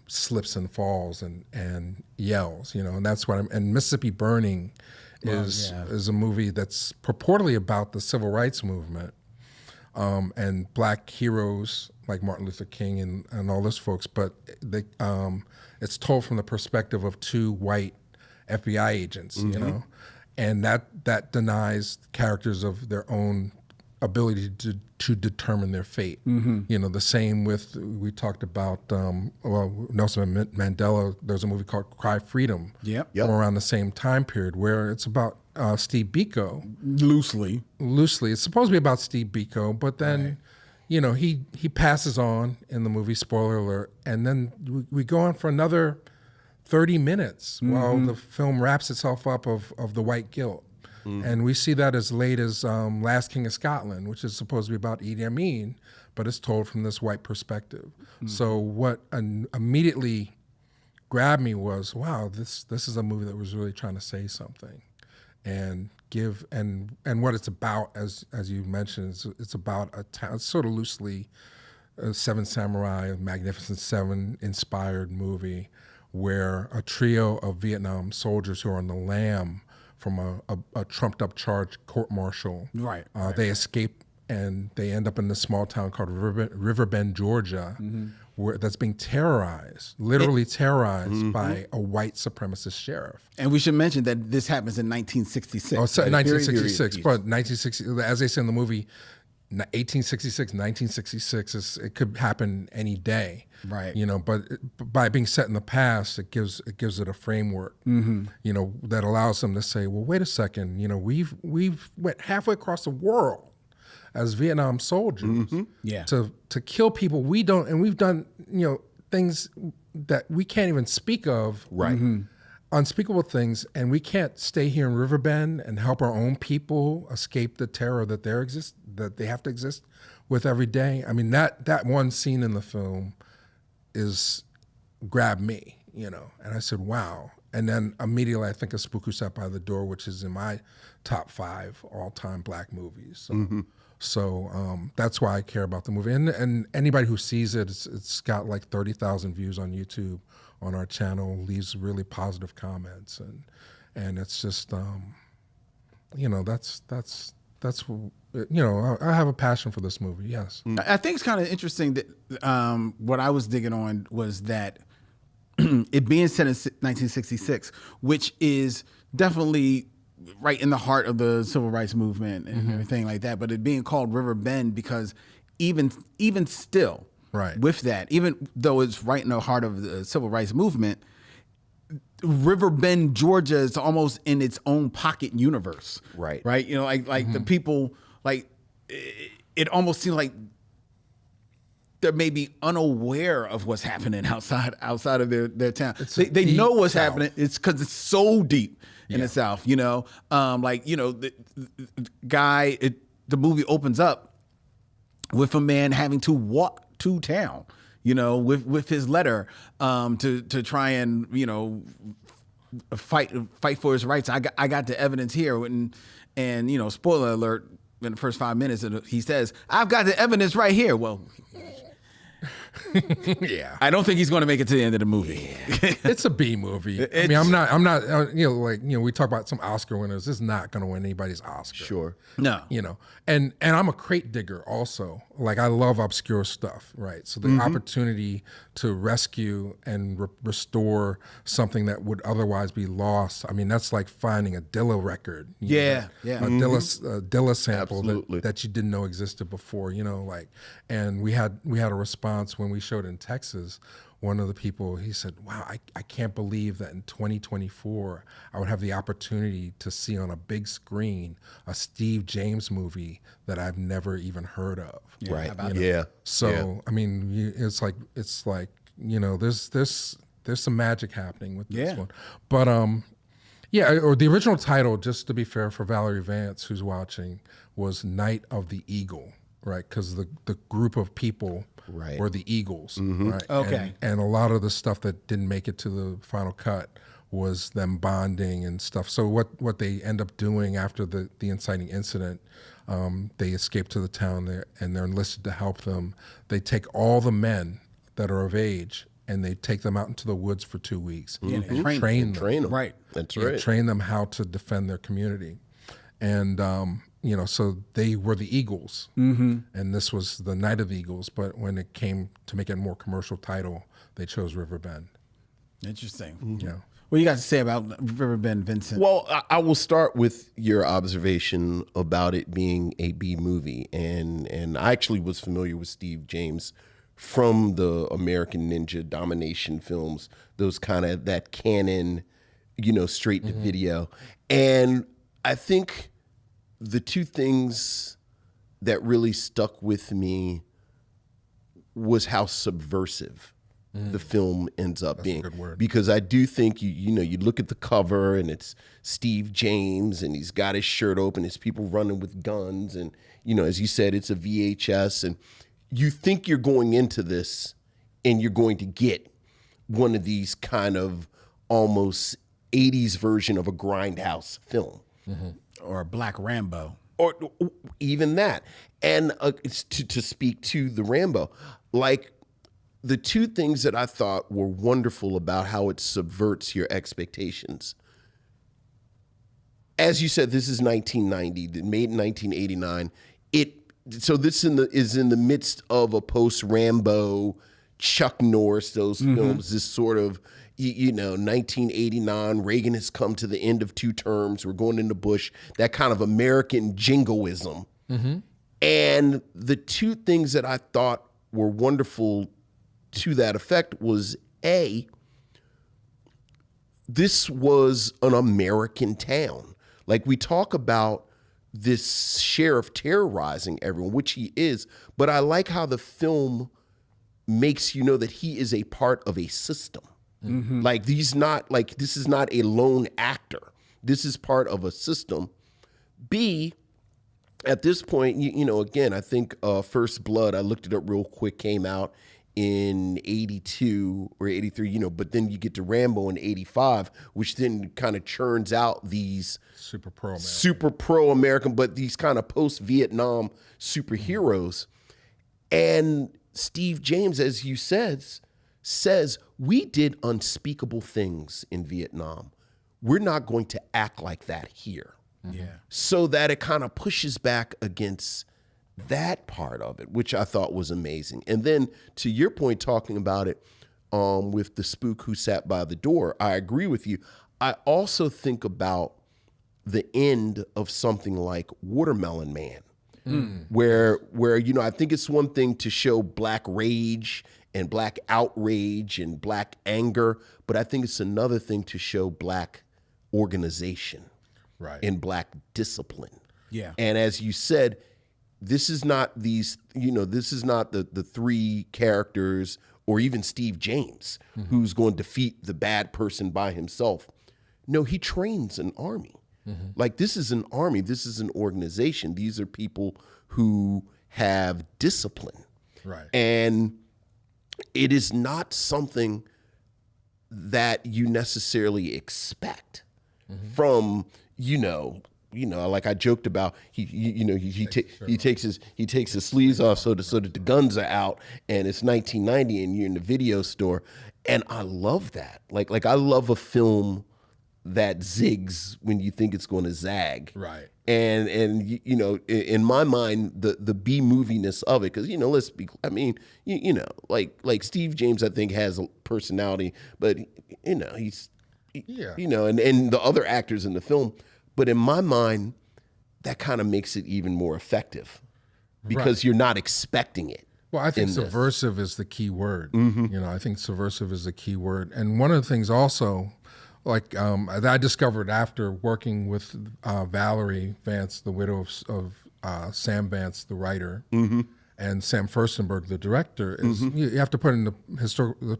slips and falls and yells, and that's what and Mississippi Burning is a movie that's purportedly about the civil rights movement and black heroes like Martin Luther King and all those folks, but it's told from the perspective of 2 white FBI agents, and that denies characters of their own ability to determine their fate. The same with, we talked about, Nelson Mandela, there's a movie called Cry Freedom Yep. from around the same time period where it's about Steve Biko. Loosely. It's supposed to be about Steve Biko, but then, he passes on in the movie, spoiler alert, and then we go on for another 30 minutes while the film wraps itself up of the white guilt. And we see that as late as Last King of Scotland, which is supposed to be about Idi Amin, but it's told from this white perspective. So what immediately grabbed me was, wow, this is a movie that was really trying to say something and give, and what it's about, as you mentioned, it's about a town, it's sort of loosely Seven Samurai, Magnificent Seven inspired movie, where a trio of Vietnam soldiers who are on the lam from a trumped up charge court-martial. Right. They escape and they end up in this small town called Riverbend, Georgia, where that's being terrorized, literally terrorized by a white supremacist sheriff. And we should mention that this happens in 1966. Oh, so right? 1966, but 1960, as they say in the movie, 1866, 1966 it could happen any day, Right. You know. But by being set in the past, it gives it a framework, you know, that allows them to say, well, wait a second, you know, we've went halfway across the world as Vietnam soldiers, Yeah. to kill people we don't, and we've done, you know, things that we can't even speak of, Right. unspeakable things, and we can't stay here in Riverbend and help our own people escape the terror that they have to exist with every day. I mean, that one scene in the film grabbed me, you know, and I said, wow. And then immediately I think of Spook Who Sat by the Door, which is in my top 5 all-time Black movies. So, that's why I care about the movie. And anybody who sees it, it's got like 30,000 views on YouTube on our channel, leaves really positive comments, and it's just, you know, that's you know, I have a passion for this movie. Yes. I think it's kind of interesting that what I was digging on was that it being set in 1966, which is definitely right in the heart of the civil rights movement and everything like that, but it being called Riverbend because even still, Right. with that, even though it's right in the heart of the civil rights movement, Riverbend, Georgia is almost in its own pocket universe. Right. Right. You know, like the people, like it almost seems like they're maybe unaware of what's happening outside of their town. They know what's happening. It's because it's so deep in the South, you know, like, you know, the guy, the movie opens up with a man having to walk to town, you know, with his letter to try and, you know, fight for his rights. I got the evidence here, and you know, spoiler alert, in the first 5 minutes, he says, "I've got the evidence right here." Well, Yeah. I don't think he's going to make it to the end of the movie. It's a B movie. I mean, I'm not, you know, like, you know, we talk about some Oscar winners. This is not going to win anybody's Oscar. Sure. No. You know, and I'm a crate digger also. Like, I love obscure stuff, right? So the opportunity to rescue and restore something that would otherwise be lost. I mean, that's like finding a Dilla record. You know, a Dilla sample that you didn't know existed before, you know, like, and we had a response when we showed in Texas. One of the people, he said, wow, I can't believe that in 2024, I would have the opportunity to see on a big screen a Steve James movie that I've never even heard of. Right. You know? Yeah. So, I mean, it's like, you know, there's some magic happening with this one. But, yeah, or the original title, just to be fair for Valerie Vance, who's watching, was Night of the Eagle, right? Because the group of people were the Eagles, right? Okay. And a lot of the stuff that didn't make it to the final cut was them bonding and stuff. So what they end up doing after the inciting incident, they escape to the town there, and they're enlisted to help them. They take all the men that are of age, and they take them out into the woods for 2 weeks and train them. Right. That's Yeah, right. train them how to defend their community. And, you know, so they were the Eagles. And this was the Night of the Eagles. But when it came to make it a more commercial title, they chose Riverbend. Interesting. Yeah. What do you got to say about Riverbend, Vincent? Well, I will start with your observation about it being a B movie, and I actually was familiar with Steve James from the American Ninja domination films, those kind of that canon, you know, straight to video. And I think the two things that really stuck with me was how subversive the film ends up being. That's a good word. Because I do think you know, you look at the cover and it's Steve James and he's got his shirt open, there's people running with guns, and you know, as you said, it's a VHS, and you think you're going into this and you're going to get one of these kind of almost 80s version of a Grindhouse film. Or Black Rambo. or even that. And to speak to the Rambo, like the two things that I thought were wonderful about how it subverts your expectations. As you said, this is 1990, made in 1989. So this is in the midst of a post-Rambo, Chuck Norris, those films, this sort of, 1989, Reagan has come to the end of 2 terms, we're going into Bush, that kind of American jingoism. And the two things that I thought were wonderful to that effect was, A, this was an American town. Like, we talk about this sheriff terrorizing everyone, which he is, but I like how the film makes you know that he is a part of a system. Like, this is not a lone actor. This is part of a system. B, at this point, again, I think First Blood, I looked it up real quick, came out in 82 or 83, but then you get to Rambo in 85, which then kind of churns out these super pro-American, but these kind of post-Vietnam superheroes. And Steve James, as you says, we did unspeakable things in Vietnam. We're not going to act like that here. So that it kind of pushes back against that part of it, which I thought was amazing. And then to your point, talking about it with the spook who sat by the door, I agree with you. I also think about the end of something like Watermelon Man, where I think it's one thing to show black rage and black outrage and black anger, but I think it's another thing to show black organization and black discipline. And as you said, this is not this is not the 3 characters or even Steve James who's going to defeat the bad person by himself. No, he trains an army. Like, this is an army. This is an organization. These are people who have discipline. And it is not something that you necessarily expect from, like I joked about, he takes his sleeves off so that the guns are out, and it's 1990 and you're in the video store, and I love that. Like I love a film that zigs when you think it's going to zag. And in my mind, the B moviness of it, because let's be, I mean, like Steve James, I think has a personality, but he's and the other actors in the film. But in my mind, that kind of makes it even more effective because you're not expecting it. Well, I think subversive is the key word. I think subversive is the key word. And one of the things also, like that I discovered after working with Valerie Vance, the widow of Sam Vance, the writer, and Sam Furstenberg, the director, is you have to put in the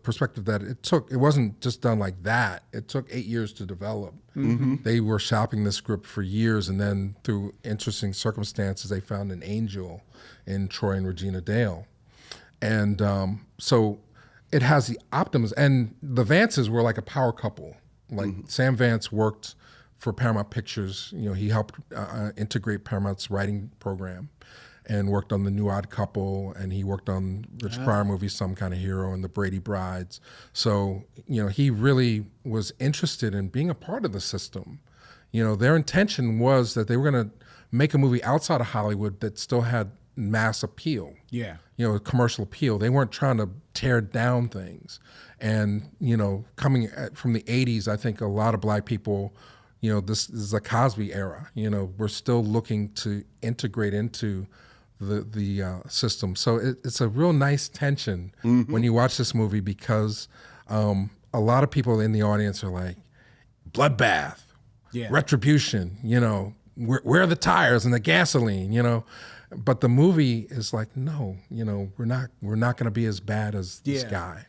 perspective that it wasn't just done like that. It took 8 years to develop. They were shopping this script for years, and then through interesting circumstances, they found an angel in Troy and Regina Dale. And so it has the optimism, and the Vances were like a power couple. Like Sam Vance worked for Paramount Pictures. He helped integrate Paramount's writing program and worked on The New Odd Couple, and he worked on Rich Pryor movies, Some Kind of Hero, and The Brady Brides. So, he really was interested in being a part of the system. Their intention was that they were going to make a movie outside of Hollywood that still had mass appeal. Commercial appeal. They weren't trying to tear down things. And, coming from the 80s, I think a lot of black people, this is a Cosby era. We're still looking to integrate into the system. So it's a real nice tension when you watch this movie, because a lot of people in the audience are like, bloodbath, retribution, where are the tires and the gasoline, But the movie is like, no, we're not going to be as bad as this guy.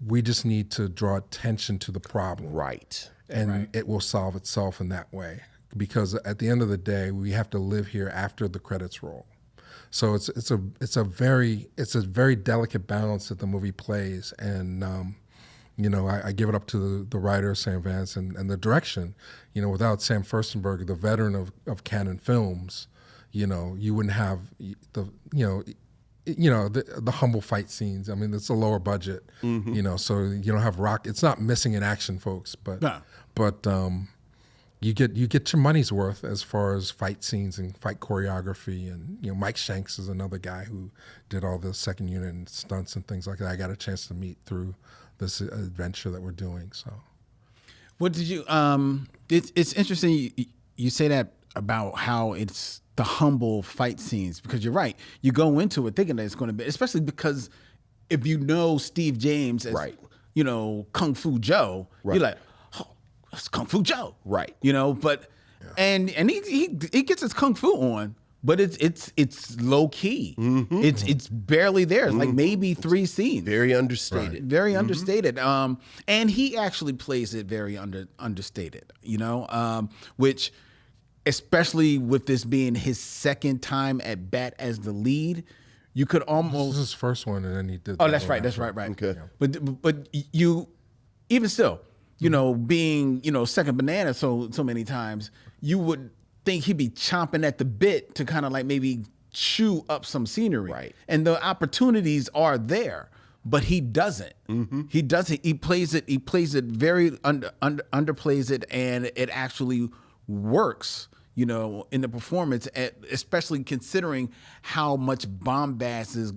We just need to draw attention to the problem. And it will solve itself in that way. Because at the end of the day, we have to live here after the credits roll. So it's a very delicate balance that the movie plays. And You know, I give it up to the writer, Sam Vance, and the direction. You know, without Sam Furstenberg, the veteran of Canon Films, you know, you wouldn't have the humble fight scenes. I mean, it's a lower budget, you know, so you don't have rock. It's not missing in action, folks, but you get your money's worth as far as fight scenes and fight choreography. And you know, Mike Shanks is another guy who did all the second unit and stunts and things like that. I got a chance to meet through this adventure that we're doing. So, what did you? It's interesting you say that about how it's the humble fight scenes, because you're right. You go into it thinking that it's going to be, especially because if you know Steve James as, you know, Kung Fu Joe, you're like, oh, that's Kung Fu Joe, right? You know, but and he gets his Kung Fu on, but it's low key. It's barely there. It's like maybe 3 scenes. Very understated. Very understated. And he actually plays it very understated. You know, which, especially with this being his second time at bat as the lead, you could almost. This is his first one, and then he did. Oh, that's right. Okay. Yeah. But you, even still, you know, being, you know, second banana so many times, you would think he'd be chomping at the bit to kind of like maybe chew up some scenery. Right. And the opportunities are there, but he doesn't. He doesn't. He plays it. He plays it very underplays it, and it actually works. You know, in the performance, especially considering how much bombast is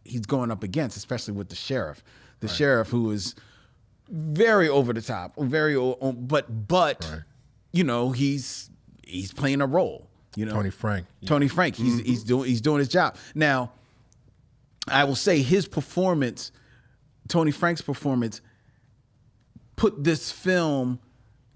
he's going up against, especially with the sheriff. The sheriff, who is very over the top, but you know, he's playing a role. You know, Tony Frank. He's doing his job. Now, I will say his performance, Tony Frank's performance, put this film,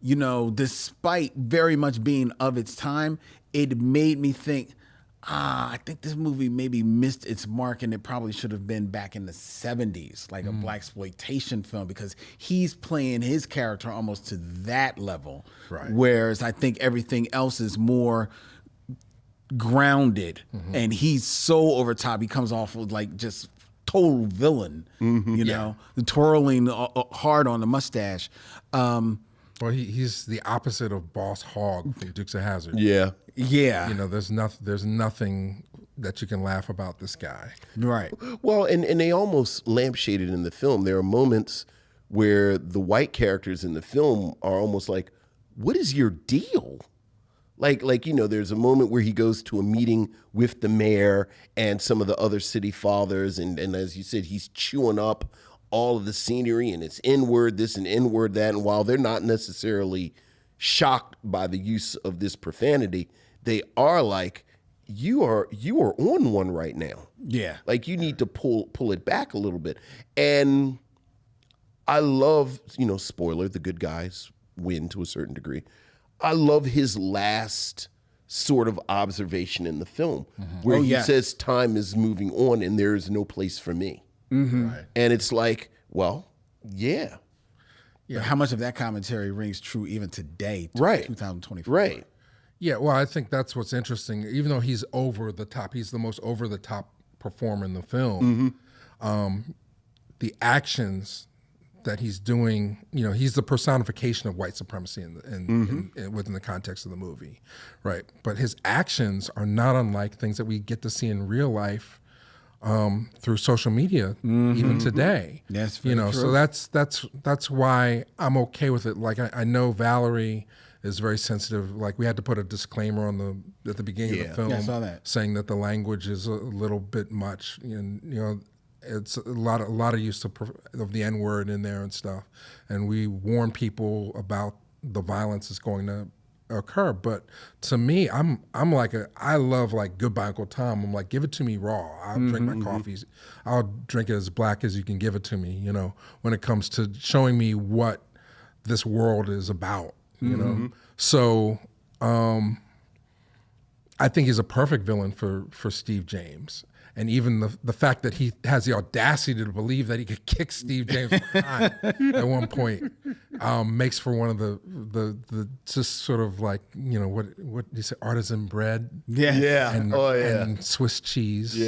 you know, despite very much being of its time, it made me think, I think this movie maybe missed its mark, and it probably should have been back in the 70s, like a blaxploitation film, because he's playing his character almost to that level. Right. Whereas I think everything else is more grounded, and he's so over top, he comes off with like just total villain, you know, the twirling hard on the mustache. Well, he's the opposite of Boss Hogg from Dukes of Hazzard. Yeah. Yeah. You know, there's nothing that you can laugh about this guy. Right. Well, and they almost lampshaded in the film. There are moments where the white characters in the film are almost like, what is your deal? Like, you know, there's a moment where he goes to a meeting with the mayor and some of the other city fathers, and as you said, he's chewing up all of the scenery, and it's N-word this and N-word that, and while they're not necessarily shocked by the use of this profanity, they are like, you are on one right now. Yeah. Like, you need to pull it back a little bit. And I love, you know, spoiler, the good guys win to a certain degree. I love his last sort of observation in the film, where he says time is moving on and there is no place for me. Right. And it's like, well, yeah. But how much of that commentary rings true even today, Right. 2024? Right. Yeah, well, I think that's what's interesting. Even though he's over the top, he's the most over the top performer in the film. The actions that he's doing, you know, he's the personification of white supremacy in within the context of the movie, right? But his actions are not unlike things that we get to see in real life through social media, even today. That's you know, true. so that's why I'm okay with it. Like I know Valerie is very sensitive. Like we had to put a disclaimer on at the beginning of the film, I saw that, saying that the language is a little bit much, and you know, it's a lot of use of the N-word in there and stuff. And we warn people about the violence that's going to occur. But to me, I'm like I love like Goodbye Uncle Tom. I'm like, give it to me raw. I'll drink my coffees. I'll drink it as black as you can give it to me, you know, when it comes to showing me what this world is about, you know? So I think he's a perfect villain for Steve James. And even the fact that he has the audacity to believe that he could kick Steve James behind at one point makes for one of the just sort of like, you know, what do you say, artisan bread? And Swiss cheese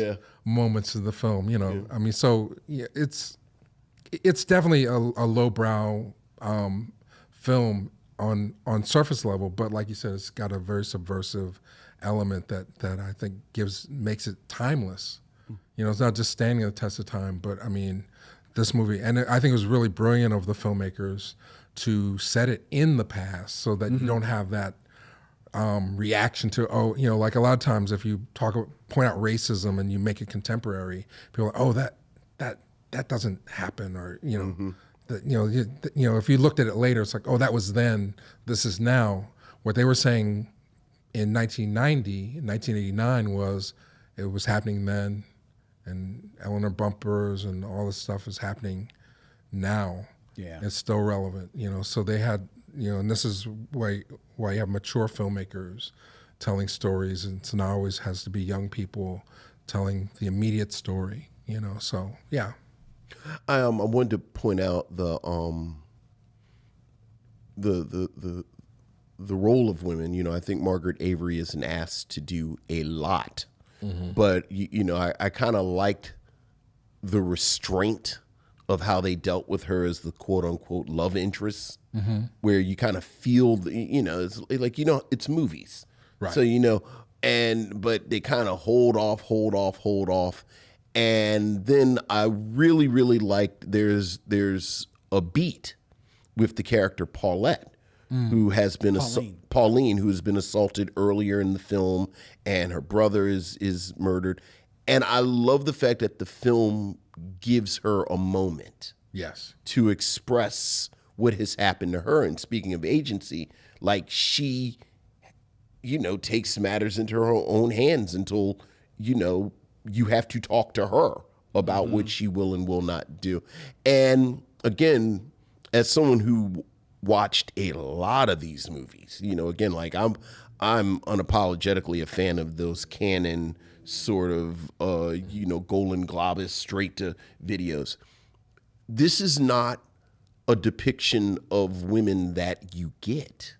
moments of the film, you know. I mean, so yeah, it's it's definitely a lowbrow film on surface level, but like you said, it's got a very subversive element that I think makes it timeless. You know, it's not just standing the test of time, but I mean, this movie, and I think it was really brilliant of the filmmakers to set it in the past so that you don't have that reaction to, you know, like a lot of times if you point out racism and you make it contemporary, people are like, oh, that doesn't happen, or you know, you know, if you looked at it later, it's like, oh, that was then, this is now. What they were saying in 1989 was it was happening then, and Eleanor Bumpers and all this stuff is happening now. Yeah, it's still relevant, you know. So they had, you know, and this is why you have mature filmmakers telling stories, and it's not always has to be young people telling the immediate story, you know. So yeah. I wanted to point out the role of women. You know, I think Margaret Avery isn't asked to do a lot, but you know, I kind of liked the restraint of how they dealt with her as the quote unquote love interest, where you kind of feel, you know, it's like, you know, it's movies, right? So, you know, but they kind of hold off. And then I really, really liked there's a beat with the character Paulette, who has been Pauline, who has been assaulted earlier in the film, and her brother is murdered. And I love the fact that the film gives her a moment, yes, to express what has happened to her. And speaking of agency, like she, you know, takes matters into her own hands until, you know, you have to talk to her about what she will and will not do. And again, as someone who watched a lot of these movies, you know, again, like I'm unapologetically a fan of those canon sort of, you know, Golden Globus straight to videos. This is not a depiction of women that you get.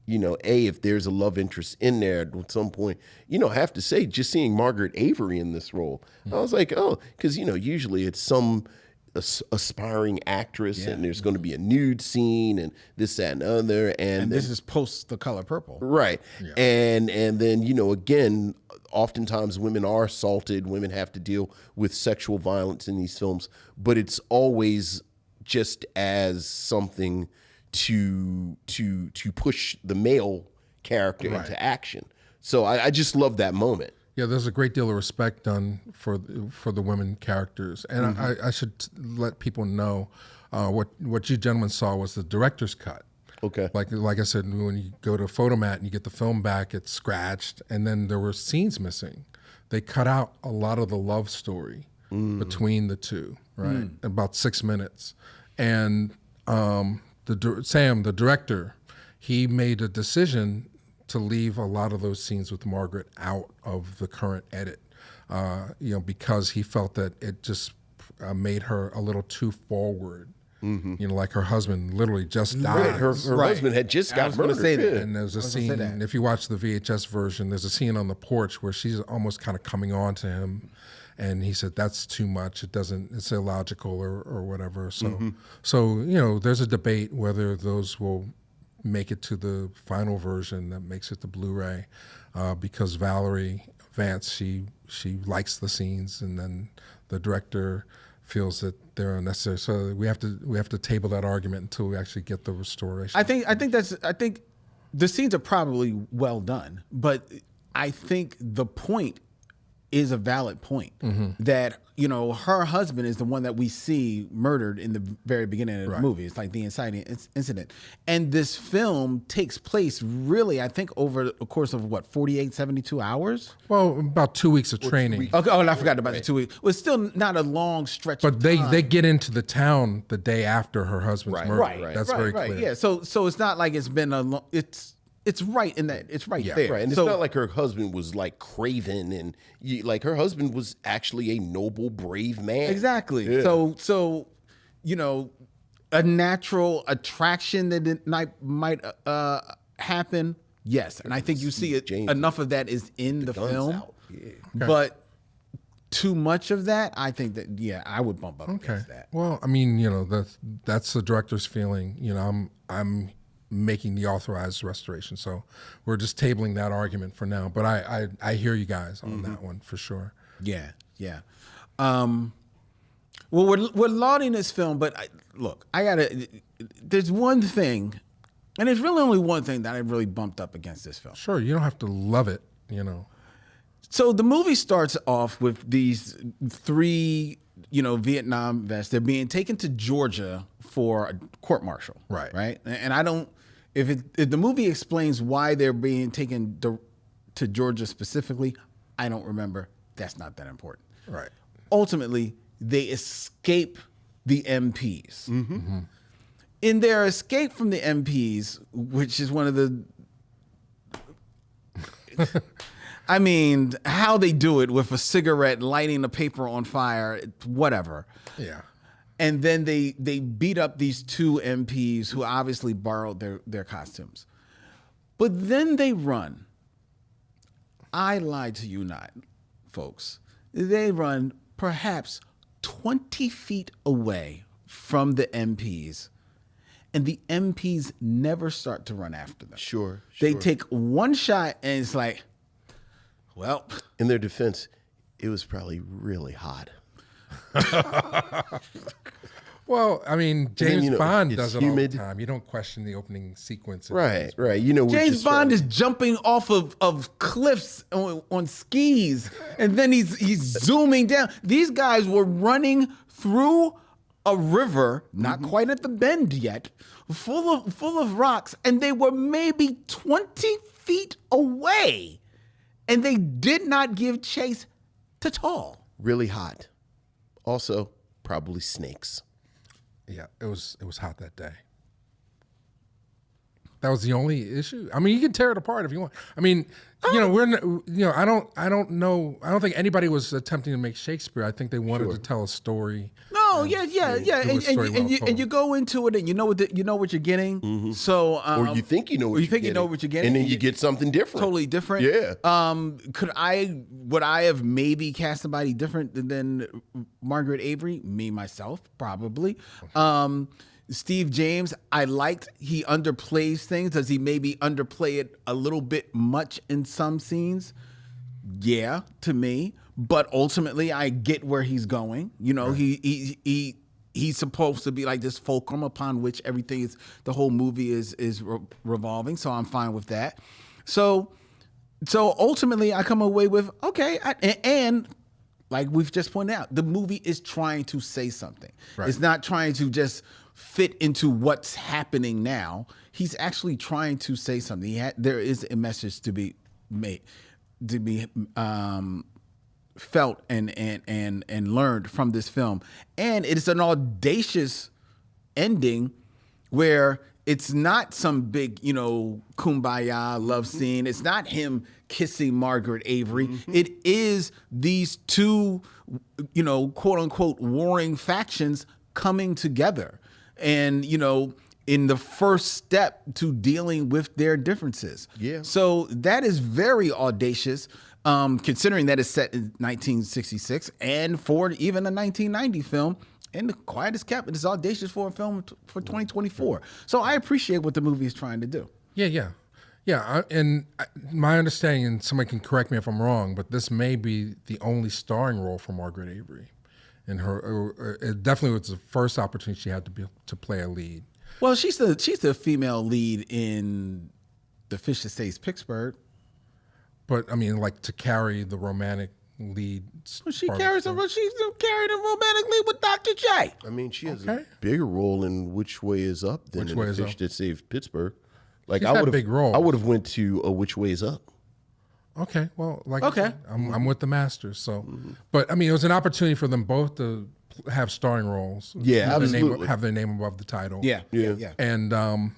You know, if there's a love interest in there at some point, you know, I have to say, just seeing Margaret Avery in this role, I was like, oh, because, you know, usually it's some aspiring actress, and there's going to be a nude scene and this, that, and other. And this is post The Color Purple. Right. Yeah. And then, you know, again, oftentimes women are assaulted, women have to deal with sexual violence in these films, but it's always just as something to push the male character into action. So I just love that moment. Yeah, there's a great deal of respect done for the women characters, and I should let people know what you gentlemen saw was the director's cut. Okay. Like I said, when you go to Photomat and you get the film back, it's scratched, and then there were scenes missing. They cut out a lot of the love story between the two, right? About 6 minutes, and Sam, the director, he made a decision to leave a lot of those scenes with Margaret out of the current edit, you know, because he felt that it just made her a little too forward. You know, like her husband literally just died. Her husband had just got murdered. Say that. And there's a scene, if you watch the VHS version, there's a scene on the porch where she's almost kind of coming on to him. And he said, that's too much. It's illogical or whatever. So, so, you know, there's a debate whether those will make it to the final version that makes it the Blu-ray, because Valerie Vance, she likes the scenes, and then the director feels that they're unnecessary. So we have to table that argument until we actually get the restoration. I think the scenes are probably well done, but I think the point is a valid point that, you know, her husband is the one that we see murdered in the very beginning of the movie. It's like the inciting incident. And this film takes place really, I think, over the course of 48, 72 hours? Well, about 2 weeks of training. Okay. Oh, and I forgot about the 2 weeks. Well, it's still not a long stretch but of time. they get into the town the day after her husband's murder. Right. That's very clear. Yeah. So it's not like it's been a long, it's right in that. It's right there. Right, and so, it's not like her husband was like craven, and like her husband was actually a noble, brave man. Exactly. Yeah. So you know, a natural attraction that might happen. Yes, and I think you see it. Enough of that is in the film, but too much of that, I think that I would bump up Okay. against that. Well, I mean, that's the director's feeling. I'm making the authorized restoration, so we're just tabling that argument for now. But I hear you guys on that one for sure. Yeah. Well, we're lauding this film, but there's one thing, and there's really only one thing that I really bumped up against this film. Sure, you don't have to love it. So the movie starts off with these 3, Vietnam vets. They're being taken to Georgia for a court martial. Right. And I don't, if the movie explains why they're being taken to Georgia specifically, I don't remember. That's not that important. Right. Ultimately, they escape the MPs. In their escape from the MPs, which is one of the I mean, how they do it with a cigarette, lighting the paper on fire, whatever. Yeah. And then they beat up these 2 MPs who obviously borrowed their costumes. But then they run. I lied to you not, folks. They run perhaps 20 feet away from the MPs. And the MPs never start to run after them. Sure. They take one shot and it's like, well. In their defense, it was probably really hot. Well, I mean, then, James Bond it's does it humid. all the time. You don't question the opening sequence. Right. We're James just Bond trying- is jumping off of cliffs on skis, and then he's zooming down. These guys were running through a river, not quite at the bend yet, full of rocks, and they were maybe 20 feet away, and they did not give chase at all. really hot. Also, probably snakes. Yeah, it was hot that day. That was the only issue. I mean, you can tear it apart if you want. I mean, I don't know. I don't think anybody was attempting to make Shakespeare. I think they wanted to tell a story. No, yeah, do a story well told. and you go into it and you know what you're getting. So, Or you think you know what or you're you think you know getting, what you're getting, and then you get something different. totally different. Yeah. Would I have maybe cast somebody different than Margaret Avery? Me myself, probably. Steve James, I liked. He underplays things. Does he maybe underplay it a little bit much in some scenes? Yeah, to me. But ultimately, I get where he's going. You know, right. He's supposed to be like this fulcrum upon which everything is. The whole movie is revolving. So I'm fine with that. So ultimately, I come away with okay, and like we've just pointed out, the movie is trying to say something. Right. It's not trying to just fit into what's happening now. He's actually trying to say something. There is a message to be made, to be felt and learned from this film. And it is an audacious ending where it's not some big, kumbaya love scene. It's not him kissing Margaret Avery. Mm-hmm. It is these two, quote unquote, warring factions coming together. And, in the first step to dealing with their differences. Yeah. So that is very audacious, considering that it's set in 1966 and for even a 1990 film. And The Quiet is Kept, it is audacious for a film for 2024. So I appreciate what the movie is trying to do. Yeah. And my understanding, and somebody can correct me if I'm wrong, but this may be the only starring role for Margaret Avery. And it definitely was the first opportunity she had to play a lead. Well, she's the female lead in The Fish That Saves Pittsburgh. But I mean, like to carry the romantic lead. Well, she's carrying the romantic lead with Dr. J. I mean, she has a bigger role in Which Way Is Up than in The Fish That Saves Pittsburgh. Like, I would have big role. I would have went to Which Way Is Up. Okay, well, I'm with the Masters, so. But I mean, it was an opportunity for them both to have starring roles. Yeah, absolutely. Have their name above the title. Yeah. And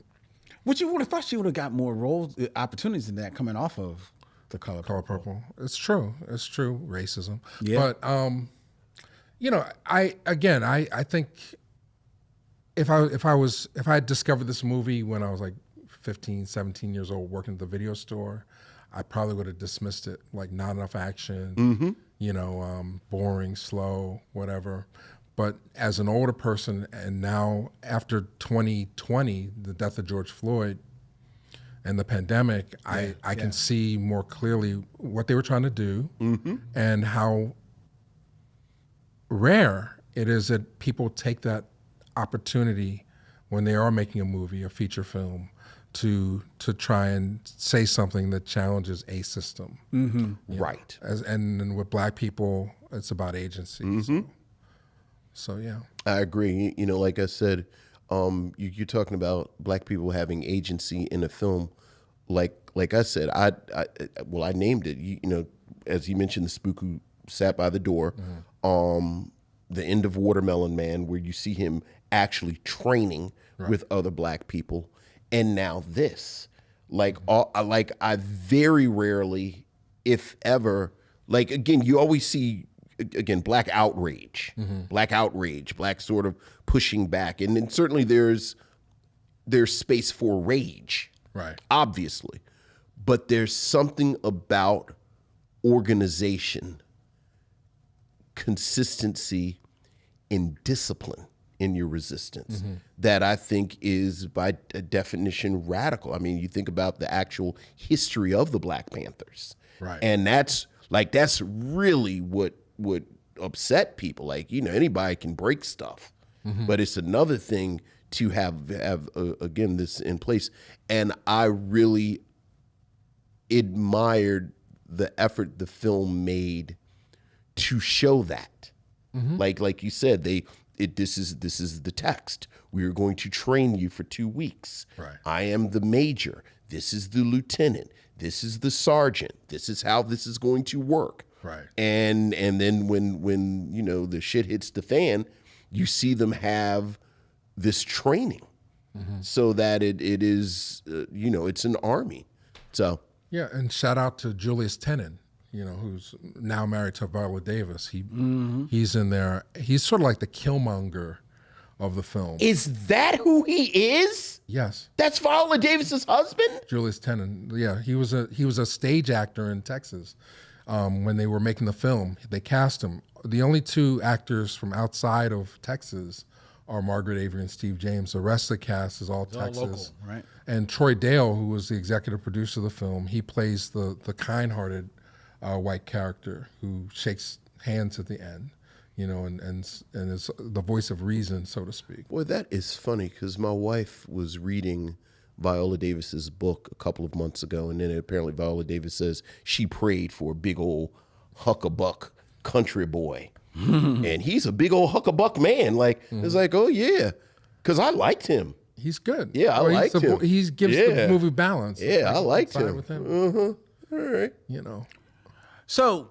which you would have thought she would have got more roles, opportunities than that coming off of The Color Purple. It's true. Racism. Yeah. But I think if I had discovered this movie when I was like 15, 17 years old working at the video store, I probably would have dismissed it like not enough action. boring, slow, whatever. But as an older person, and now after 2020, the death of George Floyd and the pandemic, I can see more clearly what they were trying to do and how rare it is that people take that opportunity when they are making a movie, a feature film, to try and say something that challenges a system. Right. And with Black people, it's about agency. So yeah. I agree. Like I said, you're talking about Black people having agency in a film. Like I said, I named it. As you mentioned, the spook who sat by the door. The end of Watermelon Man, where you see him actually training with other Black people, and now this. I very rarely, if ever, again, you always see. Again, Black outrage, Black sort of pushing back, and then certainly there's space for rage, right? Obviously, but there's something about organization, consistency, and discipline in your resistance that I think is by definition radical. I mean, you think about the actual history of the Black Panthers, right? And that's really what upset people. Anybody can break stuff, but it's another thing to have again this in place. And I really admired the effort the film made to show that. Like you said, this is the text. We are going to train you for 2 weeks. Right. I am the major. This is the lieutenant. This is the sergeant. This is how this is going to work. Right. And then when the shit hits the fan, you see them have this training so that it is it's an army. So yeah, and shout out to Julius Tenen, who's now married to Viola Davis. He's in there. He's sort of like the Killmonger of the film. Is that who he is? Yes. That's Viola Davis's husband? Julius Tenen. Yeah, he was a stage actor in Texas. When they were making the film, they cast him. The only two actors from outside of Texas are Margaret Avery and Steve James. The rest of the cast is all Texas. All local, right? And Troy Dale, who was the executive producer of the film, he plays the kind-hearted white character who shakes hands at the end, and is the voice of reason, so to speak. Boy, that is funny because my wife was reading Viola Davis's book a couple of months ago, and then apparently Viola Davis says she prayed for a big old huckabuck country boy, and he's a big old huckabuck man. It's like, oh yeah, because I liked him. He's good. Yeah, I liked him. He gives the movie balance. Yeah, I liked him. With him. All right. So,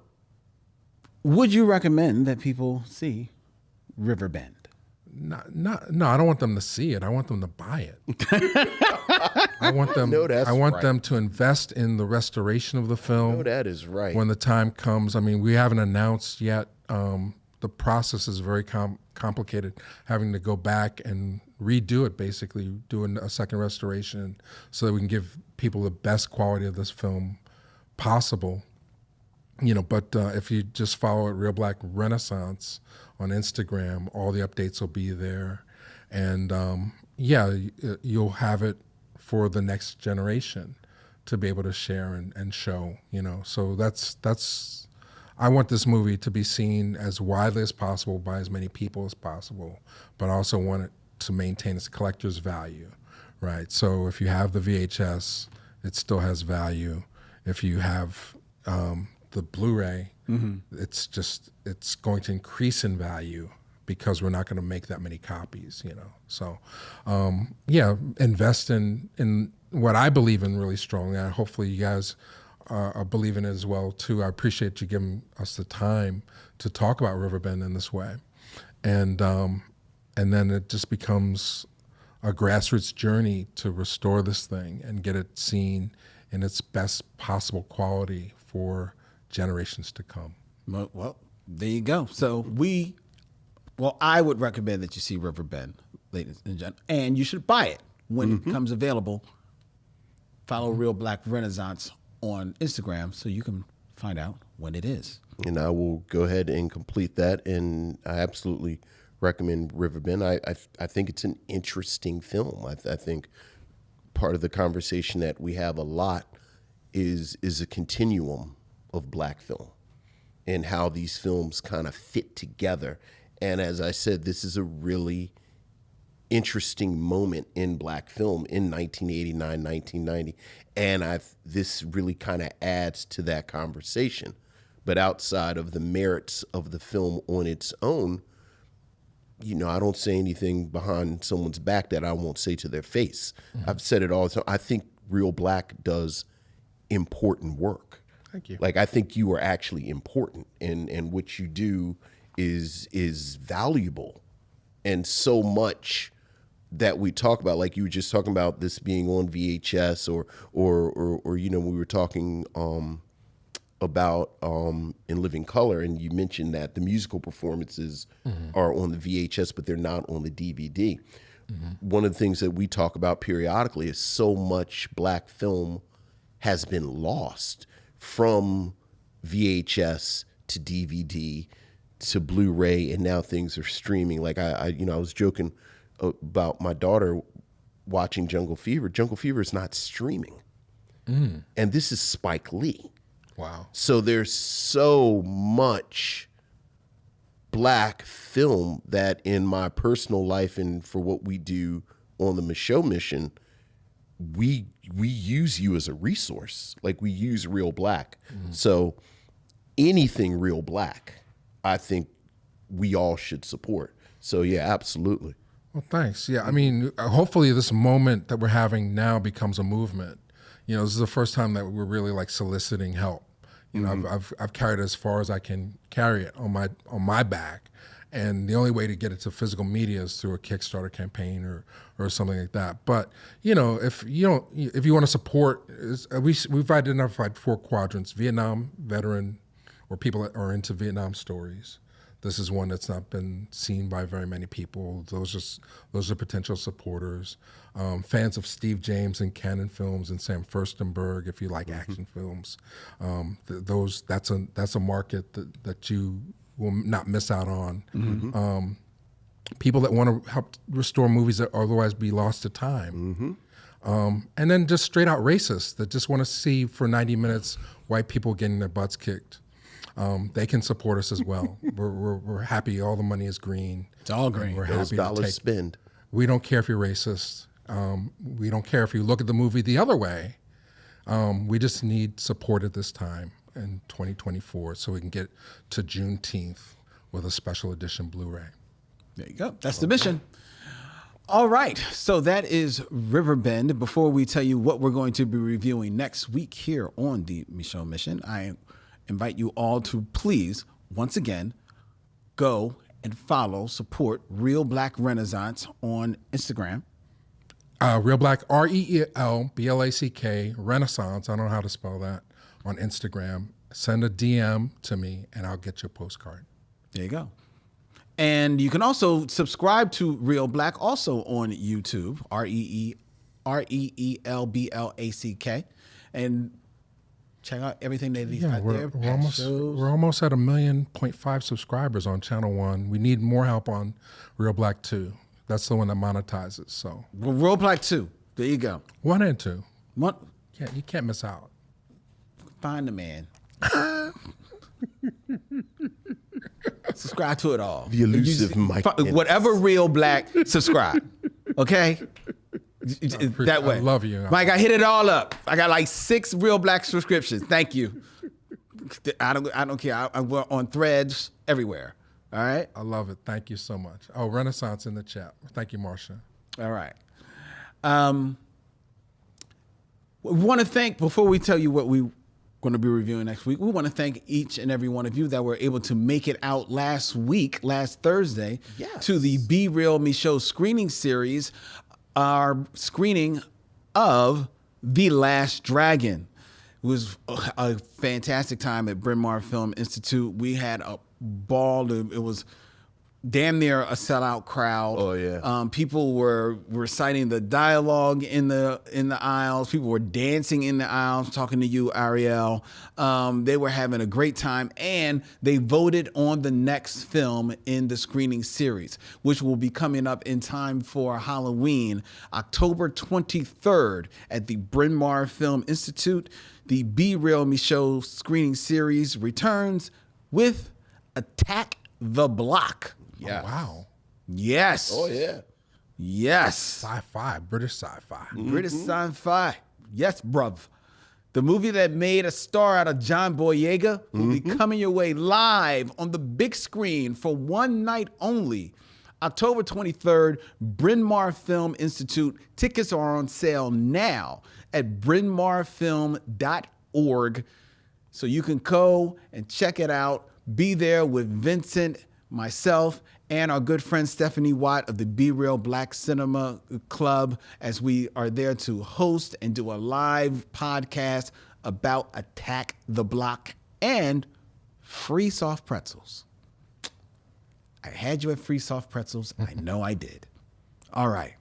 would you recommend that people see Riverbend? No, I don't want them to see it. I want them to buy it. I want them. No, that's I want right. them to invest in the restoration of the film. No, that is right. When the time comes. I mean, we haven't announced yet. The process is very complicated, having to go back and redo it, basically doing a second restoration so that we can give people the best quality of this film possible. But if you just follow it, ReelBlack Renaissance on Instagram, all the updates will be there. And you'll have it for the next generation to be able to share and show, So that's I want this movie to be seen as widely as possible by as many people as possible, but I also want it to maintain its collector's value, right? So if you have the VHS, it still has value. If you have the Blu-ray, it's going to increase in value because we're not going to make that many copies, So, invest in what I believe in really strongly. And hopefully you guys are believing it as well too. I appreciate you giving us the time to talk about Riverbend in this way, and then it just becomes a grassroots journey to restore this thing and get it seen in its best possible quality for generations to come. Well, there you go. So I would recommend that you see Riverbend, ladies and gentlemen, and you should buy it when it becomes available. Follow ReelBlack Renaissance on Instagram so you can find out when it is. And I will go ahead and complete that. And I absolutely recommend Riverbend. I think it's an interesting film. I think part of the conversation that we have a lot is a continuum of Black film and how these films kind of fit together. And as I said, this is a really interesting moment in Black film in 1989, 1990. And this really kind of adds to that conversation. But outside of the merits of the film on its own, you know, I don't say anything behind someone's back that I won't say to their face. Mm-hmm. I've said it all the time. I think ReelBlack does important work. Thank you. Like, I think you are actually important, and what you do is valuable. And so much that we talk about, like you were just talking about this being on VHS, or you know, we were talking about In Living Color, and you mentioned that the musical performances are on the VHS, but they're not on the DVD. One of the things that we talk about periodically is so much Black film has been lost from VHS to DVD to Blu-ray, and now things are streaming. Like I was joking about my daughter watching Jungle Fever. Jungle Fever is not streaming, and this is Spike Lee. Wow. So there's so much Black film that in my personal life and for what we do on the Micheaux mission, we use you as a resource. Like, we use ReelBlack. So anything ReelBlack, I think we all should support. So yeah, absolutely. Well, thanks. Yeah, I mean, hopefully this moment that we're having now becomes a movement. You know, this is the first time that we're really like soliciting help. You know, I've carried it as far as I can carry it on my back, and the only way to get it to physical media is through a Kickstarter campaign or something like that. But you know, if you want to support, we've identified 4 quadrants: Vietnam, veteran, or people that are into Vietnam stories. This is one that's not been seen by very many people. Those are potential supporters. Fans of Steve James and Cannon films and Sam Furstenberg, if you like action films. That's a market that you will not miss out on. People that want to help restore movies that otherwise be lost to time. And then just straight out racists that just want to see for 90 minutes white people getting their butts kicked. They can support us as well. We're happy. All the money is green. It's all green. We're Those happy dollars to take. spend. We don't care if you're racist. We don't care if you look at the movie the other way. We just need support at this time in 2024 so we can get to Juneteenth with a special edition Blu-ray. There you go. That's the mission. All right. So that is Riverbend. Before we tell you what we're going to be reviewing next week here on the Micheaux Mission, I invite you all to please, once again, go and follow, support ReelBlack Renaissance on Instagram. ReelBlack, ReelBlack, Renaissance. I don't know how to spell that, on Instagram. Send a DM to me and I'll get you a postcard. There you go. And you can also subscribe to ReelBlack also on YouTube, ReelBlack, and check out everything they've got there. We're almost at 1.5 million subscribers on Channel 1. We need more help on ReelBlack 2. That's the one that monetizes. So ReelBlack 2. There you go. 1 and 2. What? Yeah, you can't miss out. Find the man. Subscribe to it all. The elusive Mike Dennis. Whatever ReelBlack, subscribe. Okay? That way. I love you. Mike, I hit it all up. I got like 6 ReelBlack subscriptions. Thank you. I don't care. I'm on Threads everywhere. All right? I love it. Thank you so much. Oh, Renaissance in the chat. Thank you, Marcia. All right. We want to thank, before we tell you what we're going to be reviewing next week, we want to thank each and every one of you that were able to make it out last Thursday, to the Be Real Micheaux screening series, our screening of The Last Dragon. It was a fantastic time at Bryn Mawr Film Institute. We had a ball. It was damn near a sellout crowd. Oh, yeah. People were reciting the dialogue in the aisles. People were dancing in the aisles, talking to you, Ariel. They were having a great time, and they voted on the next film in the screening series, which will be coming up in time for Halloween, October 23rd at the Bryn Mawr Film Institute. The Be Real Micheaux screening series returns with Attack the Block. Yeah. Oh, wow. Yes. Oh, yeah. Yes. Sci-fi, British sci-fi. British sci-fi. Yes, bruv. The movie that made a star out of John Boyega will be coming your way live on the big screen for one night only. October 23rd, Bryn Mawr Film Institute. Tickets are on sale now at brynmarfilm.org. So you can go and check it out. Be there with Vincent, myself, and our good friend Stephanie Watt of the Be Real Black Cinema Club, as we are there to host and do a live podcast about Attack the Block and free soft pretzels. I had you at free soft pretzels. I know I did. All right.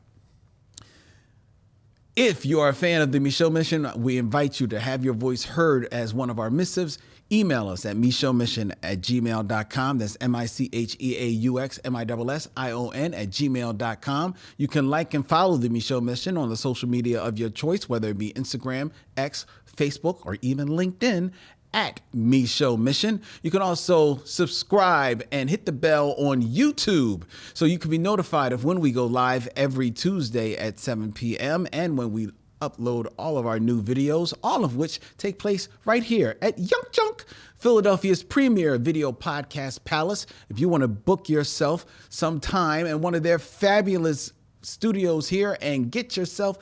If you are a fan of the Micheaux Mission, we invite you to have your voice heard as one of our missives. Email us at micheauxmission@gmail.com. That's micheauxmission@gmail.com. You can like and follow the Micheaux Mission on the social media of your choice, whether it be Instagram, X, Facebook, or even LinkedIn at Micheaux Mission. You can also subscribe and hit the bell on YouTube so you can be notified of when we go live every Tuesday at 7 p.m. and when we upload all of our new videos, all of which take place right here at Yunk Junk, Philadelphia's premier video podcast palace. If you want to book yourself some time in one of their fabulous studios here and get yourself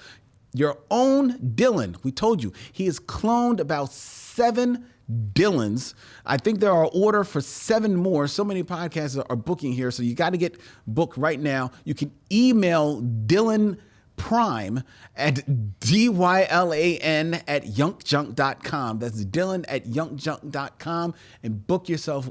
your own Dylan. We told you, he has cloned about 7 Dylans. I think there are order for 7 more. So many podcasts are booking here, so you got to get booked right now. You can email Dylan Prime at dylan@yunkjunk.com. That's dylan@yunkjunk.com, and book yourself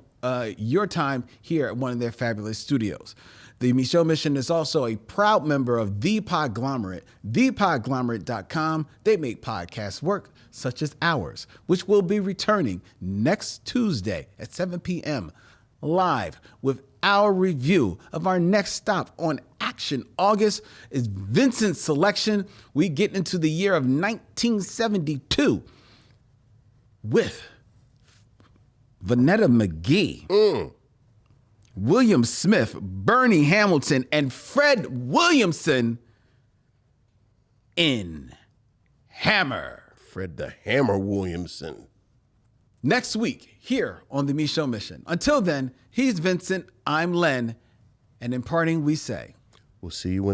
your time here at one of their fabulous studios. The Micheaux Mission is also a proud member of The Podglomerate, thepodglomerate.com. They make podcasts work, such as ours, which will be returning next Tuesday at 7 p.m. live with our review of our next stop on Action August is Vincent's selection. We get into the year of 1972 with Vanetta McGee, William Smith, Bernie Hamilton, and Fred Williamson in Hammer. Fred the Hammer Williamson. Next week, here on the Micheaux Mission. Until then, he's Vincent, I'm Len, and in parting we say, We'll see you when